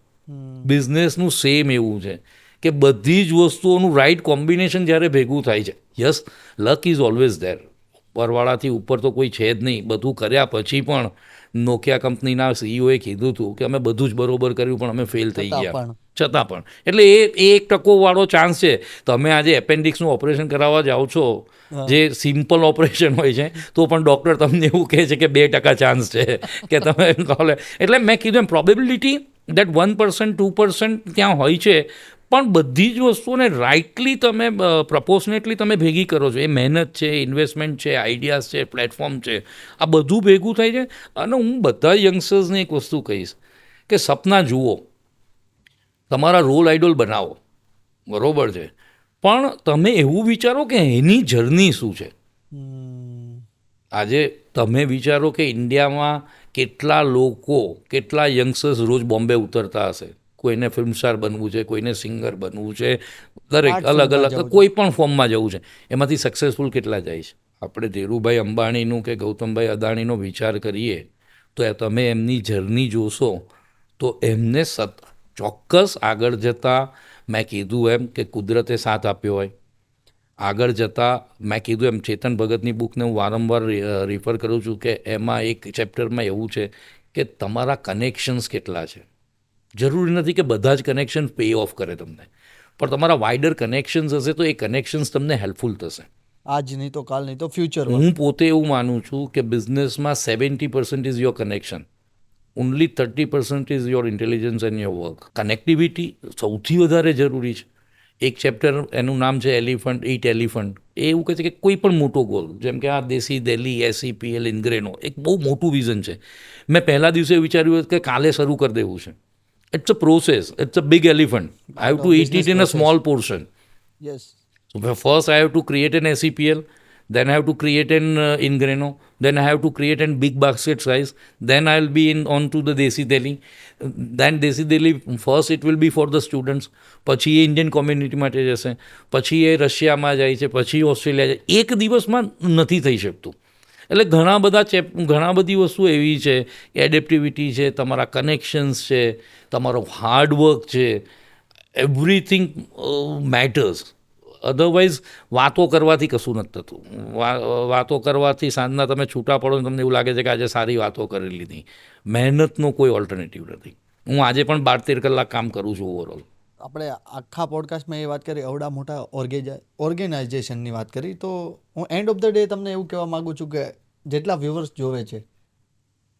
બિઝનેસનું સેમ એવું છે કે બધી જ વસ્તુઓનું રાઇટ કોમ્બિનેશન જ્યારે ભેગું થાય છે. Yes, luck is always there, પરવાળાથી ઉપર તો કોઈ છે જ નહીં. બધું કર્યા પછી પણ નોકિયા કંપનીના સીઈઓએ કીધું હતું કે અમે બધું જ બરોબર કર્યું પણ અમે ફેલ થઈ ગયા, છતાં પણ. એટલે એ 1% ચાન્સ છે. તમે આજે એપેન્ડિક્સનું ઓપરેશન કરાવવા જાઓ છો, જે સિમ્પલ ઓપરેશન હોય છે, તો પણ ડૉક્ટર તમને એવું કહે છે કે 2% ચાન્સ છે કે તમે. એટલે મેં કીધું એમ પ્રોબેબિલિટી દેટ 1%, 2% ત્યાં હોય છે, પણ બધી જ વસ્તુઓને રાઇટલી તમે પ્રપોર્શનેટલી તમે ભેગી કરો છો. એ મહેનત છે, ઇન્વેસ્ટમેન્ટ છે, આઈડિયાઝ છે, પ્લેટફોર્મ છે, આ બધું ભેગું થાય છે. અને હું બધા યંગસ્ટર્સને એક વસ્તુ કહીશ કે સપના જુઓ, તમારા રોલ આઇડોલ બનાવો, બરાબર છે, પણ તમે એવું વિચારો કે એની જર્ની શું છે. આજે તમે વિચારો કે ઇન્ડિયામાં કેટલા લોકો, કેટલા યંગસ્ટર્સ રોજ બોમ્બે ઉતરતા હશે, કોઈને ફિલ્મ સ્ટાર બનવું છે, કોઈને સિંગર બનવું છે, દરેક Art અલગ field માં અલગ જવું છે. કોઈ પણ ફોર્મમાં જવું છે. એમાંથી સક્સેસફુલ કેટલા જાય છે? આપણે ધીરુભાઈ અંબાણીનું કે ગૌતમભાઈ અદાણીનો વિચાર કરીએ તો તમે એમની જર્ની જોશો તો એમને ચોક્કસ આગળ જતાં મેં કીધું એમ કે કુદરતે સાથ આપ્યો હોય, આગળ જતાં મેં કીધું એમ ચેતન ભગતની બુકને હું વારંવાર રિફર કરું છું કે એમાં એક ચેપ્ટરમાં એવું છે કે તમારા કનેક્શન્સ કેટલા છે. જરૂરી નથી કે બધા જ કનેક્શન પે ઓફ કરે તમને, પણ તમારા વાઇડર કનેક્શન્સ હશે તો એ કનેક્શન્સ તમને હેલ્પફુલ થશે. આજ નહીં તો કાલ નહીં તો ફ્યુચર. હું પોતે એવું માનું છું કે બિઝનેસમાં 70% is your connection, only 30% is your intelligence and your work. Connectivity સૌથી વધારે જરૂરી છે. એક ચેપ્ટર એનું નામ છે ઇટ એલિફન્ટ. એ એવું કહે છે કે કોઈ પણ મોટો ગોલ, જેમ કે આ દેશી દિલ્હી, SEPL, ઇન્ગ્રેનો, એક બહુ મોટું વિઝન છે. મેં પહેલા દિવસે વિચાર્યું કે કાલે શરૂ કરી દેવું છે. It's a process, it's a big elephant. I have to eat it in a small portion. Yes. So first I have to create an SEPL, then I have to create an Ingreno, then I have to create a big basket size, then I'll be on to the Desi Delhi. Then Desi Delhi, first it will be for the students, પછી એ Indian community માટે જશે, પછી એ રશિયામાં જાય છે, પછી Australia જાય. એક દિવસમાં નથી થઈ શકતું. એટલે ઘણા બધી વસ્તુ એવી છે, એડેપ્ટિવિટી છે, તમારા કનેક્શન્સ છે, તમારો હાર્ડવર્ક છે, એવરીથિંગ મેટર્સ. અધરવાઇઝ વાતો કરવાથી કશું નથી થતું. વાતો કરવાથી સાંજના તમે છૂટા પડો ને તમને એવું લાગે છે કે આજે સારી વાતો કરી લીધી. મહેનતનો કોઈ ઓલ્ટરનેટિવ નથી. હું આજે પણ 12-13 કલાક કામ કરું છું ઓવરઓલ. આપણે આખા પોડકાસ્ટમાં એ વાત કરી, અવડા મોટા ઓર્ગેનાઇઝેશનની વાત કરી, તો હું એન્ડ ઓફ ધ ડે તમને એવું કહેવા માગું છું કે જેટલા વ્યુઅર્સ જોવે છે,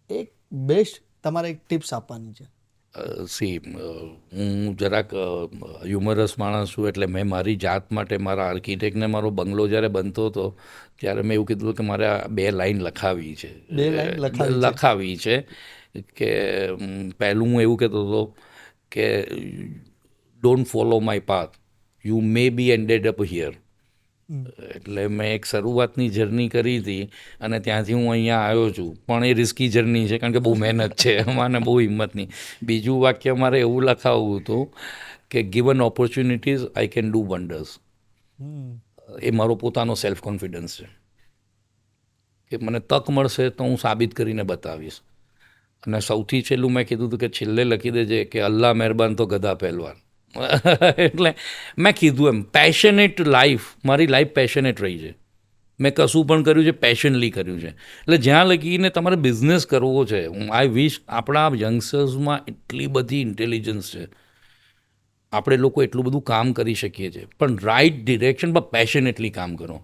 એક બેસ્ટ તમારે એક ટિપ્સ આપવાની છે. હું જરાક હ્યુમરસ માણસ છું, એટલે મેં મારી જાત માટે મારા આર્કિટેક્ટને મારો બંગલો જ્યારે બનતો હતો ત્યારે મેં એવું કીધું કે મારે આ 2 લાઈન લખાવી છે. 2 લાઈન લખાવી છે કે પહેલું હું એવું કહેતો હતો કે don't follow my path, you may be ended up here. એટલે મેં એક શરૂઆતની જર્ની કરી હતી અને ત્યાંથી હું અહીંયા આવ્યો છું. પણ એ રિસ્કી જર્ની છે, કારણ કે બહુ મહેનત છે, મને બહુ હિંમત નહીં. બીજું વાક્ય મારે એવું લખાવવું હતું કે given opportunities I can do wonders. એ મારો પોતાનો સેલ્ફ કોન્ફિડન્સ છે કે મને તક મળશે તો હું સાબિત કરીને બતાવીશ. અને સૌથી છેલ્લું મેં કીધું હતું કે છેલ્લે લખી દેજે કે અલ્લાહ મહેરબાન તો ગધા પહેલવાન. એટલે મેં કીધું એમ, પેશનેટ લાઈફ, મારી લાઈફ પેશનેટ રહી છે. મેં કશું પણ કર્યું છે પેશનલી કર્યું છે. એટલે જ્યાં લગીને તમારે બિઝનેસ કરવો છે, આઈ વિશ આપણા યંગસ્ટર્સમાં એટલી બધી ઇન્ટેલિજન્સ છે, આપણે લોકો એટલું બધું કામ કરી શકીએ છીએ, પણ રાઇટ ડિરેક્શન પર પેશનેટલી કામ કરો.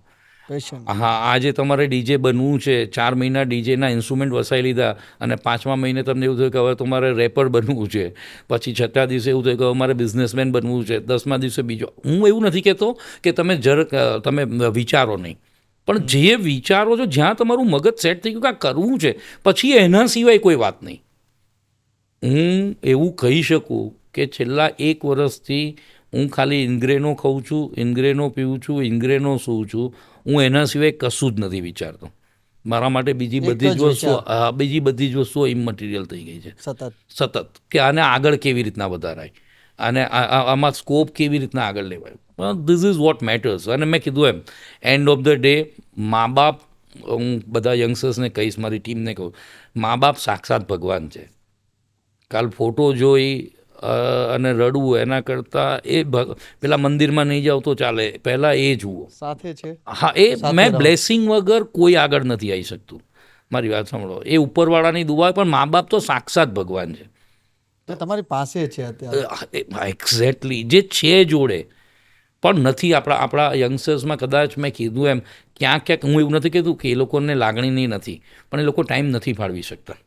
હા, આજે તમારે ડીજે બનવું છે, 4 મહિના ડીજેના ઇન્સ્ટ્રુમેન્ટ વસાવી લીધા અને 5મા મહિને તમને એવું થયું કે હવે તમારે રેપર બનવું છે, પછી 6થા દિવસે એવું થયું કે અમારે બિઝનેસમેન બનવું છે, 10મા દિવસે બીજો. હું એવું નથી કહેતો કે તમે વિચારો નહીં, પણ જે વિચારો છો, જ્યાં તમારું મગજ સેટ થઈ ગયું કે આ કરવું છે, પછી એના સિવાય કોઈ વાત નહીં. હું એવું કહી શકું કે છેલ્લા 1 વર્ષથી હું ખાલી ઇન્ગ્રેનો ખાઉં છું, ઇન્ગ્રેનો પીવું છું, ઇન્ગ્રેનો સૂવું છું. હું એના સિવાય કશું જ નથી વિચારતો. મારા માટે બીજી બધી જ વસ્તુઓ ઇમમટીરિયલ થઈ ગઈ છે સતત, કે આને આગળ કેવી રીતના વધારાય, અને આમાં સ્કોપ કેવી રીતના આગળ લેવાય. This is what matters. અને મેં કીધું એમ, એન્ડ ઓફ ધ ડે મા બાપ, હું બધા યંગસ્ટર્સને કહીશ, મારી ટીમને કહું, મા બાપ સાક્ષાત ભગવાન છે. કાલ ફોટો જોઈ અને રડવું એના કરતાં પેલા મંદિરમાં નહીં જાવ તો ચાલે, પહેલાં એ જુઓ સાથે છે. હા, મેં બ્લેસિંગ વગર કોઈ આગળ નથી આવી શકતું. મારી વાત સાંભળો, એ ઉપરવાળાની દુઆ, પણ મા બાપ તો સાક્ષાત ભગવાન છે. તમારી પાસે છે અત્યારે. એક્ઝેક્ટલી, જે છે જોડે, પણ નથી. આપણા યંગસ્ટર્સમાં કદાચ મેં કીધું એમ ક્યાંક હું એવું નથી કહેતું કે એ લોકોને લાગણી નહીં નથી, પણ એ લોકો ટાઈમ નથી ફાળવી શકતા.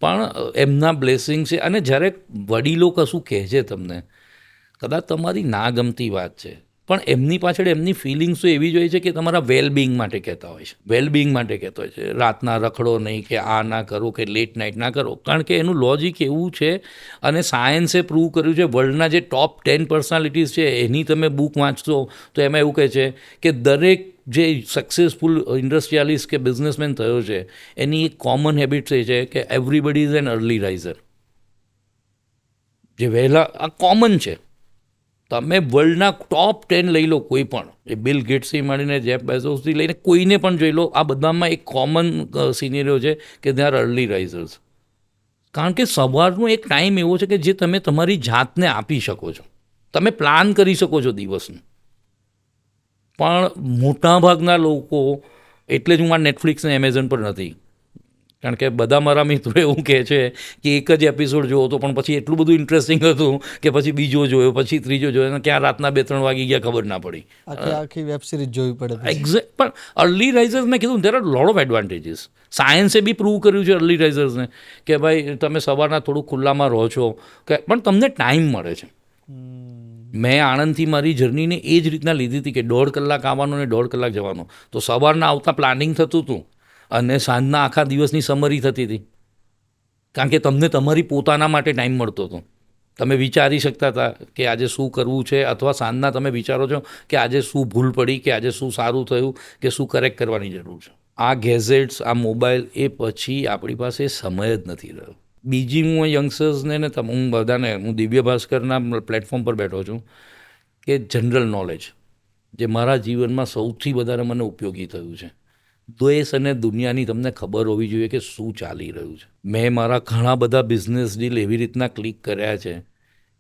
પણ એમના બ્લેસિંગ છે. અને જ્યારે વડીલો કશું કહે છે તમને, કદાચ તમારી ના ગમતી વાત છે, પણ એમની પાછળ એમની ફિલિંગ્સ તો એવી જ હોય છે કે તમારા વેલબિંગ માટે કહેતા હોય છે. રાતના રખડો નહીં, કે આ ના કરો, કે લેટ નાઇટ ના કરો, કારણ કે એનું લોજિક એવું છે. અને સાયન્સે પ્રૂવ કર્યું છે, વર્લ્ડના જે ટોપ 10 પર્સનાલિટીઝ છે એની તમે બુક વાંચશો તો એમાં એવું કહે છે કે દરેક જે સક્સેસફુલ ઇન્ડસ્ટ્રીયાલિસ્ટ કે બિઝનેસમેન થયો છે, એની એક કોમન હેબિટ એ છે કે everybody is an early riser. જે વહેલા આ કોમન છે. તમે વર્લ્ડના ટોપ 10 લઈ લો કોઈ પણ, એ બિલ ગેટ્સથી માંડીને જેફ બેઝોસથી લઈને કોઈને પણ જોઈ લો, આ બધામાં એક કોમન સિનેરિયો છે કે દે આર અર્લી રાઇઝર્સ. કારણ કે સવારનો એક ટાઈમ એવો છે કે જે તમે તમારી જાતને આપી શકો છો, તમે પ્લાન કરી શકો છો દિવસનું. પણ મોટાભાગના લોકો, એટલે જ હું આ નેટફ્લિક્સ ને એમેઝોન પર નથી, કારણ કે બધા મારા મિત્રો એવું કહે છે કે એક જ એપિસોડ જોયો હતો પણ પછી એટલું બધું ઇન્ટરેસ્ટિંગ હતું કે પછી બીજો જોયો, પછી ત્રીજો જોયો, અને ક્યાં રાતના 2-3 વાગી ગયા ખબર ના પડી. આખી વેબ સિરીઝ જોવી પડે. એક્ઝેક્ટ. પણ અર્લી રાઇઝર્સ મેં કીધું there are lot of advantages. સાયન્સે બી પ્રૂવ કર્યું છે અર્લી રાઇઝર્સને કે ભાઈ તમે સવારના થોડું ખુલ્લામાં રહો છો કે પણ તમને ટાઈમ મળે છે. મેં આણંદથી મારી જર્નીને એ જ રીતના લીધી હતી કે 1.5 કલાક આવવાનો ને 1.5 કલાક જવાનો. તો સવારના આવતા પ્લાનિંગ થતું હતું અને સાંજના આખા દિવસની સમરી થતી હતી, કારણ કે તમને તમારી પોતાના માટે ટાઈમ મળતો હતો. તમે વિચારી શકતા હતા કે આજે શું કરવું છે, અથવા સાંજના તમે વિચારો છો કે આજે શું ભૂલ પડી, કે આજે શું સારું થયું, કે શું કરેક્ટ કરવાની જરૂર છે. આ ગેઝેટ્સ, આ મોબાઈલ, એ પછી આપણી પાસે સમય જ નથી રહ્યો. બીજી હું યંગસ્ટર્સને ને હું બધાને, હું દિવ્ય ભાસ્કરના પ્લેટફોર્મ પર બેઠો છું કે જનરલ નોલેજ જે મારા જીવનમાં સૌથી વધારે મને ઉપયોગી થયું છે, દેશ અને દુનિયાની તમને ખબર હોવી જોઈએ કે શું ચાલી રહ્યું છે. મેં મારા ઘણા બધા બિઝનેસ ડીલ એવી રીતના ક્લિક કર્યા છે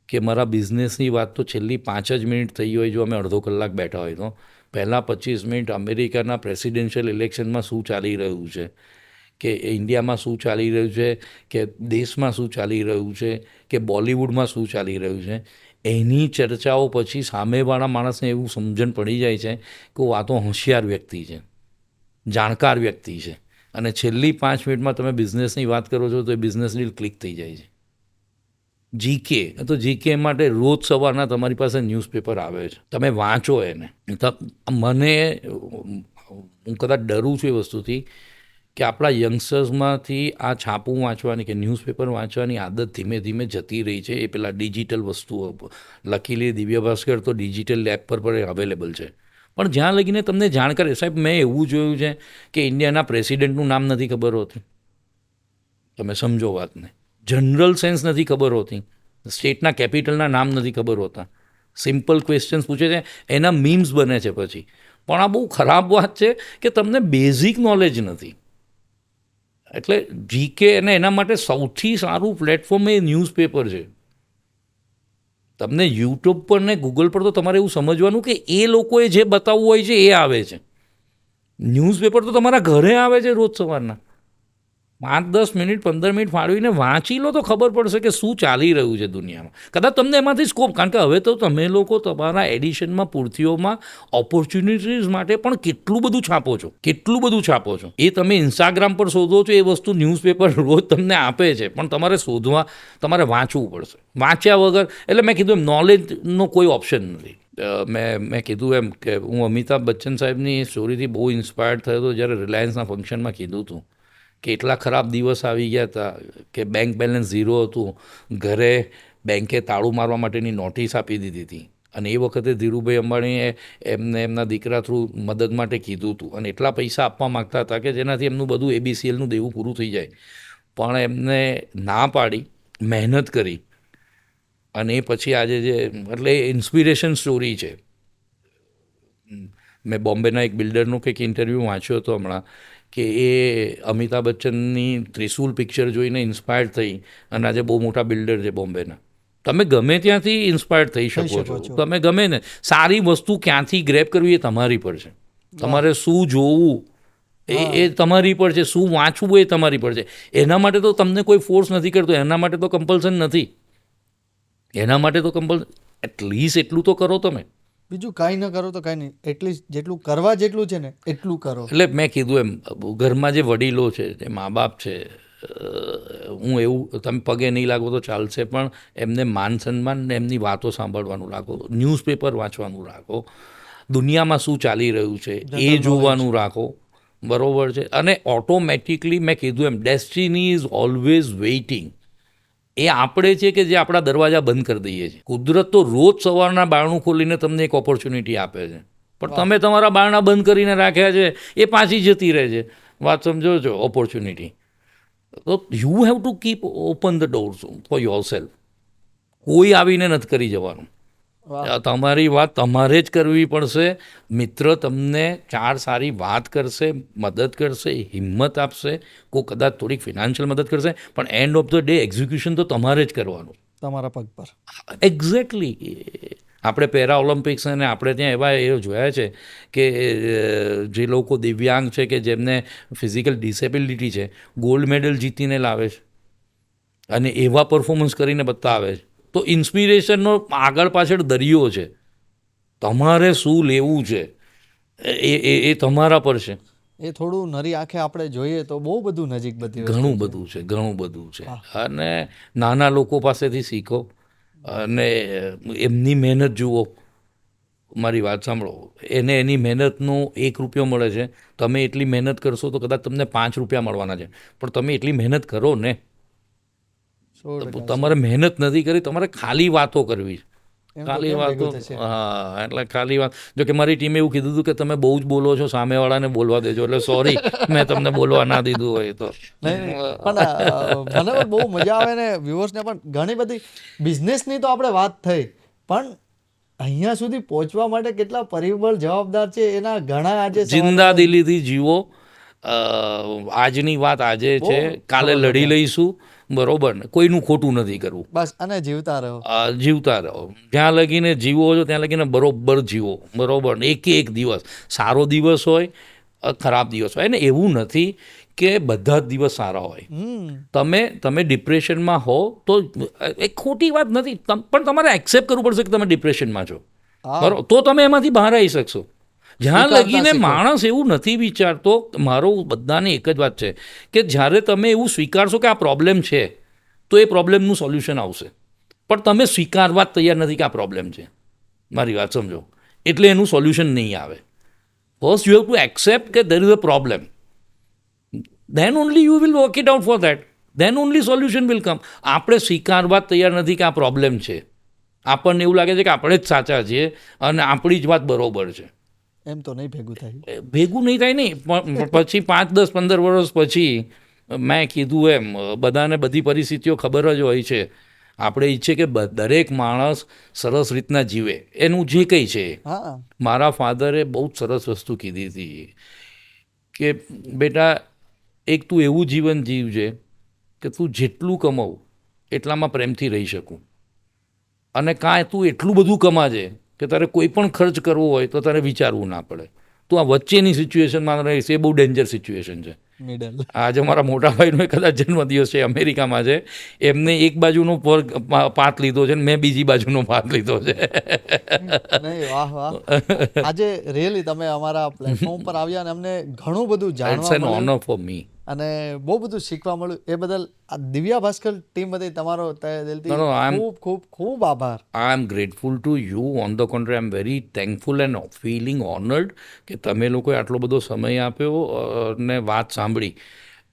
કે મારા બિઝનેસની વાત તો છેલ્લી 5 જ મિનિટ થઈ હોય જો અમે અડધો કલાક બેઠા હોય તો, પહેલાં 25 મિનિટ અમેરિકાના પ્રેસિડેન્શિયલ ઇલેક્શનમાં શું ચાલી રહ્યું છે, કે ઇન્ડિયામાં શું ચાલી રહ્યું છે, કે દેશમાં શું ચાલી રહ્યું છે, કે બોલિવૂડમાં શું ચાલી રહ્યું છે, એની ચર્ચાઓ પછી સામેવાળા માણસને એવું સમજણ પડી જાય છે કે આ તો હોશિયાર વ્યક્તિ છે, જાણકાર વ્યક્તિ છે, અને છેલ્લી 5 મિનિટમાં તમે બિઝનેસની વાત કરો છો તો એ બિઝનેસ ડીલ ક્લિક થઈ જાય છે. જીકે, તો જીકે માટે રોજ સવારના તમારી પાસે ન્યૂઝપેપર આવે છે, તમે વાંચો એને. મને, હું કદાચ ડરું છું એ વસ્તુથી કે આપણા યંગસ્ટર્સમાંથી આ છાપું વાંચવાની કે ન્યૂઝપેપર વાંચવાની આદત ધીમે ધીમે જતી રહી છે. એ પેલા ડિજિટલ વસ્તુઓ લખેલી દિવ્ય ભાસ્કર તો ડિજિટલ લેબ પર પણ અવેલેબલ છે. પણ જ્યાં લગીને તમને જાણકારી, સાહેબ મેં એવું જોયું છે કે ઇન્ડિયાના પ્રેસિડેન્ટનું નામ નથી ખબર હોતી, તમે સમજો વાતને. જનરલ સેન્સ નથી ખબર હોતી, સ્ટેટના કેપિટલના નામ નથી ખબર હોતા. સિમ્પલ ક્વેશ્ચન્સ પૂછે છે, એના મીમ્સ બને છે પછી. પણ આ બહુ ખરાબ વાત છે કે તમને બેઝિક નોલેજ નથી. એટલે જીકે અને એના માટે સૌથી સારું પ્લેટફોર્મ એ ન્યૂઝપેપર છે. તમને યુટ્યુબ પર ને ગૂગલ પર તો તમારે એવું સમજવાનું કે એ લોકોએ જે બતાવવું હોય છે એ આવે છે. ન્યૂઝપેપર તો તમારા ઘરે આવે છે રોજ સવારના. 5-10 મિનિટ 15 મિનિટ ફાળવીને વાંચી લો તો ખબર પડશે કે શું ચાલી રહ્યું છે દુનિયામાં. કદાચ તમને એમાંથી સ્કોપ, કારણ કે હવે તો તમે લોકો તમારા એડિશનમાં, પૂર્તિઓમાં ઓપોર્ચ્યુનિટીઝ માટે પણ કેટલું બધું છાપો છો, કેટલું બધું છાપો છો. એ તમે ઇન્સ્ટાગ્રામ પર શોધો છો એ વસ્તુ ન્યૂઝપેપર રોજ તમને આપે છે, પણ તમારે શોધવા, તમારે વાંચવું પડશે. વાંચ્યા વગર, એટલે મેં કીધું એમ, નોલેજનો કોઈ ઓપ્શન નથી. મેં કીધું એમ કે હું અમિતાભ બચ્ચન સાહેબની સ્ટોરીથી બહુ ઇન્સ્પાયર્ડ થયો હતો જ્યારે રિલાયન્સના ફંક્શનમાં કીધું હતું કે એટલા ખરાબ દિવસ આવી ગયા હતા કે બેંક બેલેન્સ 0 હતું, ઘરે બેંકે તાળું મારવા માટેની નોટિસ આપી દીધી હતી, અને એ વખતે ધીરુભાઈ અંબાણીએ એમને એમના દીકરા થ્રુ મદદ માટે કીધું હતું, અને એટલા પૈસા આપવા માગતા હતા કે જેનાથી એમનું બધું ABCLનું દેવું પૂરું થઈ જાય. પણ એમને ના પાડી, મહેનત કરી, અને એ પછી આજે જે, એટલે ઇન્સ્પિરેશન સ્ટોરી છે. મેં બોમ્બેના એક બિલ્ડરનો કંઈક ઇન્ટરવ્યૂ વાંચ્યો હતો હમણાં, કે એ અમિતાભ બચ્ચનની ત્રિશુલ પિક્ચર જોઈને ઇન્સ્પાયર્ડ થઈ અને આજે બહુ મોટા બિલ્ડર છે બોમ્બેના. તમે ગમે ત્યાંથી ઇન્સ્પાયર્ડ થઈ શકો છો, તમે ગમે ને. સારી વસ્તુ ક્યાંથી ગ્રેપ કરવી એ તમારી પર છે. તમારે શું જોવું એ તમારી પર છે, શું વાંચવું એ તમારી પર છે. એના માટે તો તમને કોઈ ફોર્સ નથી કરતો, એના માટે તો કમ્પલ્સન નથી, એના માટે તો એટલીસ્ટ એટલું તો કરો તમે. બીજું કાંઈ ન કરો તો કાંઈ નહીં, એટલીસ્ટ જેટલું કરવા જેટલું છે ને એટલું કરો. એટલે મેં કીધું એમ, ઘરમાં જે વડીલો છે, જે મા બાપ છે, હું એવું, તમે પગે નહીં લાગો તો ચાલશે, પણ એમને માન સન્માન ને એમની વાતો સાંભળવાનું રાખો, ન્યૂઝપેપર વાંચવાનું રાખો, દુનિયામાં શું ચાલી રહ્યું છે એ જોવાનું રાખો, બરાબર છે. અને ઓટોમેટિકલી મેં કીધું એમ, ડેસ્ટિની ઇઝ ઓલવેઝ વેઇટિંગ. એ આપણે છે કે જે આપણા દરવાજા બંધ કરી દઈએ છીએ. કુદરત તો રોજ સવારના બારણું ખોલીને તમને એક ઓપોર્ચ્યુનિટી આપે છે, પણ તમે તમારા બારણા બંધ કરીને રાખ્યા છે, એ પાછી જતી રહે છે. વાત સમજો છો, ઓપોર્ચ્યુનિટી. તો you have to keep open the doors for your self. કોઈ આવીને નથી કરી જવાનું. તમારી વાત તમારે જ કરવી પડશે. મિત્ર તમને 4 સારી વાત કરશે, મદદ કરશે, હિંમત આપશે, કોઈ કદાચ થોડીક ફિનાન્શિયલ મદદ કરશે, પણ end of the day execution તો તમારે જ કરવાનું. તમારા પગ પર. એક્ઝેક્ટલી. આપણે પેરા ઓલિમ્પિક્સ અને આપણે ત્યાં એવા એ જોયા છે કે જે લોકો દિવ્યાંગ છે કે જેમને ફિઝિકલ ડિસેબિલિટી છે, ગોલ્ડ મેડલ જીતીને લાવે છે અને એવા પરફોર્મન્સ કરીને બતાવે છે. તો ઇન્સ્પિરેશનનો આગળ પાછળ દરિયો છે. તમારે શું લેવું છે એ તમારા પર છે. એ થોડું નરી આંખે આપણે જોઈએ તો બહુ બધું નજીક બધી ઘણું બધું છે. અને નાના લોકો પાસેથી શીખો અને એમની મહેનત જુઓ. મારી વાત સાંભળો, એને એની મહેનતનો 1 રૂપિયો મળે છે, તમે એટલી મહેનત કરશો તો કદાચ તમને 5 રૂપિયા મળવાના છે, પણ તમે એટલી મહેનત કરો ને. તમારે મહેનત નથી કરી, તમારે ખાલી વાતો કરવી. ખાલી વાતો. હા, એટલે ખાલી વાત. જો કે મારી ટીમે એવું કીધું હતું કે તમે બહુ જ બોલો છો, સામેવાળાને બોલવા દેજો. એટલે સોરી, મેં તમને બોલવા ના દીધું હોય તો. પણ મને પણ બહુ મજા આવે ને વ્યુઅર્સને પણ. ઘણી બધી બિઝનેસની તો આપણે વાત થઈ, પણ અહીંયા સુધી પહોંચવા માટે કેટલા પરિબળ જવાબદાર છે એના ઘણા આજે જિંદા દિલીથી જીવો. આજની વાત આજે છે, કાલે લડી લઈશું. બરોબર ને, કોઈનું ખોટું નથી કરવું. બસ, અને જીવતા રહો. જીવતા રહો. જ્યાં લગીને જીવો છો ત્યાં લગીને બરોબર જીવો. બરોબર ને, એક દિવસ સારો દિવસ હોય, ખરાબ દિવસ હોય ને. એવું નથી કે બધા જ દિવસ સારા હોય. તમે ડિપ્રેશનમાં હો તો એ ખોટી વાત નથી, પણ તમારે એક્સેપ્ટ કરવું પડશે કે તમે ડિપ્રેશનમાં છો. બરોબર, તો તમે એમાંથી બહાર આવી શકશો. જ્યાં લગીને માણસ એવું નથી વિચારતો, મારો બધાને એક જ વાત છે કે જ્યારે તમે એવું સ્વીકારશો કે આ પ્રોબ્લેમ છે તો એ પ્રોબ્લેમનું સોલ્યુશન આવશે. પણ તમે સ્વીકારવા જ તૈયાર નથી કે આ પ્રોબ્લેમ છે. મારી વાત સમજો, એટલે એનું સોલ્યુશન નહીં આવે. First you have to accept કે there is a problem. Then only you will work it out for that. Then only solution will come. આપણે સ્વીકારવા જ તૈયાર નથી કે આ પ્રોબ્લેમ છે. આપણને એવું લાગે છે કે આપણે જ સાચા છીએ અને આપણી જ વાત બરોબર છે. એમ તો નહીં ભેગું થાય. ભેગું નહીં થાય નહીં. પણ પછી 5, 10, 15 વર્ષ પછી મેં કીધું એમ બધાને બધી પરિસ્થિતિઓ ખબર જ હોય છે. આપણે ઈચ્છીએ કે દરેક માણસ સરસ રીતના જીવે, એનું જે કંઈ છે. મારા ફાધરે બહુ જ સરસ વસ્તુ કીધી હતી કે બેટા, એક તું એવું જીવન જીવજે કે તું જેટલું કમાવું એટલામાં પ્રેમથી રહી શકું, અને કાંઈ તું એટલું બધું કમાજે કે તારે કોઈ પણ ખર્ચ કરવો હોય તો તારે વિચારવું ના પડે. તું આ વચ્ચેની સિચ્યુએશનમાં રહીશ, એ બહુ ડેન્જર સિચ્યુએશન છે. આજે મારા મોટા ભાઈનો કદાચ જન્મદિવસ છે, અમેરિકામાં છે. એમને એક બાજુનો પાથ લીધો છે ને મેં બીજી બાજુનો પાથ લીધો છે. વાહ વાહ. આજે રિયલી તમે અમારા પ્લેટફોર્મ પર આવ્યા અને અમને ઘણું બધું જાણવા મળ્યું. Honour for me. અને બહુ બધું શીખવા મળ્યું. એ બદલ આ દિવ્યા ભાસ્કર ટીમ બધી તમારો દિલથી ખૂબ ખૂબ ખૂબ આભાર. I am grateful to you. On the contrary, I am very thankful and feeling honoured કે તમે લોકોએ આટલો બધો સમય આપ્યો અને વાત સાંભળી.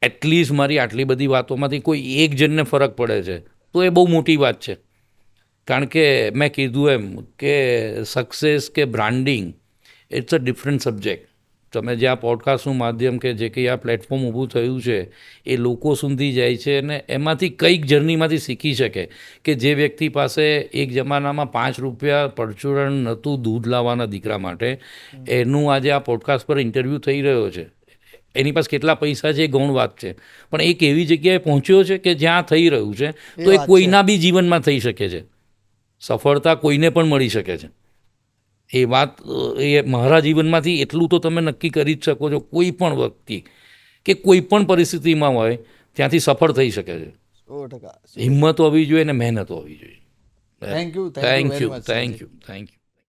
એટલીસ્ટ મારી આટલી બધી વાતોમાંથી કોઈ એક જણને ફરક પડે છે તો એ બહુ મોટી વાત છે. કારણ કે મેં કીધું એમ કે સક્સેસ કે branding it's a different subject. તમે જે આ પોડકાસ્ટનું માધ્યમ કે જે કંઈ આ પ્લેટફોર્મ ઊભું થયું છે એ લોકો સુધી જાય છે અને એમાંથી કંઈક જર્નીમાંથી શીખી શકે કે જે વ્યક્તિ પાસે એક જમાનામાં 5 રૂપિયા પરચુરણ નહોતું દૂધ લાવવાના દીકરા માટે, એનું આજે આ પોડકાસ્ટ પર ઇન્ટરવ્યૂ થઈ રહ્યો છે. એની પાસે કેટલા પૈસા છે એ ગૌણ વાત છે, પણ એક એવી જગ્યાએ પહોંચ્યો છે કે જ્યાં થઈ રહ્યું છે તો એ કોઈના બી જીવનમાં થઈ શકે છે. સફળતા કોઈને પણ મળી શકે છે. એ વાત એ મારા જીવનમાંથી એટલું તો તમે નક્કી કરી જ શકો છો. કોઈ પણ વ્યક્તિ કે કોઈ પણ પરિસ્થિતિમાં હોય ત્યાંથી સફળ થઈ શકે છે. 100%. હિંમત હોવી જોઈએ અને મહેનત હોવી જોઈએ. Thank you. Thank you.